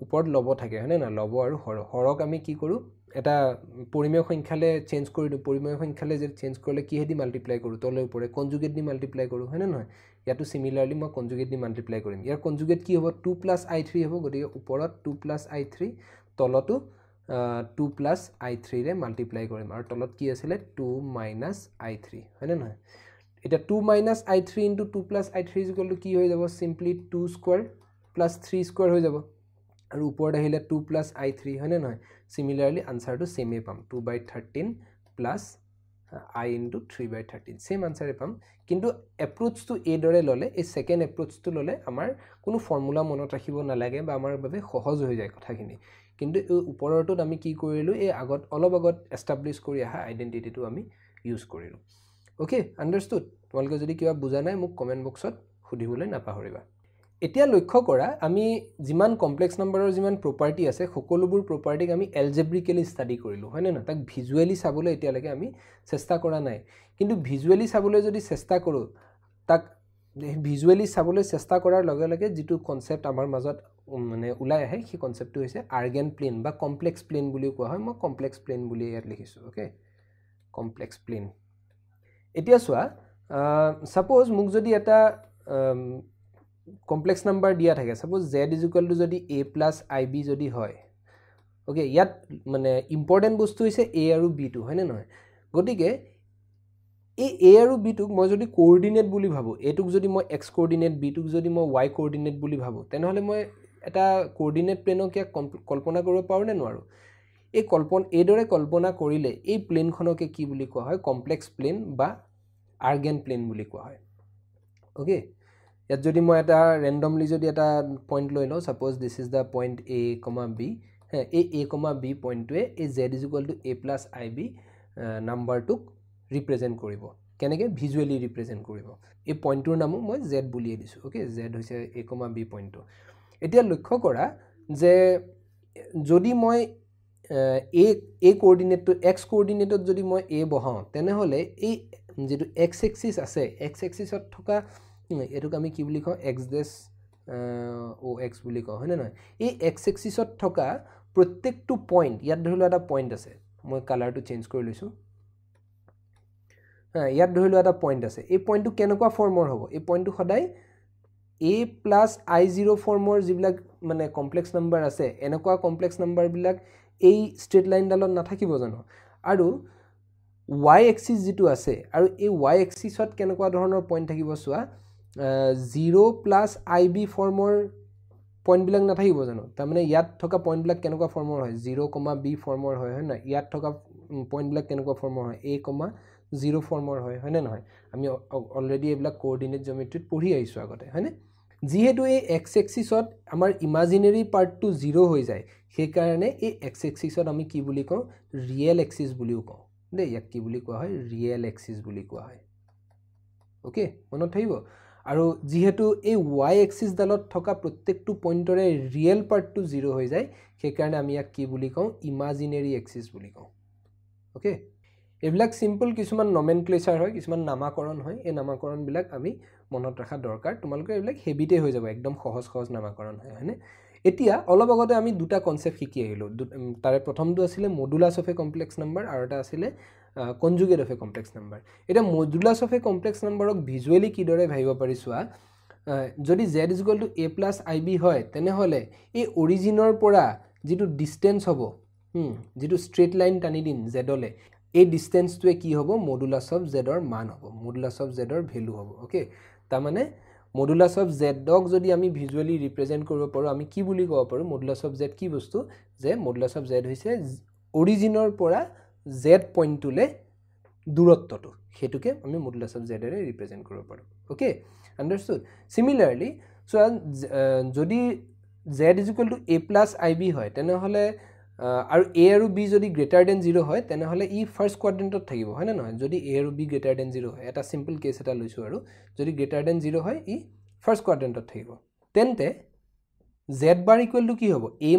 ওপৰত লব থাকে হয় না লব আৰু হৰক আমি কি কৰো এটা পৰিমেয় সংখ্যালে চেঞ্জ কৰি দিও পৰিমেয় সংখ্যালে যে চেঞ্জ কৰিলে কি হেদি মাল্টিপ্লাই কৰো তলে ওপৰে কনজুগেট দি মাল্টিপ্লাই কৰো হয় না নহয় ইয়াটো সিমিলাৰলি মই কনজুগেট দি মাল্টিপ্লাই কৰিম ইয়াৰ কনজুগেট কি হ'ব 2 plus i3 হ'ব গতিকে ওপৰত 2 plus i3 তলতো 2 plus i3 ৰে মাল্টিপ্লাই কৰিম আৰু তলত কি আছিল 2 minus i3 হয় না নহয় এটা 2 minus i3 into 2 plus i3 is equal to কি হৈ যাব simply 2 square plus 3 square হৈ যাব আৰু ওপৰত আহিলে 2 plus i3 হয় না নহয় similarly answer to same পাম 2/13 plus I into 3/13 same answer পাম কিন্তু approach to a দৰে ললে এই সেকেন্ড approach to ললে আমাৰ কোনো ফৰ্মুলা মনত ৰাখিব নালাগে বা আমাৰ বাবে সহজ হৈ যায় কথাখিনি কিন্তু এই ওপৰৰটোত আমি কি কৰিলো এই আগত অলপ আগত এস্টাবলিশ কৰি আহা আইডেন্টিটিটো আমি ইউজ কৰিলো ওকে আন্ডাৰস্টুড তোমালোকে যদি কিবা বুজা নাই মোক কমেন্ট বক্সত সুধিবলৈ নাপাহৰিবা এতিয়া লক্ষ্য কৰা আমি যিমান কমপ্লেক্স নাম্বাৰৰ যিমান প্ৰপাৰ্টি আছে সকলোবোৰ প্ৰপাৰ্টিক আমি এলজেব্ৰিক্যালি ষ্টাডি কৰিলো হয় না তাক ভিজুৱেলি চাবলৈ এতিয়া লাগে আমি চেষ্টা কৰা নাই কিন্তু ভিজুৱেলি চাবলৈ যদি চেষ্টা কৰো তাক ভিজুৱেলি চাবলৈ চেষ্টা কৰাৰ লগে লগে যেটো কনসেপ্ট আমাৰ মাজত মানে উলাই আহে সেই কনসেপ্টটো হৈছে আৰ্গেন প্লেন বা কমপ্লেক্স প্লেন বুলি কোৱা হয় মই কমপ্লেক্স প্লেন বুলি ইয়াত লিখিছো ওকে কমপ্লেক্স প্লেন এতিয়া সোৱা সাপোজ মোক যদি এটা কমপ্লেক্স নাম্বাৰ দিয়া থাকে সাপোজ z = যদি a + ib যদি হয় ওকে ইয়াত মানে ইম্পৰ্টেন্ট বস্তু হৈছে a আৰু b টো হয়নে নহয় গতিকে এই a আৰু b টোক মই যদি কোঅৰ্ডিনেট বুলি ভাবো a টোক যদি মই x কোঅৰ্ডিনেট b টোক যদি মই y কোঅৰ্ডিনেট বুলি ভাবো তেনেহলে মই এটা কোঅৰ্ডিনেট প্লেনক কল্পনা কৰিব পাৰো নে নোৱাৰো এইদৰে কল্পনা কৰিলে এই প্লেনখনকে কি বুলি কোৱা হয় কমপ্লেক্স প্লেন বা আৰ্গেন প্লেন বুলি কোৱা হয় ওকে ইয়াত যদি মই এটা ৰেন্ডমলি যদি এটা পইণ্ট লৈ লওঁ suppose this is the point a, b এই a, b পইণ্টটোৱে এই z = a + ib নাম্বাৰটোক ৰিপ্ৰেজেন্ট কৰিব কেনেকৈ ভিজুৱেলি ৰিপ্ৰেজেন্ট কৰিব এই পইণ্টটোৰ নামো মই z বুলিয়ে দিছো ওকে z হৈছে a, b পইণ্টটো এতিয়া লক্ষ্য কৰা যে যদি মই a কোঅৰ্ডিনেটটো x কোঅৰ্ডিনেটত যদি মই a বহাও তেনেহলে এই যেটো x এক্সিস আছে x এক্সিসত থকা এটোক আমি কি বুলি কওঁ x ডেশ o x বুলি কওঁ হয়নে নহয় এই x এক্সিসত থকা প্ৰত্যেকটো পইণ্ট ইয়াত ধৰিলো এটা পইণ্ট আছে মই কালাৰটো চেঞ্জ কৰি লৈছো ইয়াত ধৰিলো এটা পইণ্ট আছে এই পইণ্টটো কেনেকুৱা ফৰ্মৰ হ'ব এই পইণ্টটো সদায় a + i0 ফৰ্মৰ যিবিলাক মানে কমপ্লেক্স নাম্বাৰ আছে এনেকুৱা কমপ্লেক্স নাম্বাৰ বিলাক এই ষ্ট্ৰেট লাইন ডালত নাথাকিব জানো আৰু y এক্সিস যেটো আছে আৰু এই y এক্সিসত কেনেকুৱা ধৰণৰ পইণ্ট থাকিব চোৱা 0 + ib ফৰ্মৰ পইণ্ট বিলাক নাথাকিব জানো তাৰ মানে ইয়াত থকা পইণ্ট বিলাক কেনেকুৱা ফৰ্মৰ হয় 0, b ফৰ্মৰ হয় না ইয়াত থকা পইণ্ট বিলাক কেনেকুৱা ফৰ্মৰ হয় a, 0 ফৰ্মৰ হয় হয়নে নহয় আমি অলৰেডি এইবিলাক কোঅৰ্ডিনেট জিওমেট্ৰিত পঢ়ি আহিছো আগতে হয়নে যেহেতু এই x এক্সিসত আমাৰ ইমাজিনাৰী পাৰ্টটো 0 হৈ যায় সেই কাৰণে এই x এক্সিসত আমি কি বুলি কওঁ ৰিয়েল এক্সিস বুলিও কওঁ দে ইয়াক কি বুলি কোৱা হয় ৰিয়েল এক্সিস বুলি কোৱা হয় ওকে মনত থাকিব আৰু যেহেতু এই y এক্সিস ডালত থকা প্ৰত্যেকটো পইণ্টৰে ৰিয়েল পাৰ্টটো 0 হৈ যায় সেই কাৰণে আমি ইয়াক কি বুলি কওঁ ইমাজিনাৰী এক্সিস বুলি কওঁ ওকে এইবিলাক সিম্পল কিছুমান নমেনক্লেচাৰ হয় কিছুমান নামাকৰণ হয় এই নামাকৰণ বিলাক আমি মনত ৰাখা দৰকাৰ তোমালোকে এইবিলাক হেবিটে হৈ যাব একদম সহজ সহজ নামাকৰণ হয় হয়নে এতিয়া অলপ আগতে আমি দুটা কনসেপ্ট শিকি আহিলো তাৰে প্ৰথমটো আছিল modulus of a complex number আৰু এটা আছিল conjugate of a complex number এটা মডুলাস অফ এ কমপ্লেক্স নাম্বাৰক ভিজুৱেলি কিদৰে ভাবিব পাৰি চোৱা যদি z = a + ib হয় তেনেহলে এই অৰিজিনৰ পৰা যেটো ডিসটেন্স হ'ব যেটো ষ্ট্ৰেট লাইন টানি দিম z লে এই ডিসটেন্সটোৱে কি হ'ব মডুলাস অফ z ৰ মান হ'ব মডুলাস অফ z ৰ ভ্যালু হ'ব ওকে তাৰ মানে মডুলাস অফ z ক যদি আমি ভিজুৱেলি ৰিপ্ৰেজেন্ট কৰিব পাৰো আমি কি বুলি ক'ব পাৰো মডুলাস অফ z কি বস্তু যে মডুলাস অফ z হৈছে অৰিজিনৰ পৰা z পইণ্টটোলে দূৰত্বটো হেতুকে আমি মডুলাস অফ z ৰে ৰিপ্ৰেজেন্ট কৰিব পাৰো ওকে আন্ডাৰস্টুড সিমিলাৰলি সো যদি z = a + ib হয় তেনেহলে আৰু a আৰু b যদি গ্ৰেটাৰ দেন 0 হয় তেনেহলে ই ফাৰ্স্ট কোৱাড্ৰেন্টত থাকিব হয় না নহয় যদি a আৰু b গ্ৰেটাৰ দেন 0 হয় এটা সিম্পল কেস এটা লৈছো আৰু যদি গ্ৰেটাৰ দেন 0 হয় ই ফাৰ্স্ট কোৱাড্ৰেন্টত থাকিব তেন্তে z bar = কি হ'ব a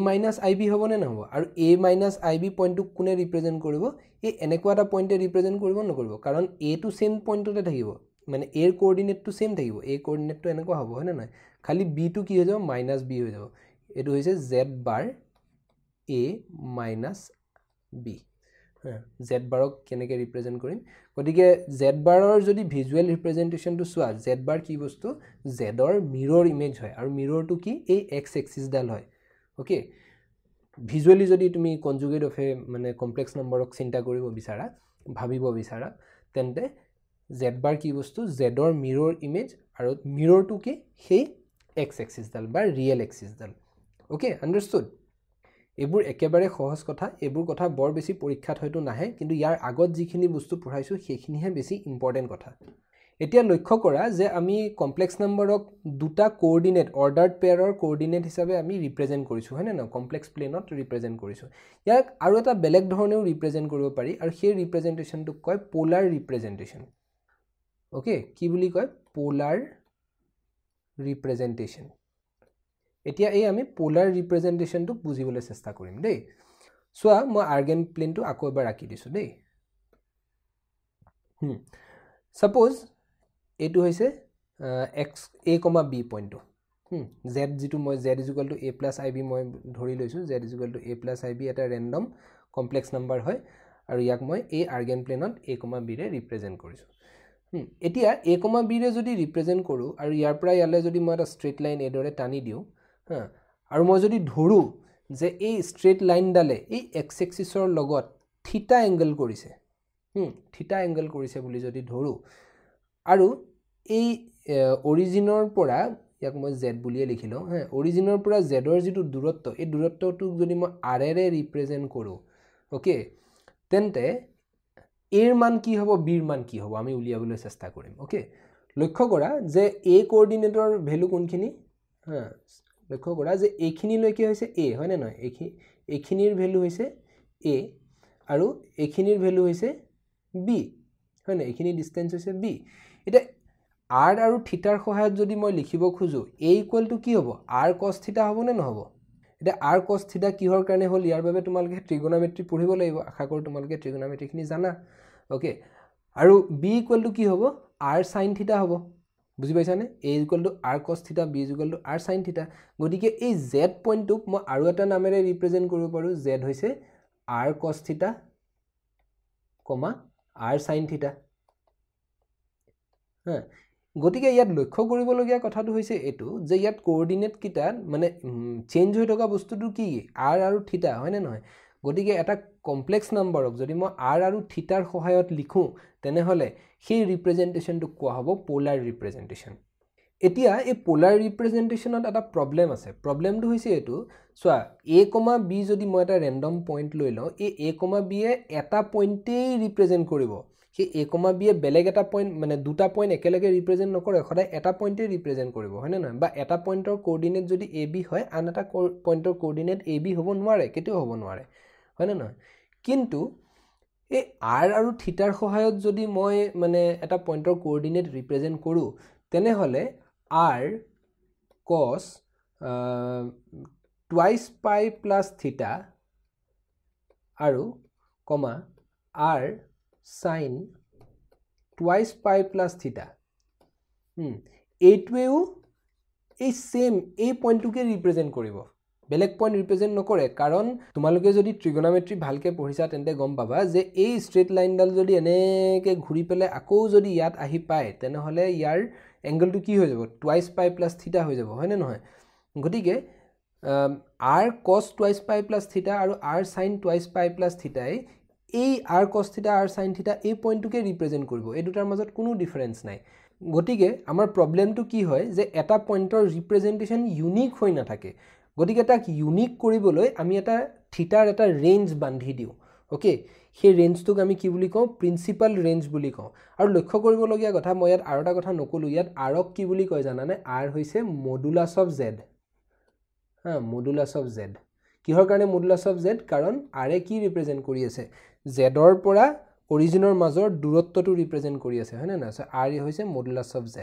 - ib হ'ব নে নহব আৰু a - ib পইণ্টটো কোনে ৰিপ্ৰেজেন্ট কৰিব এই এনেকুৱা এটা পইণ্টে ৰিপ্ৰেজেন্ট কৰিব নকৰিব কাৰণ a টো সেম পইণ্টতে থাকিব মানে a ৰ কোঅৰ্ডিনেটটো সেম থাকিব a কোঅৰ্ডিনেটটো এনেকুৱা হ'ব হয় না নহয় খালি b টো কি হৈ যাব -b হৈ যাব এটো হৈছে z bar a - b z বাৰক কেনেকৈ ৰিপ্ৰেজেন্ট কৰিম গতিকে z বাৰৰ যদি ভিজুৱেল ৰিপ্ৰেজেন্টেশনটো চোৱা z বাৰ কি বস্তু z ৰ মিৰৰ ইমেজ হয় আৰু মিৰৰটো কি এই x এক্সিস ডাল হয় ওকে ভিজুৱেলি যদি তুমি কনজুগেট অফ এ মানে কমপ্লেক্স নাম্বাৰক চিন্তা কৰিব বিচাৰা ভাবিব বিচাৰা তেন্তে z বাৰ কি বস্তু z ৰ মিৰৰ ইমেজ আৰু মিৰৰটো কি সেই x এক্সিস ডাল বা ৰিয়েল এক্সিস ডাল ওকে আন্ডাৰস্টুড এবোৰ একেবাৰে সহজ কথা এবোৰ কথা বৰ বেছি পৰীক্ষাত হয়তো নাহে কিন্তু ইয়াৰ আগত যিখিনি বস্তু পঢ়াইছো সেইখিনিহে বেছি ইম্পৰ্টেন্ট কথা এতিয়া লক্ষ্য কৰা যে আমি কমপ্লেক্স নাম্বাৰক দুটা কোঅৰ্ডিনেট অৰ্ডাৰ্ড পেয়াৰৰ কোঅৰ্ডিনেট হিচাপে আমি ৰিপ্ৰেজেন্ট কৰিছো হয় না কমপ্লেক্স প্লেনত ৰিপ্ৰেজেন্ট কৰিছো ইয়াক আৰু এটা বেলেগ ধৰণেও ৰিপ্ৰেজেন্ট কৰিব পাৰি আৰু সেই ৰিপ্ৰেজেন্টেশনটোক কয় পোলাৰ ৰিপ্ৰেজেন্টেশন ওকে কি বুলি কয় পোলাৰ ৰিপ্ৰেজেন্টেশন এতিয়া এই আমি পোলাৰ ৰিপ্ৰেজেন্টেশনটো বুজিবলৈ চেষ্টা কৰিম দেই সোৱা মই আৰ্গেন প্লেনটো আকৌ এবাৰ আঁকি দিছো দেই সাপোজ এটো হৈছে x a, b পইণ্টটো z যেটো মই z = a + ib মই ধৰি লৈছো z = a + ib এটা ৰেন্ডম কমপ্লেক্স নাম্বাৰ হয় আৰু ইয়াক মই এই আৰ্গেন প্লেনত a, b ৰে ৰিপ্ৰেজেন্ট কৰিছো এতিয়া a, b ৰে যদি ৰিপ্ৰেজেন্ট কৰো আৰু ইয়াৰ পৰা ইয়ালে যদি মই এটা ষ্ট্ৰেট লাইন এদৰে টানি দিও আৰু মই যদি ধৰো যে এই ষ্ট্ৰেট লাইনডালে এই এক্স এক্সিছৰ লগত থিটা এংগল কৰিছে থিটা এংগল কৰিছে বুলি যদি ধৰো আৰু এই অৰিজিনৰ পৰা ইয়াক মই z বুলিয়ে লিখিলো অৰিজিনৰ পৰা z ৰ যেটো দূৰত্ব এই দূৰত্বটো যদি মই r ৰে ৰিপ্ৰেজেন্ট কৰো ওকে তেন্তে a ৰ মান কি হ'ব b ৰ মান কি হ'ব আমি উলিয়াবলৈ চেষ্টা কৰিম ওকে লক্ষ্য কৰা যে a কোঅৰ্ডিনেটৰ ভ্যালু কোনখিনি লক্ষ্য কৰা যে এইখিনি লৈকে হৈছে a হয় নে নহয় এইখিনিৰ ভ্যালু হৈছে a আৰু এইখিনিৰ ভ্যালু হৈছে b হয় না এইখিনি ডিসটেন্স হৈছে b এটা r আৰু থিটাৰ সহায়ত যদি মই লিখিব খুজো a = কি হ'ব r cos থিটা হ'ব নে নহব এটা r cos থিটা কিহৰ কাৰণে হল ইয়াৰ বাবে তোমালকে ট্ৰিগোনোমেট্ৰি পঢ়িব লাগিব আশা কৰো তোমালকে ট্ৰিগোনোমেট্ৰি খিনি জানা ওকে আৰু b = কি হ'ব r sin থিটা হ'ব বুজি পাইছানে a = r cos থিটা b = r sin থিটা গতিকে এই z পইণ্টটোক মই আৰু এটা নামেৰে ৰিপ্ৰেজেন্ট কৰিব পাৰো z হৈছে r cos থিটা r sin থিটা গতিকে ইয়াত লক্ষ্য কৰিবলগীয়া কথাটো হৈছে এটো যে ইয়াত কোঅৰ্ডিনেট কিটা মানে চেঞ্জ হৈ থকা বস্তুটো কি r আৰু থিটা হয় নে নহয় গতিকে এটা কমপ্লেক্স নম্বৰক যদি মই r আৰু থিটাৰ সহায়ত লিখো তেনে হলে সেই ৰিপ্ৰেজেন্টেশনটো কোৱা হ'ব পোলাৰ ৰিপ্ৰেজেন্টেশন এতিয়া এই পোলাৰ ৰিপ্ৰেজেন্টেশনত এটা প্ৰবলেম আছে প্ৰবলেমটো হৈছে এটো সোৱা a, b যদি মই এটা ৰেন্ডম পইণ্ট লৈ লও এই a, b এ এটা পইণ্টেই ৰিপ্ৰেজেন্ট কৰিব সেই a, b এ বেলেগ এটা পইণ্ট মানে দুটা পইণ্ট একেলগে ৰিপ্ৰেজেন্ট নকৰে সদায় এটা পইণ্টেই ৰিপ্ৰেজেন্ট কৰিব হয় নে নহয় বা এটা পইণ্টৰ কোঅৰ্ডিনেট যদি ab হয় আন এটা পইণ্টৰ কোঅৰ্ডিনেট ab হ'ব নোৱাৰে কেতিয়াও হ'ব নোৱাৰে হয় নে নহয় কিন্তু এই r আৰু থিটাৰ সহায়ত যদি মই মানে এটা পইণ্টৰ কোঅৰ্ডিনেট ৰিপ্ৰেজেন্ট কৰো তেনে হলে r cos twice pi plus theta আৰু r sin twice pi plus theta এইটোৱেও এই সেম এই পইণ্টটোকে ৰিপ্ৰেজেন্ট কৰিব বেলেগ পইণ্ট ৰিপ্ৰেজেন্ট নকৰে কাৰণ তোমালোকে যদি ট্ৰিগোনোমেট্ৰি ভালকে পঢ়িছা তেন্তে গম পাবা যে এই ষ্ট্ৰেট লাইনডাল যদি এনেকে ঘূৰি পেলে আকৌ যদি ইয়াত আহি পায় তেনে হলে ইয়াৰ এংগলটো কি হৈ যাব twice pi plus theta হৈ যাব হয় নে নহয় গতিকে r cos twice pi plus theta আৰু r sin twice pi plus theta এই r cos theta r sin theta এই পইণ্টটোকে ৰিপ্ৰেজেন্ট কৰিব এই দুটাৰ মাজত কোনো ডিফাৰেন্স নাই গতিকে আমাৰ প্ৰবলেমটো কি হয় যে এটা পইণ্টৰ ৰিপ্ৰেজেন্টেশন ইউনিক হৈ নাথাকে গতিকে তাক ইউনিক কৰিবলৈ আমি এটা থিটাৰ এটা ৰেঞ্জ বান্ধি দিও ওকে সেই ৰেঞ্জটোক আমি কি বুলি কওঁ প্ৰিন্সিপাল ৰেঞ্জ বুলি কওঁ আৰু লক্ষ্য কৰিবলগীয়া কথা মই ইয়াত আৰু এটা কথা নকলো ইয়াত r ক কি বুলি কয় জানানে r হৈছে modulus of z modulus of z কিহৰ কাৰণে মডুলাস অফ z কাৰণ r এ কি ৰিপ্ৰেজেন্ট কৰি আছে z ৰ পৰা অৰিজিনৰ মাজৰ দূৰত্বটো ৰিপ্ৰেজেন্ট কৰি আছে হয় না না সো r হৈছে মডুলাস অফ z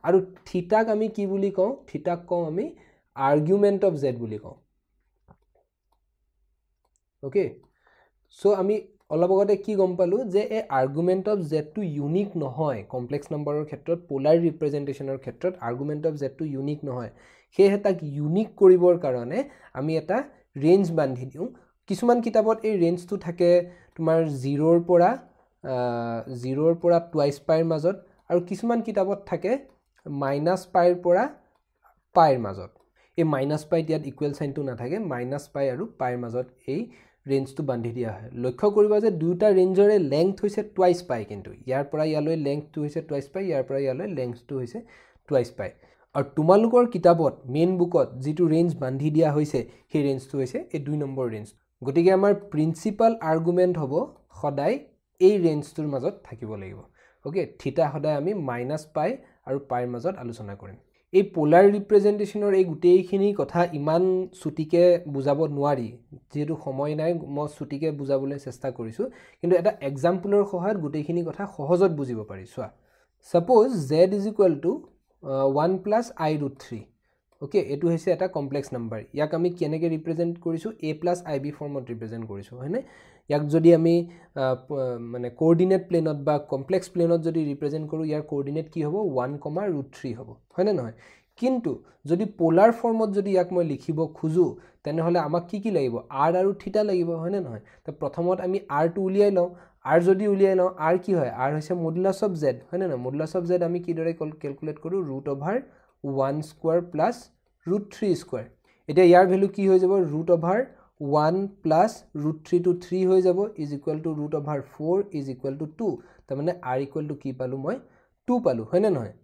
আৰু থিটাক আমি কি বুলি কওঁ থিটাক কওঁ আমি আৰ্গুমেন্ট অফ z বুলি কওঁ ওকে সো আমি অলপ আগতে কি গম পালো যে এই আৰ্গুমেন্ট অফ z টো ইউনিক নহয় কমপ্লেক্স নম্বৰৰ ক্ষেত্ৰত পোলাৰ ৰিপ্ৰেজেন্টেশনৰ ক্ষেত্ৰত আৰ্গুমেন্ট অফ z টো ইউনিক নহয় সেই তাক ইউনিক কৰিবৰ কাৰণে আমি এটা ৰেঞ্জ বান্ধি দিও কিছুমান কিতাপত এই ৰেঞ্জটো থাকে তোমাৰ 0 ৰ পৰা twice pi ৰ মাজত আৰু কিছুমান কিতাপত থাকে -pi ৰ পৰা pi ৰ মাজত এই -pi ইয়াত ইকুৱেল সাইনটো নাথাকে -pi আৰু pi ৰ মাজত এই ৰেঞ্জটো বান্ধি দিয়া হয় লক্ষ্য কৰিবা যে দুটা ৰেঞ্জৰে লেংথ হৈছে twice pi কিন্তু ইয়াৰ পৰা ইয়ালৈ লেংথটো হৈছে twice pi ইয়াৰ পৰা ইয়ালৈ লেংথটো হৈছে twice pi আৰু তোমালোকৰ কিতাপত মেইন বুকত যেটো ৰেঞ্জ বান্ধি দিয়া হৈছে সেই ৰেঞ্জটো হৈছে এই 2 নম্বৰ ৰেঞ্জ গতিকে আমাৰ প্ৰিন্সিপাল আৰ্গুমেন্ট হ'ব সদায় এই ৰেঞ্জটোৰ মাজত থাকিব লাগিব ওকে থিটা সদায় আমি -pi আৰু pi ৰ মাজত আলোচনা কৰিম এই পোলাৰ ৰিপ্ৰেজেন্টেশনৰ এই গুটেইখিনি কথা ইমান সুটিকে বুজাব নোৱাৰি যেটো সময় নাই মই সুটিকে বুজাবলৈ চেষ্টা কৰিছো কিন্তু এটা এক্সাম্পলৰ সহায়ত গুটেইখিনি কথা সহজত বুজিব পাৰি সোৱা সাপোজ z = 1 + i√3 ওকে এটো হৈছে এটা কমপ্লেক্স নাম্বাৰ ইয়াক আমি কেনেকে ৰিপ্ৰেজেন্ট কৰিছো a + ib ফৰ্মত ৰিপ্ৰেজেন্ট কৰিছো হয়নে ইয়াক যদি আমি মানে কোঅৰ্ডিনেট প্লেনত বা কমপ্লেক্স প্লেনত যদি ৰিপ্ৰেজেন্ট কৰো ইয়াৰ কোঅৰ্ডিনেট কি হ'ব 1,√3 হ'ব হয়নে নহয় কিন্তু যদি পোলাৰ ফৰ্মত যদি ইয়াক মই লিখিব খুজো তেনে হলে আমাক কি লাগিব r আৰু থিটা লাগিব হয়নে নহয় তো প্ৰথমত আমি r টো উলিয়াই লওঁ r যদি উলিয়াই লওঁ r কি হয় r হৈছে মডুলাস অফ z হয় না মডুলাস অফ z আমি কি দৰে ক্যালকুলেট কৰো √1 স্কয়াৰ প্লাস √3 স্কয়াৰ এতিয়া ইয়াৰ ভ্যালু কি হৈ যাব √1 প্লাস √3 to 3 হৈ যাব is equal two √4 is equal two 2 তাৰ মানে r ইকুৱেল টু কি পালো মই 2 পালো হয় না নহয়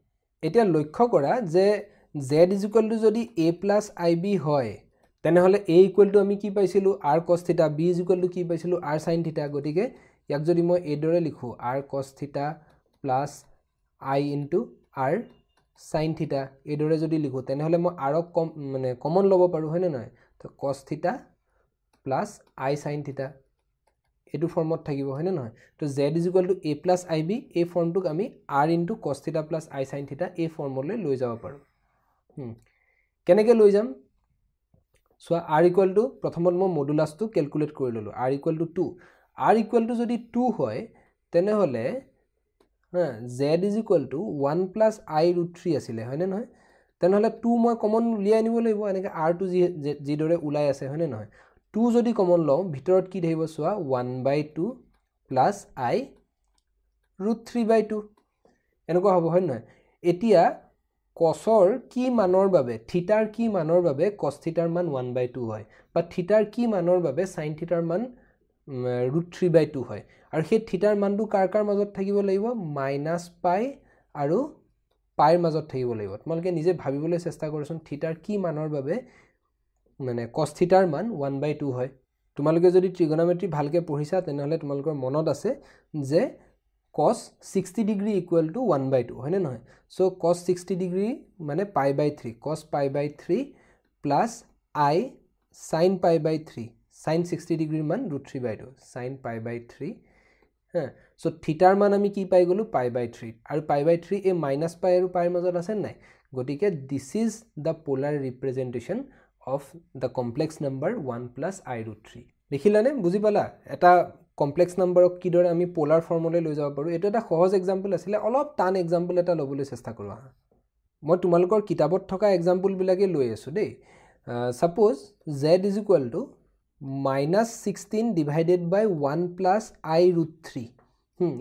এতিয়া লক্ষ্য কৰা যে z ইজ ইকুৱেল টু যদি a প্লাস ib হয় তেনেহলে a ইকুৱেল টু আমি কি পাইছিলো r cos θ b is equal two কি পাইছিলো r sin θ গতিকে ইয়াক যদি মই এই দৰে লিখো r cos θ plus i into r sin θ এই দৰে যদি লিখো তেনেহলে মই r মানে কমন লব পাৰো হয় না নহয় তো cos θ প্লাস i sin θ এটো ফর্মত থাকিব হয় না নহয় তো z is equal to a plus ib এই ফর্মটোক আমি r into cos θ plus i sin θ এই ফর্মলৈ লৈ যাব পাৰো কেনেকৈ লৈ যাম সো r ইকুৱেল টু প্ৰথমত মই মডুলাসটো ক্যালকুলেট কৰি ললো r equal to 2 r equal to যদি 2 হয় তেনেহলে z is equal two 1 plus i √3 আছিল হয় না নহয় তেনেহলে 2 মই কমন উলিয়াই আনিব লাগিব এনেকৈ r টু যি দৰে উলাই আছে হয় না নহয় 2 যদি কমন লওঁ ভিতৰত কি থাকিব সোৱা 1/2 প্লাস i √3/2 এনেকুৱা হ'ব হয় নহয় এতিয়া cosৰ কি মানৰ বাবে থিটাৰ কি মানৰ বাবে cos থিটাৰ মান 1/2 হয় বা থিটাৰ কি মানৰ বাবে sin থিটাৰ মান √3/2 হয় আৰু সেই থিটাৰ মানটো কাৰ মাজত থাকিব লাগিব -π আৰু পাইৰ মাজত থাকিব লাগিব তোমালোকে নিজে ভাবিবলৈ চেষ্টা কৰচোন থিটাৰ কি মানৰ বাবে মানে cos থিটাৰ মান 1/2 হয় তোমালোকে যদি ট্ৰিগোনোমেট্ৰি ভালকে পঢ়িছা তেনেহলে তোমালোকৰ মনত আছে যে cos 60 ডিগ্ৰী ইকুৱেল টু 1/2 হয় না নহয় সো cos 60 ডিগ্ৰী মানে π/3 cos π/3 plus i sin π/3 sin 60 ডিগ্ৰীৰ মান √3/2 sin π/3 হ্যাঁ সো থিটাৰ মান আমি কি পাই গলো π/3 আৰু π/3 এ -π আৰু পাইৰ মাজত আছে নাই গতিকে this is the polar representation of the complex number 1 plus i √3 দেখিলানে বুজি পালা এটা কমপ্লেক্স নাম্বাৰক কি দৰে আমি পোলাৰ ফৰ্মলৈ লৈ যাব পাৰো এটো এটা সহজ এক্সাম্পল আছিল অলপ টান এক্সাম্পল এটা লবলৈ চেষ্টা কৰো মই তোমালোকৰ কিতাপত থকা এক্সাম্পল বিলাকে লৈ আছো দেই suppose z is equal to -16 divided by 1 plus i √3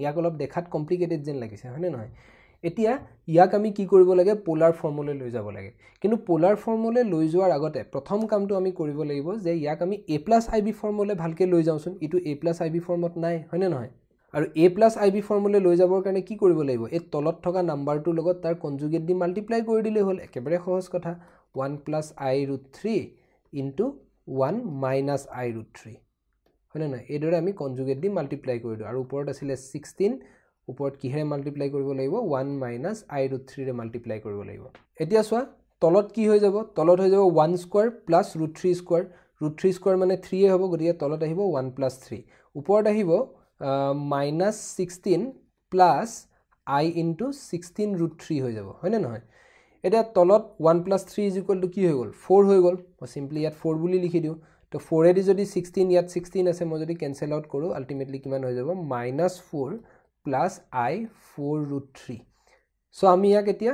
ইয়াক অলপ দেখাত কমপ্লিকেটেড যেন লাগিছে হয়নে নহয় এতিয়া ইয়াক আমি কি কৰিব লাগে পোলাৰ ফৰ্মলৈ লৈ যাব লাগে কিন্তু পোলাৰ ফৰ্মলৈ লৈ যোৱাৰ আগতে প্ৰথম কামটো আমি কৰিব লাগিব যে ইয়াক আমি a + ib ফৰ্মলৈ ভালকে লৈ যাওঁচোন ইটো a + ib ফৰ্মত নাই হয়নে নহয় আৰু a + ib ফৰ্মলৈ লৈ যাবৰ কাৰণে কি কৰিব লাগিব এই তলত থকা নাম্বাৰটোৰ লগত তাৰ কনজুগেট দি মাল্টিপ্লাই কৰি দিলে হ'ল একেবাৰে সহজ কথা 1 + i √3 ইনটু 1 - i √3 হয়নে নহয় এই দৰে আমি কনজুগেট দি মাল্টিপ্লাই কৰি দিও আৰু ওপৰত আছিল 16 ওপৰত কিহেৰে মাল্টিপ্লাই কৰিব লাগিব 1 - i √3 ৰে মাল্টিপ্লাই কৰিব লাগিব এতিয়া চোৱা তলত কি হৈ যাব তলত হৈ যাব 1 স্কয়াৰ প্লাস √3 স্কয়াৰ √3 স্কয়াৰ মানে 3 এ হ'ব গতিকে তলত আহিব 1 + 3 ওপৰত আহিব -16 প্লাস i * 16 √3 হৈ যাব হয়নে নহয় এতিয়া তলত 1 + 3 = কি হৈ গল 4 হৈ গল মই সিম্পলি ইয়াত 4 বুলি লিখি দিও তো 4 এদি যদি 16 ইয়াত 16 আছে মই যদি ক্যান্সেল আউট কৰো আলটিমেটলি কিমান হৈ যাব -4 plus i 4 √3 so আমি ইয়াক এতিয়া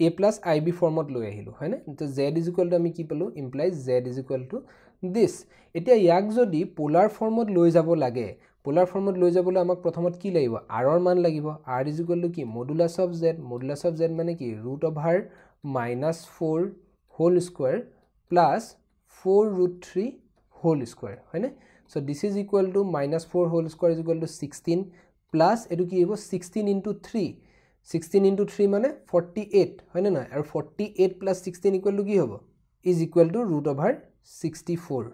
a plus ib ফৰ্মত লৈ আহিলো হয়নে তো z is equal to আমি কি পালো implies z is equal to this এতিয়া ইয়াক যদি পোলাৰ ফৰ্মত লৈ যাব লাগে পোলাৰ ফৰ্মত লৈ যাবলৈ আমাক প্ৰথমত কি লাগিব r ৰ মান লাগিব r is equal to কি মডুলাস অফ z মানে কি √(-4) whole square plus 4 √3 whole square হয়নে so this is equal to -4 whole square is equal to 16 plus এটো কি হ'ব 16 into 3 16 into 3 মানে 48 হয় না আৰু 48 plus 16 equal to কি হ'ব is equal to √(64)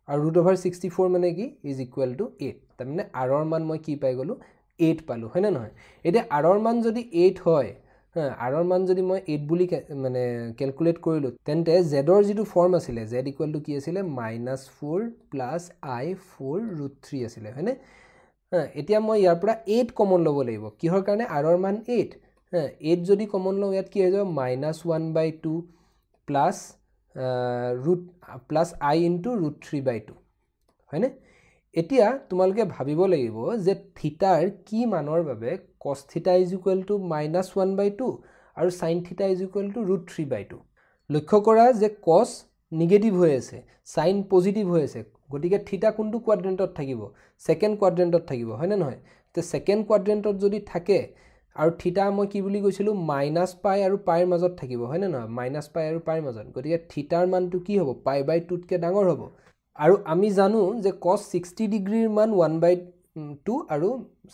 আৰু √(64) মানে কি is equal to 8 তাৰ মানে r ৰ মান মই কি পাই গলো 8 পালো হয় না নহয় এতিয়া r ৰ মান যদি 8 হয় r ৰ মান যদি মই 8 বুলি মানে ক্যালকুলেট কৰিলো তেন্তে z ৰ যেটো ফৰ্ম আছিল z equal to কি আছিল -4 plus i 4 √3 আছিল হয়নে এতিয়া মই ইয়াৰ পৰা 8 কমন লব লাগিব কিহৰ কাৰণে r ৰ মান 8 8 যদি কমন লও ইয়াত কি হৈ যাব -1/2 plus i into √3/2 হয়নে এতিয়া তোমালোকে ভাবিব লাগিব যে থিটাৰ কি মানৰ বাবে cos θ is equal to -1/2 আৰু sin θ is equal to √3/2 লক্ষ্য কৰা যে cos নেগেটিভ হৈ আছে sin পজিটিভ হৈ আছে গতিকে থিটা কোনটো কোৱাড্ৰেন্টত থাকিব সেকেন্ড কোৱাড্ৰেন্টত থাকিব হয় না নহয় তে সেকেন্ড কোৱাড্ৰেন্টত যদি থাকে আৰু থিটা মই কি বুলি কৈছিলো -পাই আৰু পাইৰ মাজত থাকিব হয় না নহয় -পাই আৰু পাইৰ মাজত গতিকে থিটাৰ মানটো কি হ'ব π/2 তকে ডাঙৰ হ'ব আৰু আমি জানো যে cos 60 ডিগ্ৰীৰ মান 1/2 আৰু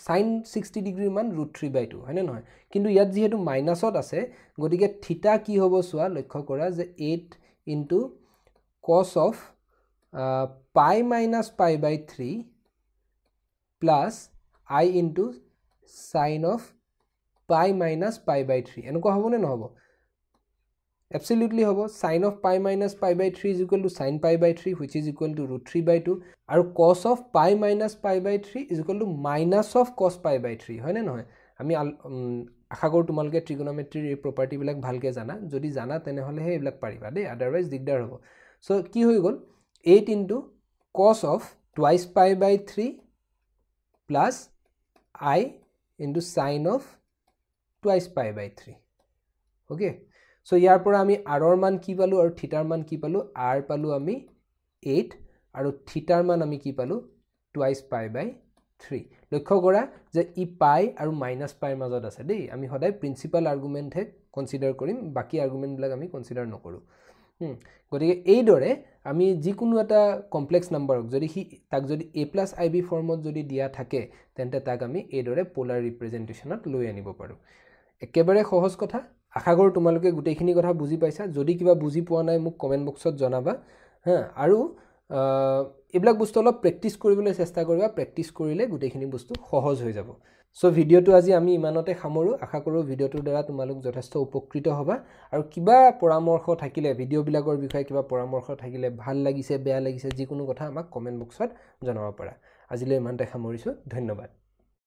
sin 60 ডিগ্ৰীৰ মান √3/2 হয় না নহয় কিন্তু ইয়াত যেহেতু মাইনাসত আছে গতিকে থিটা কি হ'ব সোৱা লক্ষ্য কৰা যে 8 into cos of pi minus π/3 plus I into sin of pi minus π/3 এনেকুৱা হ'ব নে নহব absolutely হ'ব sin of pi minus π/3 is equal to sin π/3 which is equal to √3/2 আৰু cos of pi minus π/3 is equal to minus of cos π/3 হয় নে নহয় আমি আশা কৰো তোমালোকে ট্ৰিগোনোমেট্ৰিৰ এই প্ৰপাৰ্টি বিলাক ভালকে জানা যদি জানা তেনে হলে হে এইবিলাক পাৰিবা দেই আদাৰৱাইজ দিগদাৰ হ'ব সো কি হৈ গল 8 into cos of twice π/3 plus I into sin of twice π/3 okay so ইয়াৰ পৰা আমি r ৰ মান কি পালো আৰু থিটাৰ মান কি পালো r পালো আমি 8 আৰু থিটাৰ মান আমি কি পালো twice π/3 লক্ষ্য কৰা যে ই পাই আৰু মাইনাস পাইৰ মাজত আছে দেই আমি সদায় প্ৰিন্সিপাল আৰ্গুমেন্ট হে কনসিডাৰ কৰিম বাকি আৰ্গুমেন্ট বিলাক আমি কনসিডাৰ নকৰো গতিকে এই দৰে আমি যিকোনো এটা কমপ্লেক্স নাম্বাৰক যদি তাক যদি a+ib ফৰ্মত যদি দিয়া থাকে তেন্তে তাক আমি এই দৰে পোলাৰ ৰিপ্ৰেজেন্টেশনত লৈ আনিব পাৰো একেবাৰে সহজ কথা আশা কৰো তোমালোকে গুটেইখিনি কথা বুজি পাইছা যদি কিবা বুজি পোৱা নাই মোক কমেন্ট বক্সত জনাবা আৰু এইবিলাক বস্তু অলপ প্ৰেক্টিস কৰিবলৈ চেষ্টা কৰিবা প্ৰেক্টিস কৰিলে গুটেইখিনি বস্তু সহজ হৈ যাব সো ভিডিওটো আজি আমি ইমানতে সামৰো আশা কৰো ভিডিওটোৰ দ্বাৰা তোমালোক যথেষ্ট উপকৃত হ'বা আৰু কিবা পৰামৰ্শ থাকিলে ভিডিও বিলাকৰ বিষয়ে কিবা পৰামৰ্শ থাকিলে ভাল লাগিছে বেয়া লাগিছে যিকোনো কথা আমাক কমেন্ট বক্সত জনাব পাৰা আজিলৈ ইমানতে সামৰিছো ধন্যবাদ